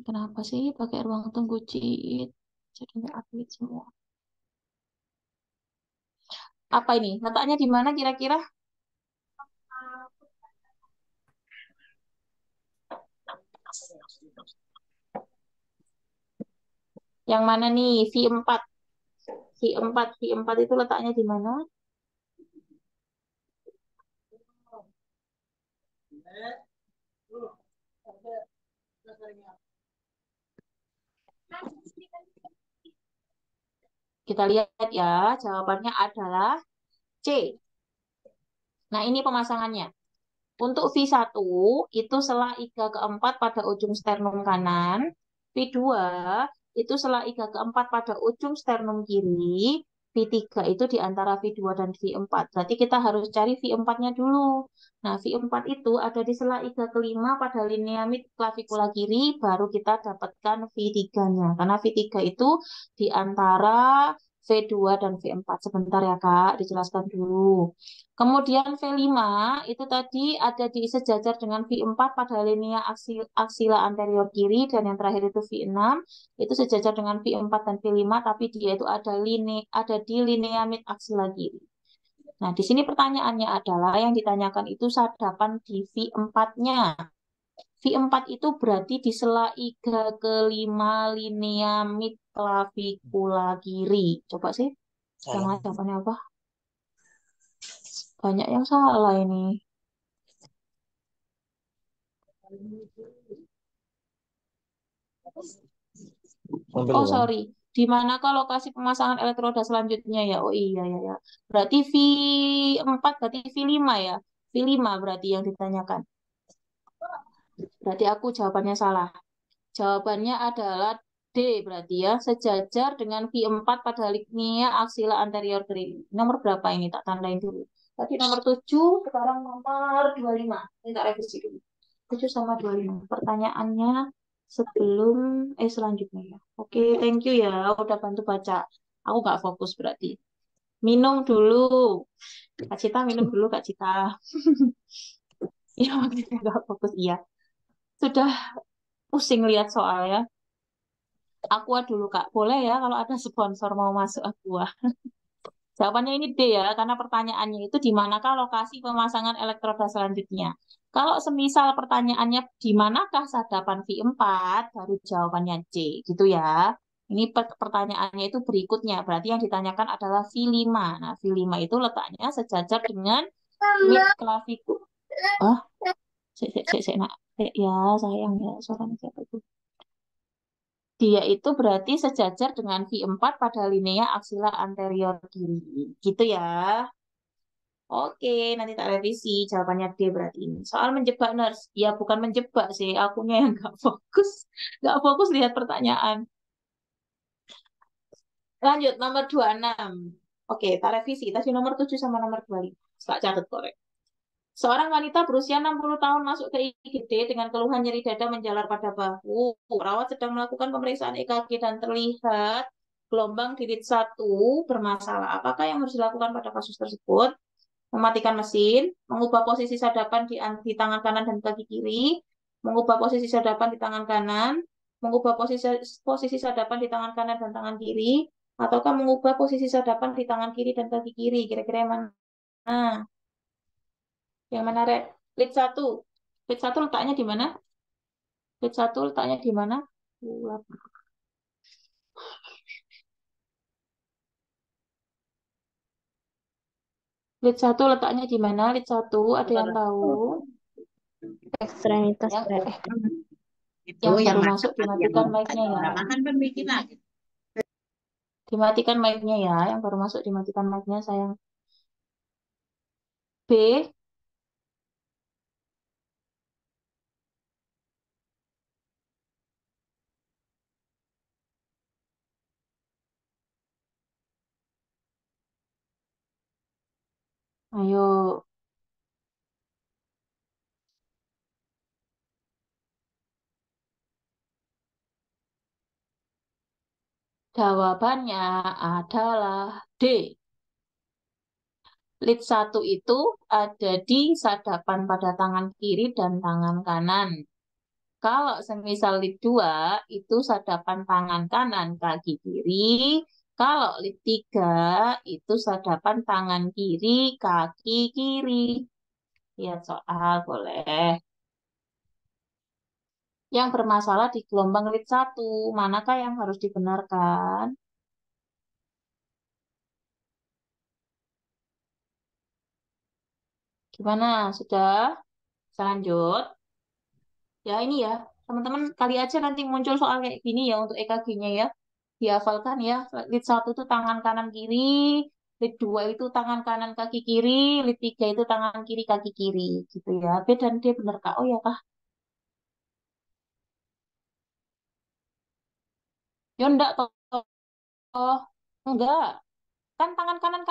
Kenapa sih pakai ruang tunggu cheat? Jadinya admit semua. Apa ini? Letaknya di mana kira-kira? Yang mana nih? V4. V4 itu letaknya di mana? Kita lihat ya, jawabannya adalah C. Nah, ini pemasangannya. Untuk V1 itu sela iga keempat pada ujung sternum kanan, V2 itu sela iga keempat pada ujung sternum kiri, V3 itu di antara V2 dan V4. Berarti kita harus cari V4-nya dulu. Nah, V4 itu ada di sela iga kelima pada linea mid clavikula kiri, baru kita dapatkan V3-nya. Karena V3 itu di antara V2 dan V4. Sebentar ya, Kak, dijelaskan dulu. Kemudian V5 itu tadi ada di sejajar dengan V4 pada linea aksila anterior kiri, dan yang terakhir itu V6 itu sejajar dengan V4 dan V5, tapi dia itu ada di linea mid aksila kiri. Nah, di sini pertanyaannya adalah yang ditanyakan itu sadapan di V4-nya. V4 itu berarti di sela iga kelima linea mid clavikula kiri. Coba sih, yang jawabannya apa? Banyak yang salah ini. Oh, sorry. Di manakah lokasi pemasangan elektroda selanjutnya ya? Oh iya, ya, ya. Berarti V4, berarti V5 ya? V5 berarti yang ditanyakan. Berarti aku jawabannya salah. Jawabannya adalah D berarti ya. Sejajar dengan V4 pada linea aksila anterior kiri. Nomor berapa ini? Tak tandain dulu. Tadi nomor 7, sekarang nomor 25. Ini tak revisi dulu. 7 sama 25. Pertanyaannya sebelum selanjutnya ya. Oke, thank you ya udah bantu baca. Aku nggak fokus berarti. Minum dulu. Kak Cita minum dulu, Kak Cita. Ya, makanya nggak fokus iya. Sudah pusing lihat soalnya. Aqua dulu Kak. Boleh ya kalau ada sponsor mau masuk Aqua. Jawabannya ini D ya, karena pertanyaannya itu di manakah lokasi pemasangan elektroda selanjutnya. Kalau semisal pertanyaannya di manakah sadapan V4, baru jawabannya C, gitu ya. Ini pertanyaannya itu berikutnya, berarti yang ditanyakan adalah V5. Nah, V5 itu letaknya sejajar dengan mid clavicle. Ah, nak. Ya, sayang ya, suaranya siapa itu? Dia itu berarti sejajar dengan V4 pada linea aksila anterior kiri. Gitu ya. Oke, nanti tak revisi. Jawabannya D berarti ini. Soal menjebak nurse. Ya, bukan menjebak sih. Akunya yang nggak fokus. Nggak fokus lihat pertanyaan. Lanjut, nomor 26. Oke, tak revisi. Tadi nomor 7 sama nomor 25. Tak catat korek. Seorang wanita berusia 60 tahun masuk ke IGD dengan keluhan nyeri dada menjalar pada bahu. Perawat sedang melakukan pemeriksaan EKG dan terlihat gelombang di lead 1 bermasalah. Apakah yang harus dilakukan pada kasus tersebut? Mematikan mesin, mengubah posisi sadapan di tangan kanan dan kaki kiri, mengubah posisi sadapan di tangan kanan, mengubah posisi sadapan di tangan kanan dan tangan kiri, ataukah mengubah posisi sadapan di tangan kiri dan kaki kiri. Kira-kira yang mana? Yang mana, Rek? Lead 1. Lead 1 letaknya di mana? Lead 1 letaknya di mana? Lead 1 letaknya di mana? Lead 1 ada yang tahu? Ekstremitas Yang, berapa? Itu yang yang baru makan, masuk yang dimatikan mic-nya ya. orang makan kan bikin lagi. Dimatikan mic-nya ya. Yang baru masuk dimatikan mic-nya sayang. B. Ayo. Jawabannya adalah D. Lead 1 itu ada di sadapan pada tangan kiri dan tangan kanan. Kalau semisal lead 2 itu sadapan tangan kanan kaki kiri. Kalau lead 3 itu sadapan tangan kiri kaki kiri. Lihat soal boleh. Yang bermasalah di gelombang lead 1, manakah yang harus dibenarkan? Gimana? Sudah? Bisa lanjut. Ya ini ya, teman-teman kali aja nanti muncul soal kayak gini ya untuk EKG-nya ya. Dihafalkan ya. Lead 1 itu tangan kanan kiri, lead 2 itu tangan kanan kaki kiri, lead 3 itu tangan kiri kaki kiri gitu ya. B dan D bener Kak? Oh ya Kak. Ya enggak toh. Enggak. Kan tangan kanan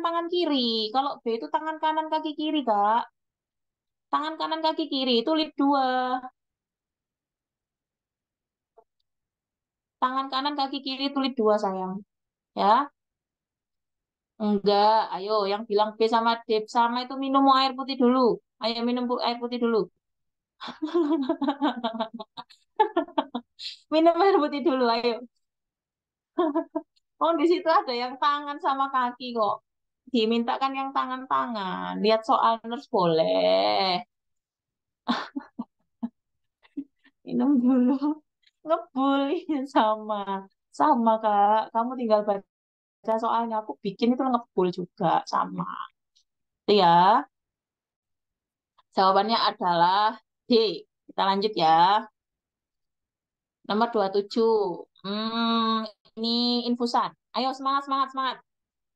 tangan kiri. Kalau B itu tangan kanan kaki kiri, Kak. Tangan kanan kaki kiri itu lead 2. Tangan kanan kaki kiri itu lead 2 sayang. Ya. Enggak, ayo yang bilang B sama D sama itu minum air putih dulu. Ayo minum air putih dulu. Minum air putih dulu, ayo. Oh, di situ ada yang tangan sama kaki kok. Dimintakan yang tangan-tangan. Lihat soal nurse boleh. Minum dulu. Ngebully sama. Sama, Kak. Kamu tinggal baca soalnya. Aku bikin itu ngebul juga. Sama. Itu ya. Jawabannya adalah D. Kita lanjut ya. Nomor 27. Ini infusan. Ayo semangat, semangat, semangat.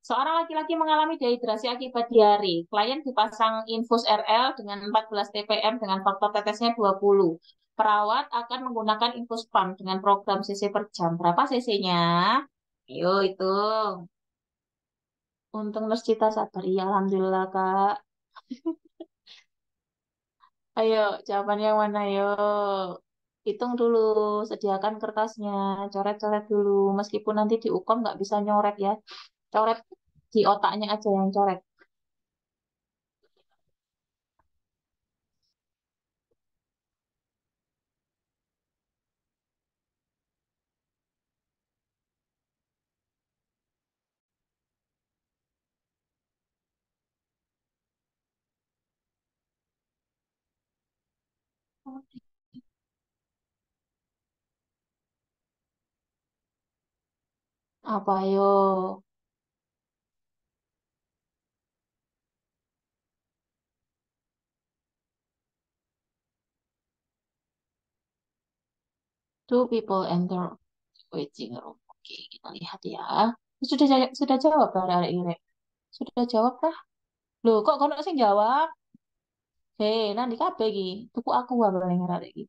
Seorang laki-laki mengalami dehidrasi akibat diare. Klien dipasang infus RL dengan 14 ppm dengan faktor tetesnya 20. Perawat akan menggunakan infus pump dengan program cc per jam. Berapa cc-nya? Ayo itu. Untung Nurse Cita sabar. Iya, alhamdulillah, Kak. Ayo, jawaban yang mana? Ayo. Hitung dulu, sediakan kertasnya, coret-coret dulu. Meskipun nanti di UKOM nggak bisa nyoret ya. Coret di otaknya aja yang coret. Apa yo? Two people enter waiting room. Oke, kita lihat ya. Sudah jawab para ini. Sudah jawab kah? Loh, kok kono sing jawab? Hei, nanti kabeh iki. Tuku aku apa paling ngarep iki.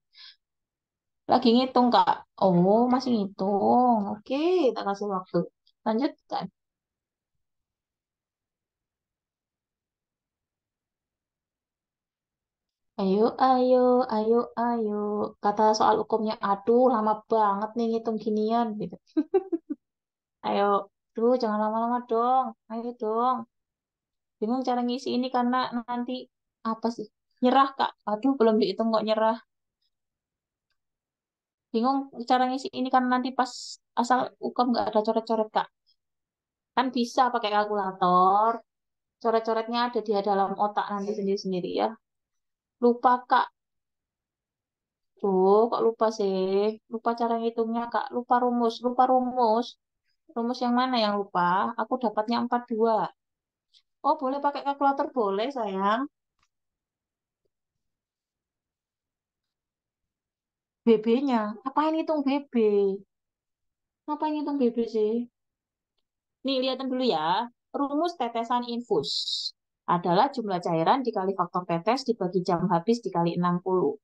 Lagi ngitung, Kak. Oh, masih ngitung. Oke, tak kasih waktu. Lanjutkan. Ayo, ayo, ayo, ayo. Kata soal hukumnya, aduh, lama banget nih ngitung ginian. Gitu. Ayo, duh, jangan lama-lama dong. Ayo dong. Bingung cara ngisi ini karena nanti apa sih? Nyerah, Kak. Aduh, belum dihitung kok nyerah. Bingung cara ngisi ini karena nanti pas asal UKM nggak ada coret-coret, Kak. Kan bisa pakai kalkulator. Coret-coretnya ada di dalam otak nanti sendiri-sendiri ya. Lupa, Kak. Tuh, kok lupa sih? Lupa cara ngitungnya, Kak. Lupa rumus. Lupa rumus. Rumus yang mana yang lupa? Aku dapatnya 42. Oh, boleh pakai kalkulator? Boleh, sayang. BB-nya. Ngapain hitung BB? Ngapain hitung BB sih? Nih, lihatin dulu ya. Rumus tetesan infus adalah jumlah cairan dikali faktor tetes dibagi jam habis dikali 60.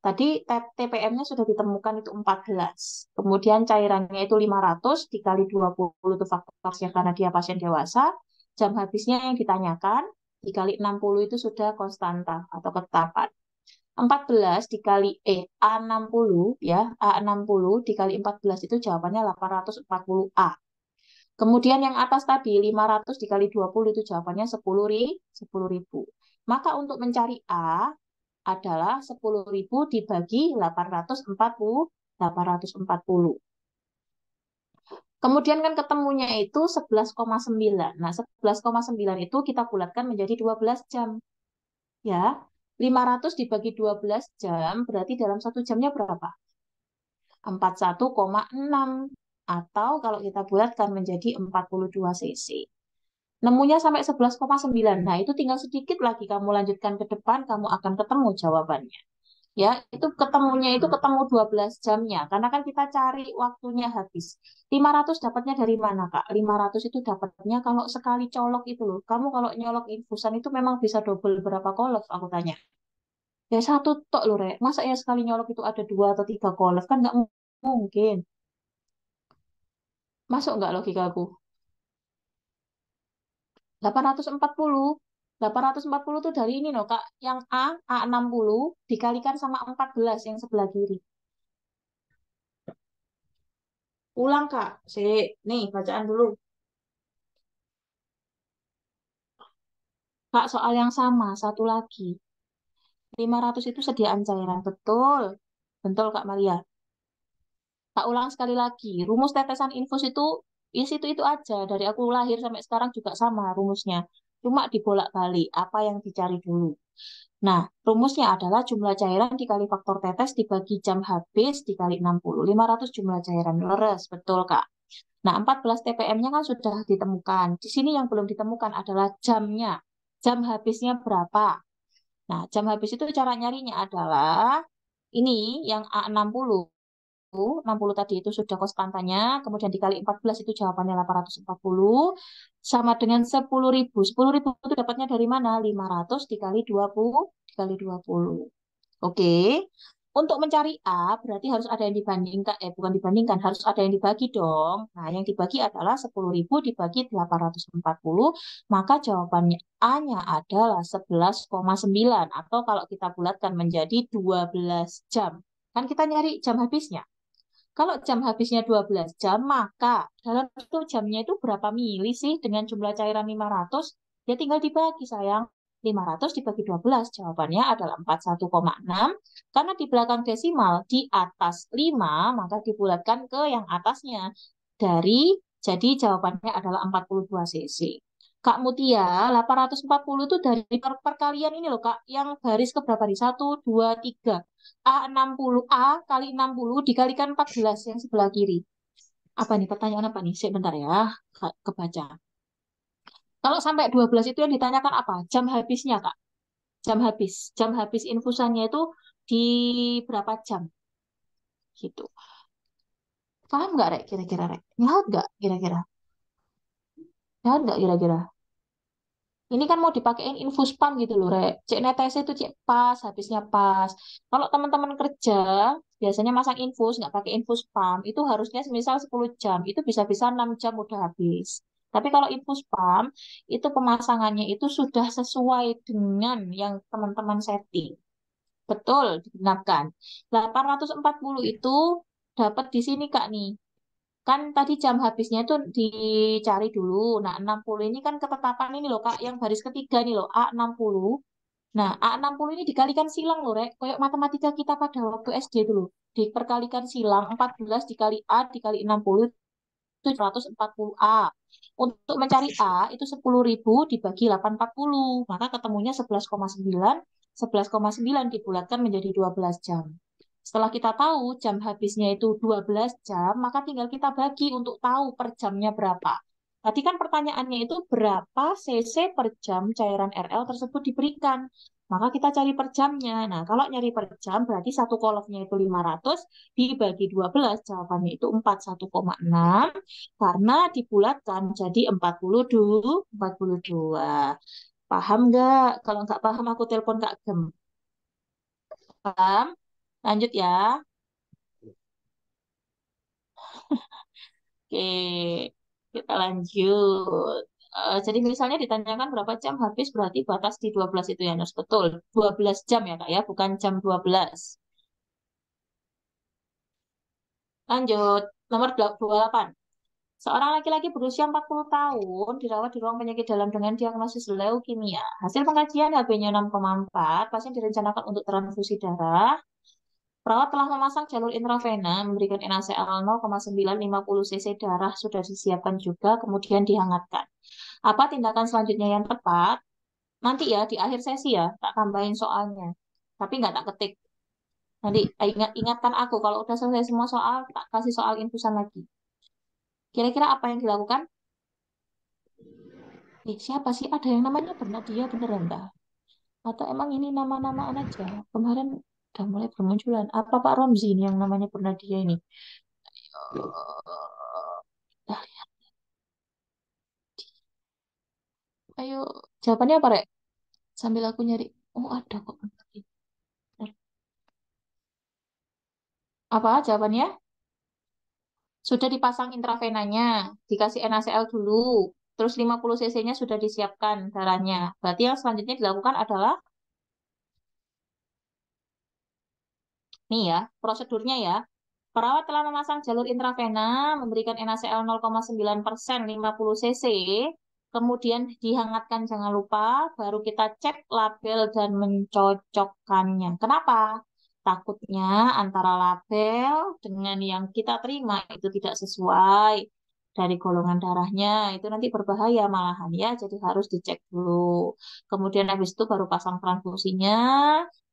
Tadi TPM-nya sudah ditemukan itu 14. Kemudian cairannya itu 500 dikali 20 itu faktornya karena dia pasien dewasa. Jam habisnya yang ditanyakan dikali 60 itu sudah konstanta atau ketetapan. 14 dikali A60 ya, A60 dikali 14 itu jawabannya 840A. Kemudian yang atas tadi 500 dikali 20 itu jawabannya 10.000. Maka untuk mencari A adalah 10.000 dibagi 840. Kemudian kan ketemunya itu 11,9. Nah, 11,9 itu kita bulatkan menjadi 12 jam. Ya, 500 dibagi 12 jam berarti dalam 1 jamnya berapa? 41,6. Atau kalau kita bulatkan menjadi 42 cc. Nemunya sampai 11,9. Nah, itu tinggal sedikit lagi kamu lanjutkan ke depan, kamu akan ketemu jawabannya. Ya, itu ketemunya itu ketemu 12 jamnya. Karena kan kita cari waktunya habis. 500 dapatnya dari mana, Kak? 500 itu dapatnya kalau sekali colok itu loh. Kamu kalau nyolok infusan itu memang bisa double berapa kolov, aku tanya. Ya satu tok loh, Rek. Masa ya sekali nyolok itu ada 2 atau 3 kolov? Kan nggak mungkin. Masuk nggak logikaku? 840. 840 tuh dari ini loh, Kak. Yang A60 dikalikan sama 14 yang sebelah kiri. Ulang, Kak. Nih, bacaan dulu. Kak, soal yang sama, satu lagi. 500 itu sediaan cairan. Betul. Betul, Kak Maria. Tak ulang sekali lagi. Rumus tetesan infus itu, ya itu aja. Dari aku lahir sampai sekarang juga sama rumusnya. Cuma dibolak-balik. Apa yang dicari dulu. Nah, rumusnya adalah jumlah cairan dikali faktor tetes dibagi jam habis dikali 60. 500 jumlah cairan. Leres, betul, Kak. Nah, 14 TPM-nya kan sudah ditemukan. Di sini yang belum ditemukan adalah jamnya. Jam habisnya berapa? Nah, jam habis itu cara nyarinya adalah ini yang A60. 60 tadi itu sudah konstantanya, kemudian dikali 14 itu jawabannya 840, sama dengan 10.000. 10.000 itu dapatnya dari mana? 500 dikali 20, dikali 20. Oke. Untuk mencari A, berarti harus ada yang dibandingkan, bukan dibandingkan, harus ada yang dibagi dong. Nah, yang dibagi adalah 10.000 dibagi 840, maka jawabannya A-nya adalah 11,9, atau kalau kita bulatkan menjadi 12 jam. Kan kita nyari jam habisnya. Kalau jam habisnya 12 jam, maka dalam satu jamnya itu berapa mili sih dengan jumlah cairan 500? Ya tinggal dibagi, sayang. 500 dibagi 12, jawabannya adalah 41,6. Karena di belakang desimal, di atas 5, maka dibulatkan ke yang atasnya. Jadi jawabannya adalah 42 cc. Kak Mutia, 840 itu dari perkalian ini loh, Kak. Yang baris ke berapa nih? 1, 2, 3. A60, A kali 60 dikalikan 14 yang sebelah kiri. Apa nih? Pertanyaan apa nih? Sebentar ya, kebaca. Kalau sampai 12 itu yang ditanyakan apa? Jam habisnya, Kak. Jam habis. Jam habis infusannya itu di berapa jam? Gitu. Paham nggak, Rek? Kira-kira, Rek? Nyaut nggak kira-kira? Nyaut nggak kira-kira? Ini kan mau dipakein infus pam gitu loh, Rek. Cek netesnya itu cek pas, habisnya pas. Kalau teman-teman kerja, biasanya masang infus, nggak pakai infus pam, itu harusnya semisal 10 jam. Itu bisa-bisa 6 jam udah habis. Tapi kalau infus pam, itu pemasangannya itu sudah sesuai dengan yang teman-teman setting. Betul, digenapkan. 840 itu dapat di sini, Kak, nih. Kan tadi jam habisnya itu dicari dulu. Nah, 60 ini kan ketetapan ini loh, Kak, yang baris ketiga nih loh, A60. Nah, A60 ini dikalikan silang loh, Rek. Kayak matematika kita pada waktu SD dulu. Diperkalikan silang, 14 dikali A dikali 60 itu 140A. Untuk mencari A, itu 10.000 dibagi 840. Maka ketemunya 11,9. 11,9 dibulatkan menjadi 12 jam. Setelah kita tahu jam habisnya itu 12 jam, maka tinggal kita bagi untuk tahu per jamnya berapa. Tadi kan pertanyaannya itu berapa cc per jam cairan RL tersebut diberikan. Maka kita cari per jamnya. Nah, kalau nyari per jam berarti satu kolofnya itu 500 dibagi 12, jawabannya itu 41,6 karena dibulatkan jadi 42. Paham nggak? Kalau nggak paham aku telepon Kak Gem. Paham? Lanjut ya. Oke, kita lanjut. Jadi misalnya ditanyakan berapa jam habis, berarti batas di 12 itu ya, Nus. Betul, 12 jam ya, Kak ya, bukan jam 12. Lanjut, nomor 28. Seorang laki-laki berusia 40 tahun dirawat di ruang penyakit dalam dengan diagnosis leukemia. Hasil pengkajian HB-nya 6,4, pasien direncanakan untuk transfusi darah. Perawat telah memasang jalur intravena, memberikan NaCl 0,950 cc darah sudah disiapkan juga, kemudian dihangatkan. Apa tindakan selanjutnya yang tepat? Nanti ya, di akhir sesi ya, tak tambahin soalnya. Tapi nggak tak ketik. Nanti ingatkan aku, kalau udah selesai semua soal, tak kasih soal infusan lagi. Kira-kira apa yang dilakukan? Siapa sih? Ada yang namanya Bernadia beneran dah? Atau emang ini nama-namaan aja? Kemarin udah mulai bermunculan. Apa Pak Romzi ini yang namanya Bernadia ini? Dah, ayo, jawabannya apa, Rek? Sambil aku nyari. Oh, ada kok. Apa jawabannya? Sudah dipasang intravenanya, dikasih NaCl dulu, terus 50 cc-nya sudah disiapkan darahnya. Berarti yang selanjutnya dilakukan adalah, nih ya, prosedurnya ya. Perawat telah memasang jalur intravena, memberikan NaCl 0,9% 50 cc, kemudian dihangatkan jangan lupa, baru kita cek label dan mencocokkannya. Kenapa? Takutnya antara label dengan yang kita terima itu tidak sesuai dari golongan darahnya, itu nanti berbahaya malahan ya, jadi harus dicek dulu. Kemudian habis itu baru pasang transfusinya,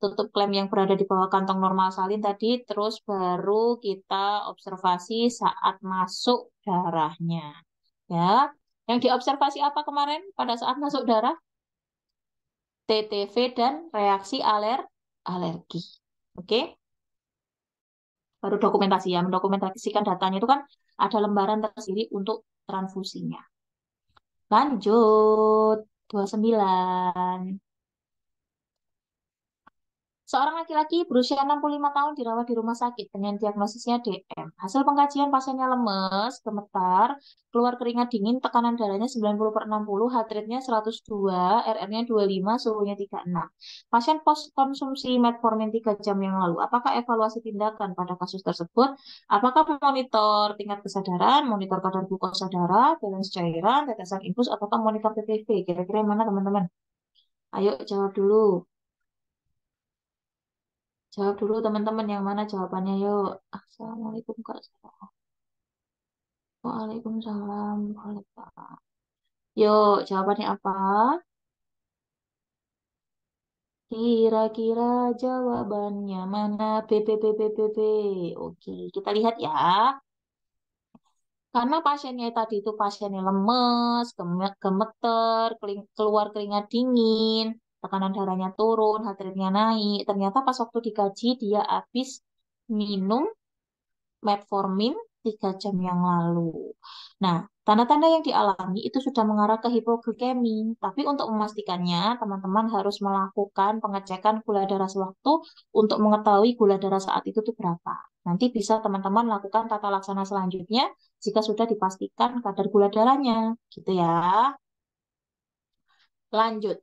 tutup klem yang berada di bawah kantong normal salin tadi, terus baru kita observasi saat masuk darahnya. Ya, yang diobservasi apa kemarin pada saat masuk darah? TTV dan reaksi alergi. Oke, baru dokumentasi ya. Mendokumentasikan datanya itu kan ada lembaran tersendiri untuk transfusinya. Lanjut, 29. Seorang laki-laki berusia 65 tahun dirawat di rumah sakit dengan diagnosisnya DM. Hasil pengkajian pasiennya lemes, gemetar, keluar keringat dingin, tekanan darahnya 90/60, heart rate-nya 102, RR-nya 25, suhunya 36. Pasien post konsumsi metformin 3 jam yang lalu. Apakah evaluasi tindakan pada kasus tersebut? Apakah monitor tingkat kesadaran, monitor kadar glukosa darah, balance cairan, tetesan infus, ataukah monitor PPV? Kira-kira yang mana teman-teman? Ayo jawab dulu. Jawab dulu teman-teman yang mana jawabannya yuk. Assalamualaikum Kak. Waalaikumsalam. Waalaikumsalam. Yuk, jawabannya apa? Kira-kira jawabannya mana? B, B, B, B, B, B. Oke, kita lihat ya. Karena pasiennya tadi itu pasiennya lemes, gemeter, keluar keringat dingin, tekanan darahnya turun, heart rate-nya naik. Ternyata pas waktu dikaji dia habis minum metformin 3 jam yang lalu. Nah, tanda-tanda yang dialami itu sudah mengarah ke hipoglikemi. Tapi untuk memastikannya, teman-teman harus melakukan pengecekan gula darah sewaktu untuk mengetahui gula darah saat itu tuh berapa. Nanti bisa teman-teman lakukan tata laksana selanjutnya jika sudah dipastikan kadar gula darahnya. Gitu ya. Lanjut.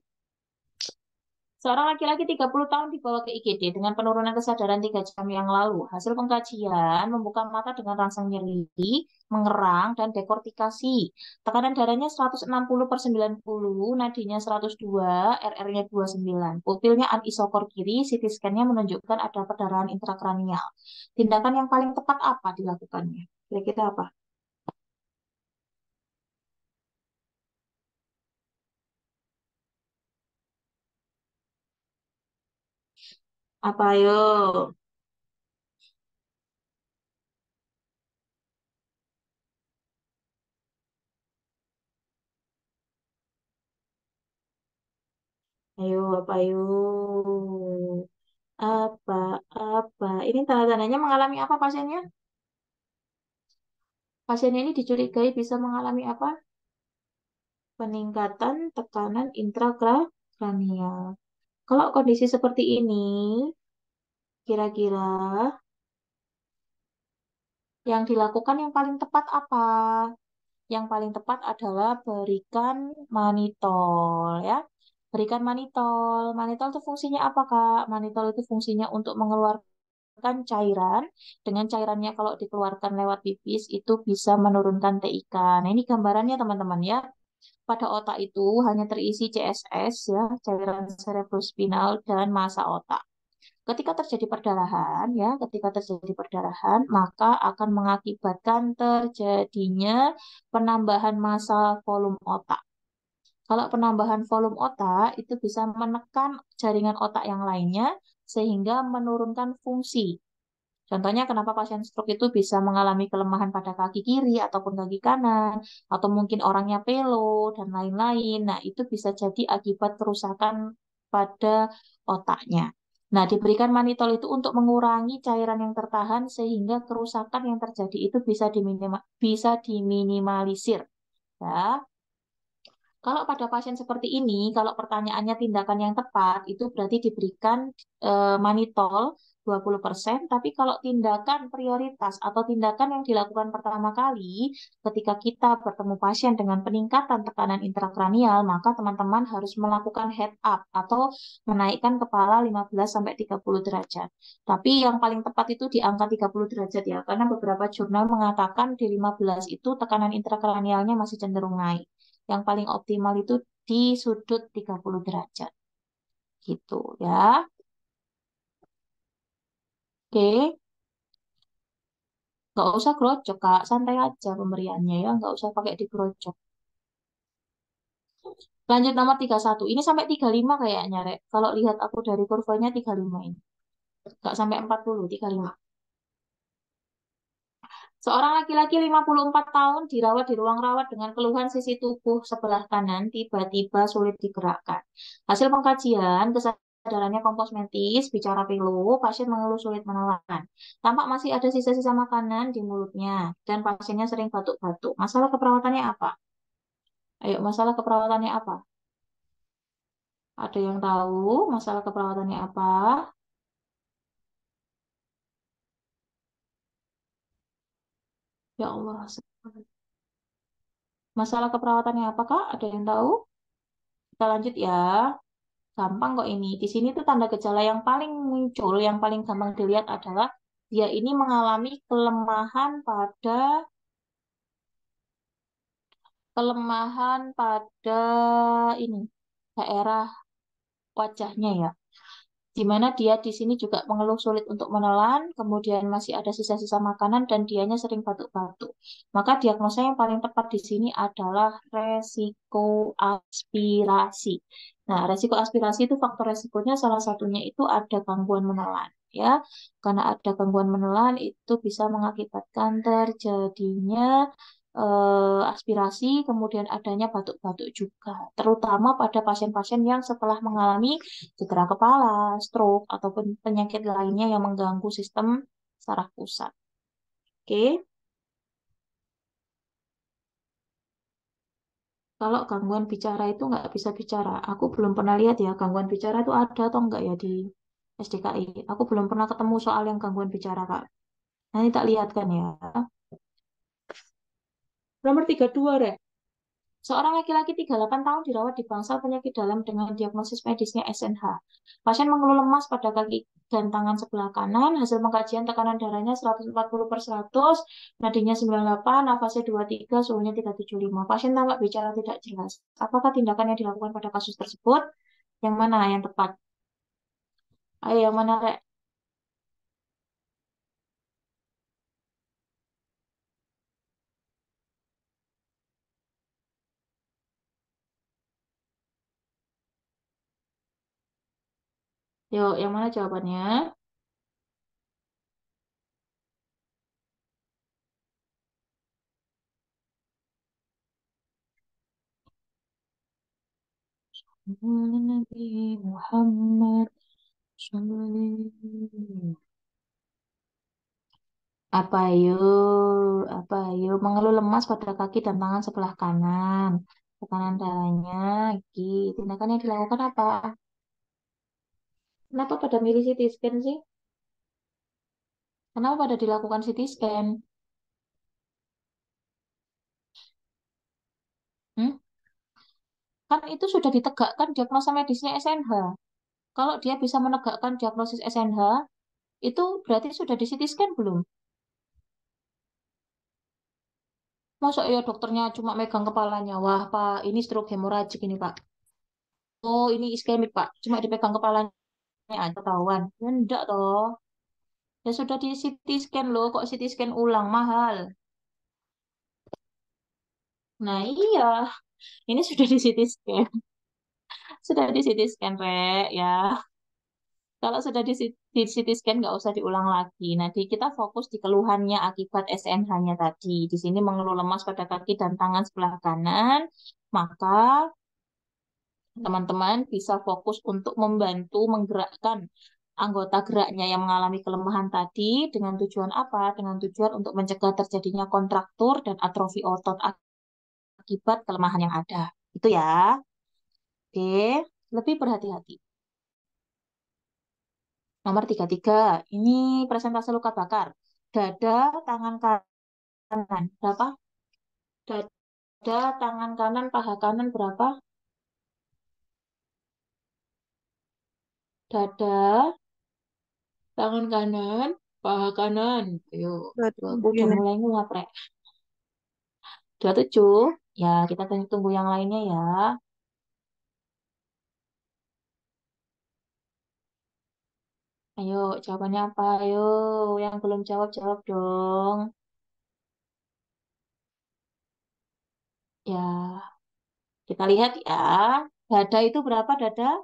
Seorang laki-laki 30 tahun dibawa ke IGD dengan penurunan kesadaran 3 jam yang lalu. Hasil pengkajian membuka mata dengan rangsang nyeri, mengerang, dan dekortikasi. Tekanan darahnya 160/90, nadinya 102, RR-nya 29. Pupilnya anisokor kiri, CT scan-nya menunjukkan ada perdarahan intrakranial. Tindakan yang paling tepat apa dilakukannya? Kira-kira apa? Apa ayo? Ayo, apa ayo? Apa, apa? Ini tanda-tandanya mengalami apa pasiennya? Pasien ini dicurigai bisa mengalami apa? Peningkatan tekanan intrakranial. Kalau kondisi seperti ini, kira-kira yang dilakukan yang paling tepat apa? Yang paling tepat adalah berikan manitol ya. Berikan manitol. Manitol itu fungsinya apa, Kak? Manitol itu fungsinya untuk mengeluarkan cairan. Dengan cairannya kalau dikeluarkan lewat pipis itu bisa menurunkan TIK. Nah, ini gambarannya teman-teman ya. Pada otak itu hanya terisi CSS ya, cairan cerebrospinal dan massa otak. Ketika terjadi perdarahan, maka akan mengakibatkan terjadinya penambahan massa volume otak. Kalau penambahan volume otak itu bisa menekan jaringan otak yang lainnya sehingga menurunkan fungsi. Contohnya kenapa pasien stroke itu bisa mengalami kelemahan pada kaki kiri ataupun kaki kanan, atau mungkin orangnya pelo dan lain-lain. Nah, itu bisa jadi akibat kerusakan pada otaknya. Nah, diberikan manitol itu untuk mengurangi cairan yang tertahan sehingga kerusakan yang terjadi itu bisa diminimalisir. Ya. Kalau pada pasien seperti ini, kalau pertanyaannya tindakan yang tepat, itu berarti diberikan manitol 20%, tapi kalau tindakan prioritas atau tindakan yang dilakukan pertama kali ketika kita bertemu pasien dengan peningkatan tekanan intrakranial, maka teman-teman harus melakukan head up atau menaikkan kepala 15-30 derajat. Tapi yang paling tepat itu di angka 30 derajat ya, karena beberapa jurnal mengatakan di 15 itu tekanan intrakranialnya masih cenderung naik. Yang paling optimal itu di sudut 30 derajat. Gitu ya. Oke. Nggak usah gerocok, Kak. Santai aja pemberiannya ya. Nggak usah pakai digerocok. Lanjut nomor 31. Ini sampai 35 kayaknya, Rek. Kalau lihat aku dari kurvanya 35 ini. Nggak sampai 40, 35. Seorang laki-laki 54 tahun dirawat di ruang rawat dengan keluhan sisi tubuh sebelah kanan tiba-tiba sulit digerakkan. Hasil pengkajian, kesadarannya komposmentis, bicara pilu, pasien mengeluh sulit menelan. Tampak masih ada sisa-sisa makanan di mulutnya dan pasiennya sering batuk-batuk. Masalah keperawatannya apa? Ayo, masalah keperawatannya apa? Ada yang tahu masalah keperawatannya apa? Ya Allah. Masalah keperawatannya apa, Kak? Ada yang tahu? Kita lanjut ya. Gampang kok ini. Di sini tuh tanda gejala yang paling muncul, yang paling gampang dilihat adalah dia ini mengalami kelemahan pada ini daerah wajahnya ya. Di mana dia di sini juga mengeluh sulit untuk menelan, kemudian masih ada sisa-sisa makanan dan dianya sering batuk-batuk. Maka diagnosa yang paling tepat di sini adalah resiko aspirasi. Nah, resiko aspirasi itu faktor resikonya salah satunya itu ada gangguan menelan ya. Karena ada gangguan menelan itu bisa mengakibatkan terjadinya aspirasi, kemudian adanya batuk-batuk juga, terutama pada pasien-pasien yang setelah mengalami cedera kepala, stroke, ataupun penyakit lainnya yang mengganggu sistem saraf pusat. Oke, kalau gangguan bicara itu nggak bisa bicara. Aku belum pernah lihat ya gangguan bicara itu ada atau enggak ya di SDKI. Aku belum pernah ketemu soal yang gangguan bicara, Kak. Nanti tak lihat kan ya. Nomor 32, Rek. Seorang laki-laki 38 tahun dirawat di bangsal penyakit dalam dengan diagnosis medisnya SNH. Pasien mengeluh lemas pada kaki dan tangan sebelah kanan. Hasil pengkajian tekanan darahnya 140/100, nadinya 98, nafasnya 23, suhunya 375. Pasien tampak bicara tidak jelas. Apakah tindakan yang dilakukan pada kasus tersebut? Yang mana yang tepat? Ayo, yang mana, Rek? Yuk, yang mana jawabannya? Nabi Muhammad SAW. Apa yuk, mengeluh lemas pada kaki dan tangan sebelah kanan. Tekanan darahnya, tindakan yang dilakukan apa? Kenapa pada milih CT scan sih? Kenapa pada dilakukan CT scan? Hmm? Kan itu sudah ditegakkan diagnosa medisnya SNH. Kalau dia bisa menegakkan diagnosis SNH, itu berarti sudah di CT scan belum? Masa ya dokternya cuma megang kepalanya, wah Pak, ini stroke hemorragik ini Pak. Oh ini iskemik Pak, cuma dipegang kepalanya aja ketahuan. Ya enggak toh. Ya sudah di CT scan loh, kok CT scan ulang mahal. Nah iya, ini sudah di CT scan. Sudah di CT scan, Rek, ya. Kalau sudah di CT scan nggak usah diulang lagi. Nah, kita fokus di keluhannya akibat SNH-nya tadi. Di sini mengeluh lemas pada kaki dan tangan sebelah kanan, maka teman-teman bisa fokus untuk membantu menggerakkan anggota geraknya yang mengalami kelemahan tadi dengan tujuan apa? Dengan tujuan untuk mencegah terjadinya kontraktur dan atrofi otot akibat kelemahan yang ada. Itu ya. Oke, lebih berhati-hati. Nomor 33, ini presentase luka bakar. Dada, tangan kanan, berapa? Dada, tangan kanan, paha kanan, berapa? Dada, tangan kanan, paha kanan. Ayo, aku udah mulai nguap, Rek. 27, ya kita tunggu yang lainnya ya. Ayo, jawabannya apa? Ayo, yang belum jawab, jawab dong. Ya, kita lihat ya. Dada itu berapa dada?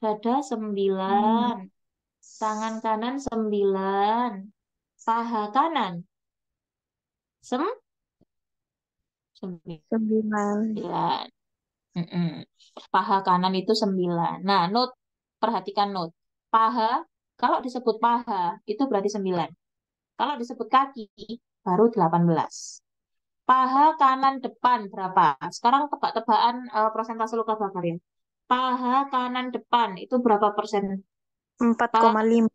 Dada 9. Tangan kanan 9. Paha kanan 9. 9. Paha kanan itu 9. Nah, perhatikan note. Paha, kalau disebut paha, itu berarti 9. Kalau disebut kaki, baru 18. Paha kanan depan berapa? Sekarang tebak-tebakan persentase luka bakar ya. Paha kanan depan itu berapa persen? 4,5.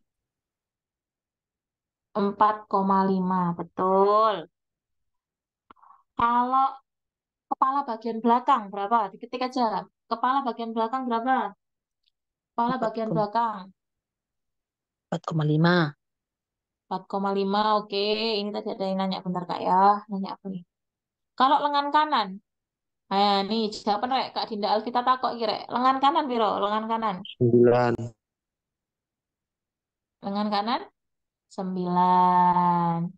4,5, betul. Kalau kepala bagian belakang berapa? Diketik aja. Kepala bagian belakang berapa? Kepala bagian belakang 4,5. 4,5. Oke, ini tadi ada yang nanya bentar Kak ya. Nanya apa nih? Kalau lengan kanan. Nah, nih jawaban rek Kak Dinda Alvita takok iki rek. Lengan kanan piro? Lengan kanan. 9. Lengan kanan 9.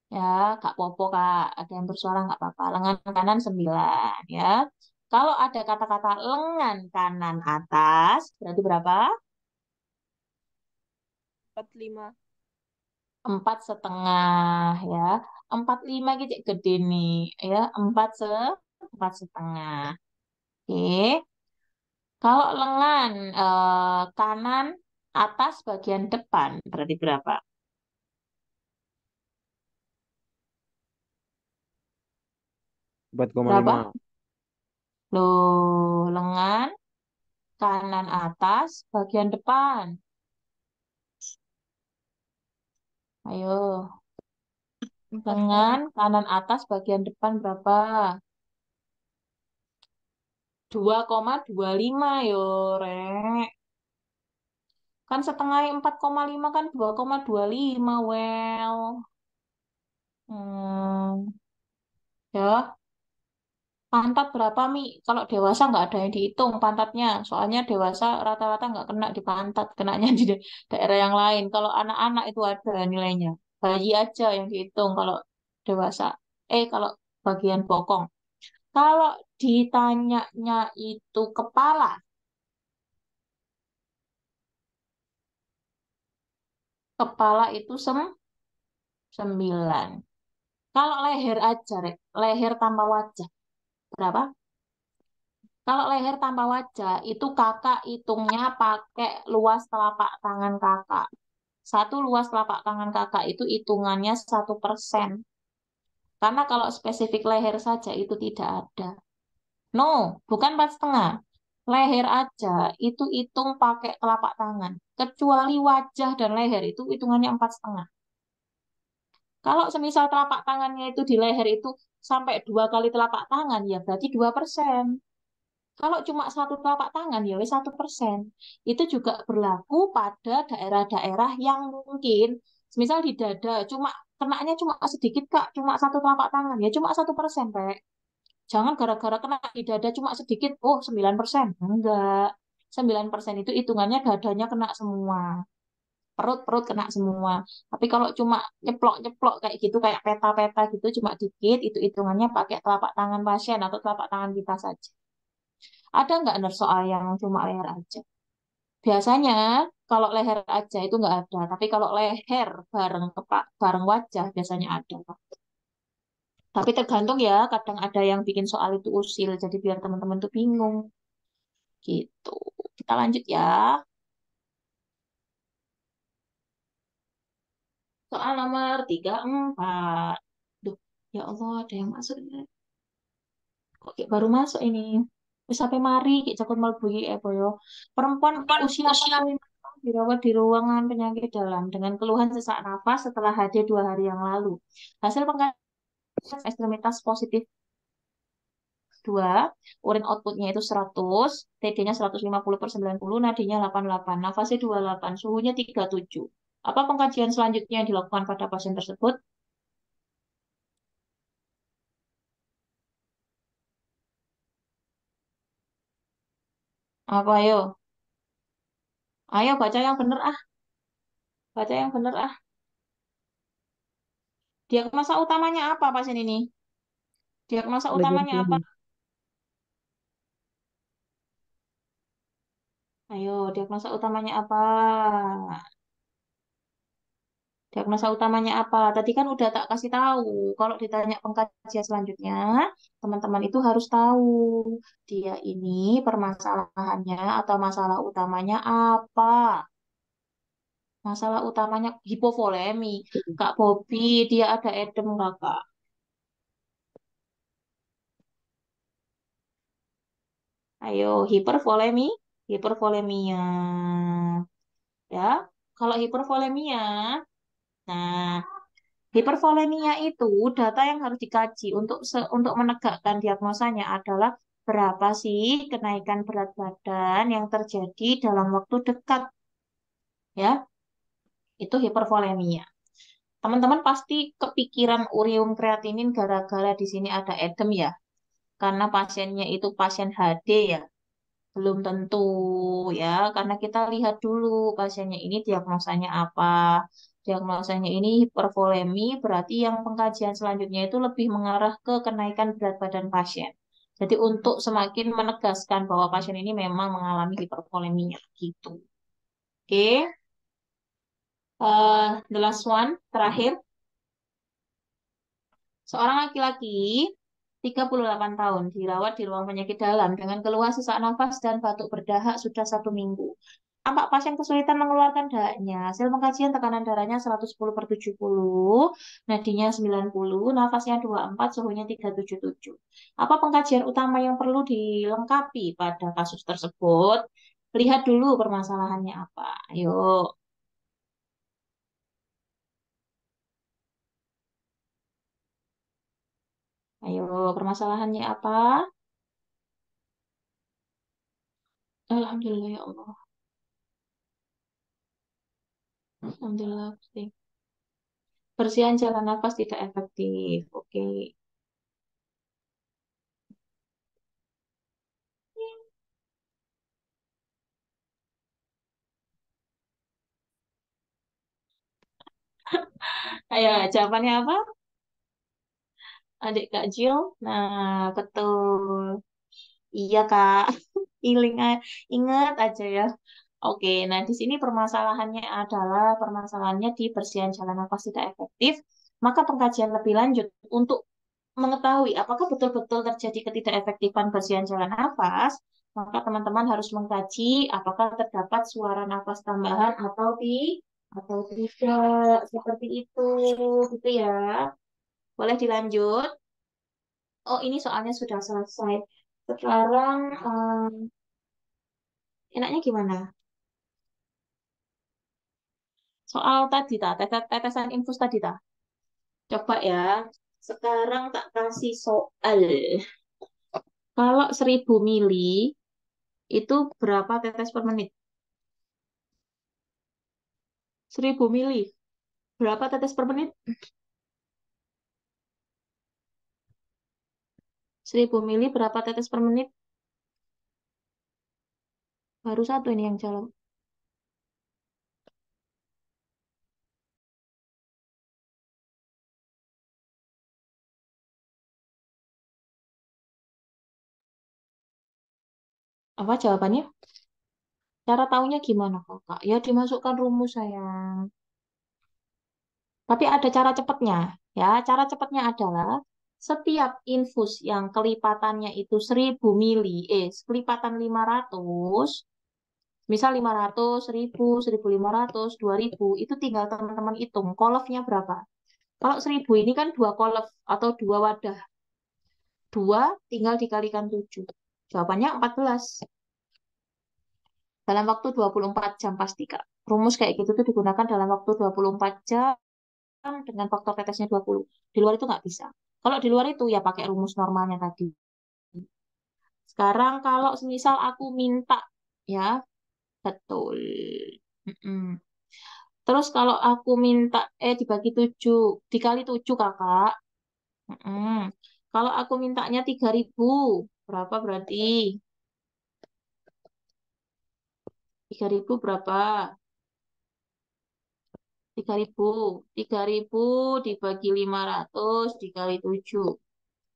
Ya, Kak Popo Kak, ada yang bersuara nggak apa-apa. Lengan kanan 9 ya. Kalau ada kata-kata lengan kanan atas, berarti berapa? 45. 4,5 ya. 45 gitu gede nih ya. 4,5. Oke. Kalau lengan kanan atas bagian depan berarti berapa? 4,5. Berapa? Loh, lengan kanan atas bagian depan. Ayo, lengan kanan atas bagian depan berapa? 2,25 yo, Rek. Kan setengah 4,5 kan 2,25, well. Ya, pantat berapa, Mi? Kalau dewasa nggak ada yang dihitung pantatnya. Soalnya dewasa rata-rata nggak kena di pantat, kenanya di daerah yang lain. Kalau anak-anak itu ada nilainya. Bayi aja yang dihitung kalau dewasa. Kalau bagian bokong. Kalau ditanyanya itu kepala itu 9. Kalau leher aja, Rek, leher tambah wajah, berapa? Kalau leher tambah wajah, itu kakak hitungnya pakai luas telapak tangan kakak. Satu luas telapak tangan kakak itu hitungannya 1%. Karena kalau spesifik leher saja itu tidak ada. No, bukan 4,5. Leher aja itu hitung pakai telapak tangan. Kecuali wajah dan leher itu hitungannya 4,5. Kalau semisal telapak tangannya itu di leher itu sampai 2 kali telapak tangan, ya berarti 2%. Kalau cuma satu telapak tangan, ya wes 1%. Itu juga berlaku pada daerah-daerah yang mungkin, misal di dada, kenanya cuma sedikit Kak, cuma satu telapak tangan, ya cuma 1%, Pak. Jangan gara-gara kena di dada cuma sedikit, oh 9%. Enggak. 9% itu hitungannya dadanya kena semua. Perut-perut kena semua. Tapi kalau cuma nyeplok-nyeplok kayak gitu, kayak peta-peta gitu, cuma dikit, itu hitungannya pakai telapak tangan pasien atau telapak tangan kita saja. Ada nggak nurse soal yang cuma leher aja? Biasanya kalau leher aja itu nggak ada. Tapi kalau leher bareng wajah biasanya ada. Tapi tergantung ya, kadang ada yang bikin soal itu usil, jadi biar teman-teman tuh bingung gitu. Kita lanjut ya. Soal nomor 34. Duh, ya Allah, ada yang masuk ini. Kok kayak baru masuk ini? Wis sampai mari, kayak cakut mlebu iki boyo. Perempuan usia 45 tahun dirawat di ruangan penyakit dalam dengan keluhan sesak nafas setelah HD 2 hari yang lalu. Hasil pengkajian ekstremitas positif 2, urin outputnya itu 100, TD-nya 150/90, nadinya 88, nafasnya 28, suhunya 37. Apa pengkajian selanjutnya yang dilakukan pada pasien tersebut? Apa ayo? Ayo baca yang bener ah, baca yang bener ah. Diagnosa utamanya apa pasien ini? Diagnosa utamanya apa? Leukemia. Ayo, diagnosa utamanya apa? Diagnosa utamanya apa? Tadi kan udah tak kasih tahu. Kalau ditanya pengkajian selanjutnya, teman-teman itu harus tahu dia ini permasalahannya atau masalah utamanya apa. Masalah utamanya hipovolemi. Kak Bobi, dia ada edem nggak, Kak? Ayo, hipervolemi, hipervolemia. Ya, kalau hipervolemia, nah, hipervolemia itu data yang harus dikaji untuk menegakkan diagnosanya adalah berapa sih kenaikan berat badan yang terjadi dalam waktu dekat, ya, itu hipervolemia. Teman-teman pasti kepikiran urium kreatinin gara-gara di sini ada edem ya, karena pasiennya itu pasien HD ya. Belum tentu ya, karena kita lihat dulu pasiennya ini diagnosanya apa. Diagnosanya ini hipervolemi, berarti yang pengkajian selanjutnya itu lebih mengarah ke kenaikan berat badan pasien. Jadi untuk semakin menegaskan bahwa pasien ini memang mengalami hipervoleminya gitu. Oke, the last one, terakhir. Seorang laki-laki 38 tahun dirawat di ruang penyakit dalam dengan keluhan sesak nafas dan batuk berdahak sudah 1 minggu. Tampak pasien kesulitan mengeluarkan dahaknya. Hasil pengkajian tekanan darahnya 110/70, nadinya 90, nafasnya 24, suhunya 377. Apa pengkajian utama yang perlu dilengkapi pada kasus tersebut? Lihat dulu permasalahannya apa. Ayo, ayo permasalahannya apa? Alhamdulillah ya Allah. Alhamdulillah. Bersihan jalan nafas tidak efektif. Oke. Ayo, jawabannya apa? Adik Kak Jill? Nah, betul. Iya, Kak. Ingat aja ya. Oke, nah di sini permasalahannya adalah permasalahannya di bersihan jalan nafas tidak efektif. Maka pengkajian lebih lanjut untuk mengetahui apakah betul-betul terjadi ketidakefektifan bersihan jalan nafas, maka teman-teman harus mengkaji apakah terdapat suara nafas tambahan atau tidak seperti itu, gitu ya. Boleh dilanjut? Oh, ini soalnya sudah selesai. Sekarang enaknya gimana? Soal tadi tetesan infus tadi ta. Coba ya. Sekarang tak kasih soal. Kalau 1000 mili itu berapa tetes per menit? 1000 mili. Berapa tetes per menit? 1000 mili berapa tetes per menit? Baru satu ini yang jawab. Apa jawabannya? Cara taunya gimana, Kakak? Ya dimasukkan rumus, sayang. Tapi ada cara cepatnya. Ya, cara cepatnya adalah setiap infus yang kelipatannya itu 1000 mili, kelipatan 500, misal 500, 1000, 1500, 2000, itu tinggal teman-teman hitung kolofnya berapa. Kalau 1000 ini kan 2 kolof atau 2 wadah. 2 tinggal dikalikan 7. Jawabannya 14. Dalam waktu 24 jam pasti, Kak. Rumus kayak gitu tuh digunakan dalam waktu 24 jam dengan faktor tetesnya 20. Di luar itu nggak bisa. Kalau di luar itu ya pakai rumus normalnya tadi. Sekarang kalau semisal aku minta, ya, betul. Mm-mm. Terus kalau aku minta, dibagi 7, dikali 7, Kakak. Mm-mm. Kalau aku mintanya 3000, berapa berarti? 3000 berapa? 3000. 3000 dibagi 500 dikali 7.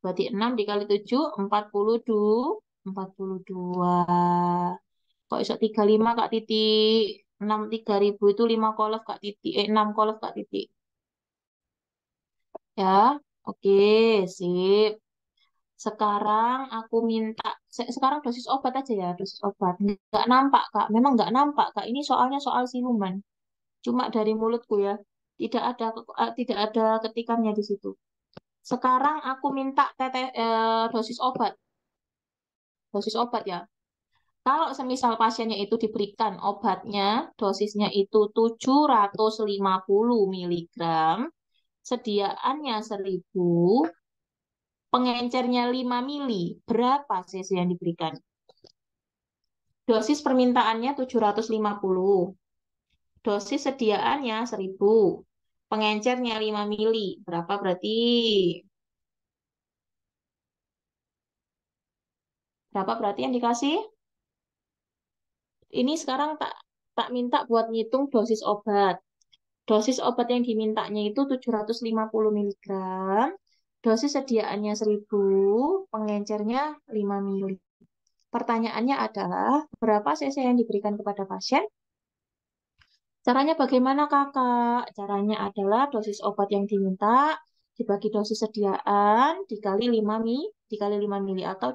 Berarti 6 dikali 7, 42. 42. Kok iso 35, Kak Titik? 6 3000 itu 5 kolof, Kak Titik. 6 kolof, Kak Titik. Ya, oke, sip. Sekarang aku minta, sekarang dosis obat aja ya, dosis obat. Nggak nampak, Kak. Memang nggak nampak, Kak. Ini soalnya soal siluman. Cuma dari mulutku ya. Tidak ada ketikannya di situ. Sekarang aku minta dosis obat. Dosis obat ya. Kalau semisal pasiennya itu diberikan obatnya, dosisnya itu 750 miligram, sediaannya 1000, pengencernya 5 mili, berapa cc yang diberikan? Dosis permintaannya 750, dosis sediaannya 1000, pengencernya 5 mili, berapa berarti? Berapa berarti yang dikasih? Ini sekarang tak minta buat ngitung dosis obat. Dosis obat yang dimintanya itu 750 miligram, dosis sediaannya 1000, pengencernya 5 mili. Pertanyaannya adalah, berapa cc yang diberikan kepada pasien? Caranya bagaimana, Kakak? Caranya adalah dosis obat yang diminta dibagi dosis sediaan dikali 5 mili atau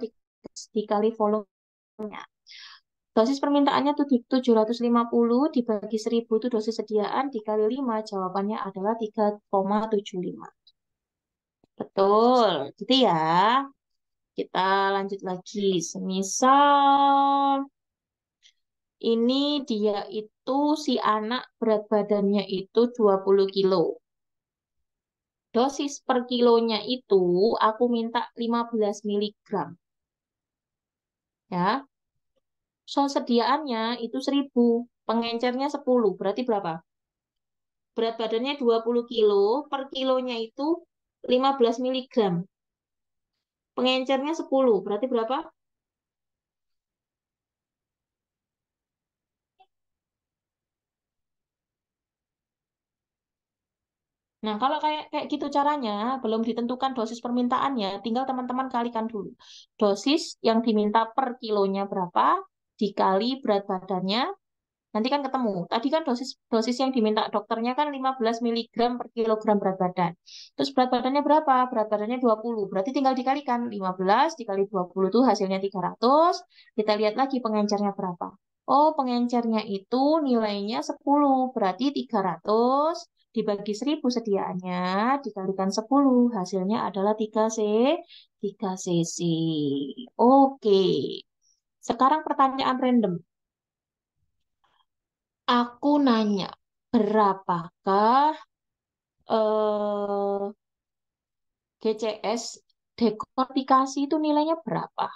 dikali volumenya. Dosis permintaannya 750 dibagi 1000 itu dosis sediaan dikali 5. Jawabannya adalah 3,75. Betul. Gitu ya. Kita lanjut lagi. Semisal ini dia itu si anak berat badannya itu 20 kilo. Dosis per kilonya itu aku minta 15 miligram. Ya. So sediaannya itu 1000, pengencernya 10. Berarti berapa? Berat badannya 20 kilo, per kilonya itu 15 miligram. Pengencernya 10, berarti berapa? Nah, kalau kayak kayak gitu caranya, belum ditentukan dosis permintaannya, tinggal teman-teman kalikan dulu. Dosis yang diminta per kilonya berapa, dikali berat badannya, nanti kan ketemu. Tadi kan dosis dosis yang diminta dokternya kan 15 miligram per kilogram berat badan. Terus berat badannya berapa? Berat badannya 20. Berarti tinggal dikalikan 15 dikali 20 itu hasilnya 300. Kita lihat lagi pengencernya berapa. Oh, pengencernya itu nilainya 10. Berarti 300 dibagi 1000 sediaannya dikalikan 10. Hasilnya adalah 3 cc. Oke. Sekarang pertanyaan random. Aku nanya, berapakah eh, GCS dekortikasi itu nilainya berapa?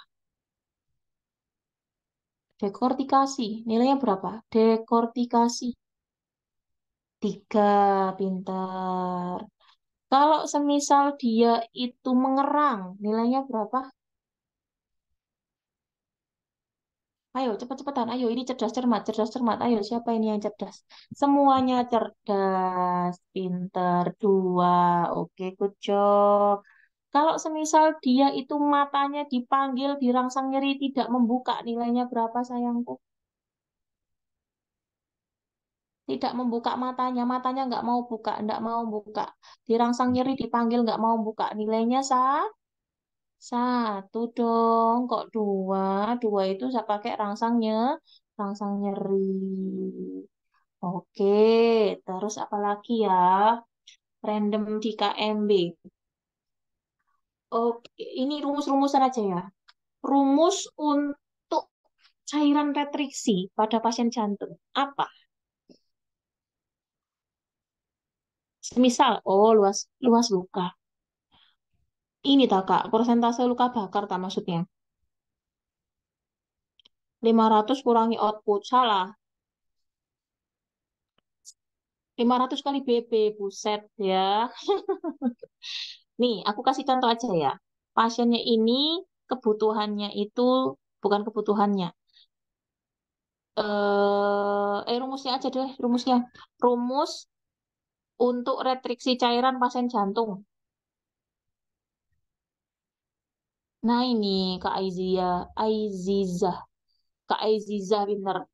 Dekortikasi, nilainya berapa? Dekortikasi, 3, pintar. Kalau semisal dia itu mengerang, nilainya berapa? Ayo, cepet-cepetan. Ayo, ini cerdas cermat, cerdas cermat. Ayo, siapa ini yang cerdas? Semuanya cerdas, pintar, 2. Oke, good job. Kalau semisal dia itu matanya dipanggil, dirangsang nyeri, tidak membuka, nilainya berapa, sayangku? Tidak membuka matanya, matanya nggak mau buka. Dirangsang nyeri, dipanggil nggak mau buka. Nilainya satu dong. Kok dua? Dua itu saya pakai rangsang nyeri. Oke, terus apa lagi ya? Random di KMB. Oke, ini rumus-rumusan aja ya. Rumus untuk cairan retriksi pada pasien jantung. Apa? Misal, oh luas luas luka. Ini tak Kak, persentase luka bakar tak maksudnya. 500 kurangi output. Salah. 500 kali BB, buset ya. Nih, aku kasih contoh aja ya. Pasiennya ini kebutuhannya itu bukan kebutuhannya. Rumusnya aja deh, rumusnya. Rumus untuk retriksi cairan pasien jantung. Nah, ini Kak Aizizah. Kak Aizizah pinter.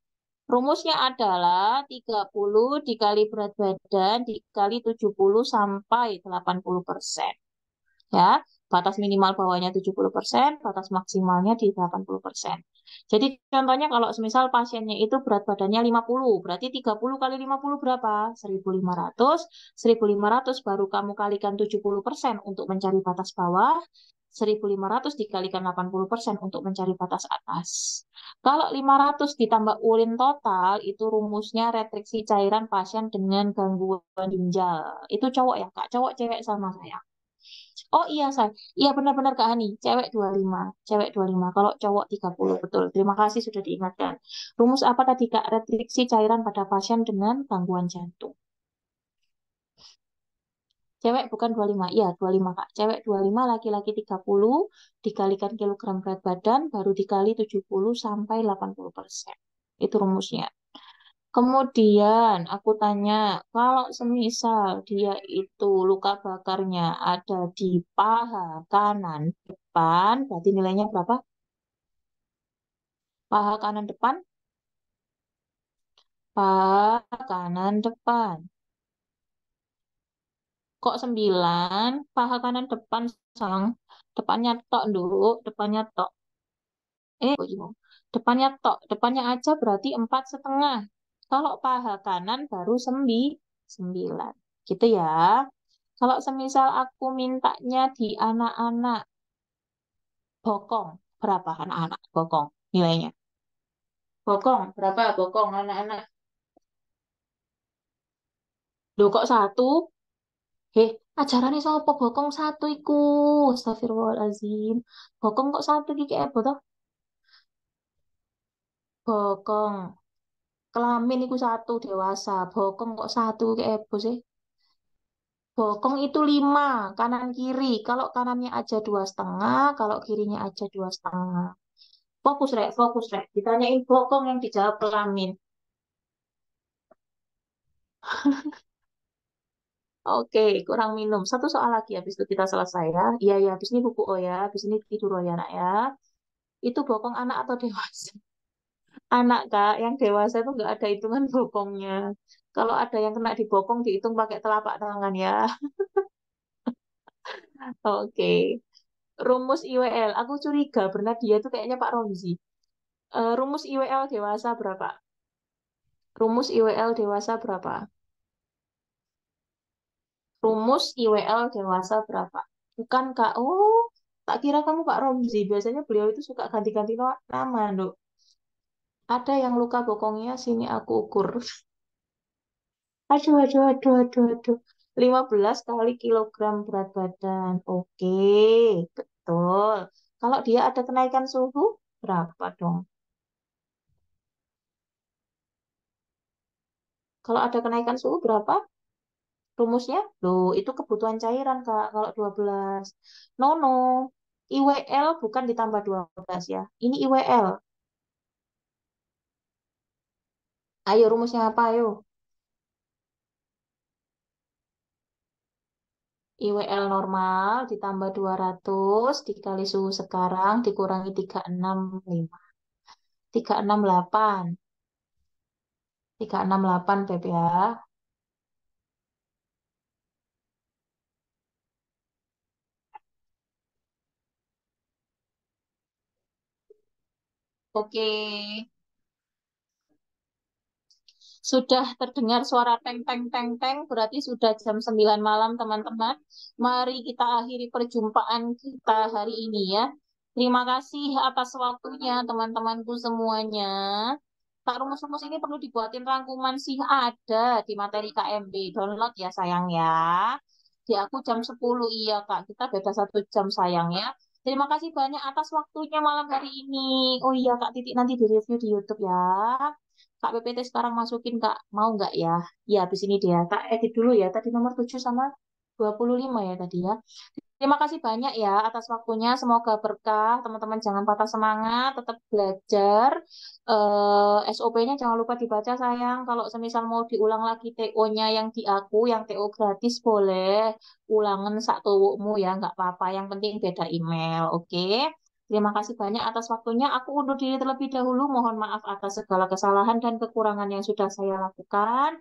Rumusnya adalah 30 dikali berat badan dikali 70 sampai 80%. Ya, batas minimal bawahnya 70%, batas maksimalnya di 80%. Jadi contohnya kalau semisal pasiennya itu berat badannya 50, berarti 30 kali 50 berapa? 1.500. 1.500 baru kamu kalikan 70% untuk mencari batas bawah, 1.500 dikalikan 80% untuk mencari batas atas. Kalau 500 ditambah urin total, itu rumusnya retriksi cairan pasien dengan gangguan ginjal. Itu cowok ya, Kak? Cowok, cewek sama saya. Oh iya, saya. Iya benar-benar Kak Hani. Cewek 25. Cewek 25. Kalau cowok 30. Betul. Terima kasih sudah diingatkan. Rumus apa tadi Kak? Retriksi cairan pada pasien dengan gangguan jantung. Cewek bukan 25. Iya, 25 Kak. Cewek 25, laki-laki 30. Dikalikan kilogram berat badan, baru dikali 70 sampai 80%. Itu rumusnya. Kemudian aku tanya, kalau semisal dia itu luka bakarnya ada di paha kanan depan, berarti nilainya berapa? Paha kanan depan, paha kanan depan. Kok 9? Paha kanan depan, sang. Depannya tok dulu, depannya tok. Kok bingung? Depannya tok, depannya aja berarti 4,5. Kalau paha kanan baru 9. Gitu ya. Kalau semisal aku mintanya di anak-anak bokong, berapa anak-anak bokong nilainya? Bokong, berapa bokong anak-anak? Loh kok satu? Ajarannya sama bokong satu iku. Astagfirullahaladzim. Bokong kok satu iki kayak apa toh? Bokong. Kelamin iku satu dewasa. Bokong kok satu kayak apa sih? Bokong itu 5, kanan kiri. Kalau kanannya aja 2,5, kalau kirinya aja 2,5. Fokus, Rek, fokus, Rek. Ditanyain bokong yang dijawab kelamin. Oke, kurang minum. Satu soal lagi, habis itu kita selesai ya. Iya, ya, habis ini buku oh ya. Habis ini tidur oh ya, nak ya. Itu bokong anak atau dewasa? Anak, Kak. Yang dewasa itu nggak ada hitungan bokongnya. Kalau ada yang kena di bokong, dihitung pakai telapak tangan ya. Oke. Rumus IWL. Aku curiga, dia tuh kayaknya Pak Romzi. Rumus IWL dewasa berapa? Rumus IWL dewasa berapa? Rumus IWL dewasa berapa? Bukan Kak. Oh, tak kira kamu Pak Romzi. Biasanya beliau itu suka ganti-ganti nama, Dok. Ada yang luka bokongnya, sini aku ukur. Aduh, aduh, aduh, aduh, aduh. 15 kali kilogram berat badan. Oke, betul. Kalau dia ada kenaikan suhu, berapa dong? Kalau ada kenaikan suhu, berapa? Rumusnya? Loh, itu kebutuhan cairan, Kak. Kalau 12. No, no. IWL bukan ditambah 12 ya. Ini IWL. Ayo, rumusnya apa? Ayo. IWL normal ditambah 200 dikali suhu sekarang dikurangi 365. 368. 368 Beb ya. Oke. Sudah terdengar suara teng teng teng teng, berarti sudah jam 9 malam teman-teman. Mari kita akhiri perjumpaan kita hari ini ya. Terima kasih atas waktunya teman-temanku semuanya. Pak Rumus-rumus ini perlu dibuatin rangkuman sih ada di materi KMB. Download ya sayang ya. Di aku jam 10 iya Kak. Kita beda 1 jam sayang ya. Terima kasih banyak atas waktunya malam hari ini. Oh iya Kak Titik nanti di review di YouTube ya. Kak PPT sekarang masukin Kak. Mau nggak ya? Ya habis ini dia. Tak edit dulu ya. Tadi nomor 7 sama 25 ya tadi ya. Terima kasih banyak ya atas waktunya. Semoga berkah. Teman-teman jangan patah semangat. Tetap belajar. SOP-nya jangan lupa dibaca sayang. Kalau semisal mau diulang lagi TO-nya yang di aku, yang TO gratis boleh. Ulangan sak tuwukmu ya. Nggak apa-apa. Yang penting beda email. Oke? Terima kasih banyak atas waktunya. Aku undur diri terlebih dahulu. Mohon maaf atas segala kesalahan dan kekurangan yang sudah saya lakukan.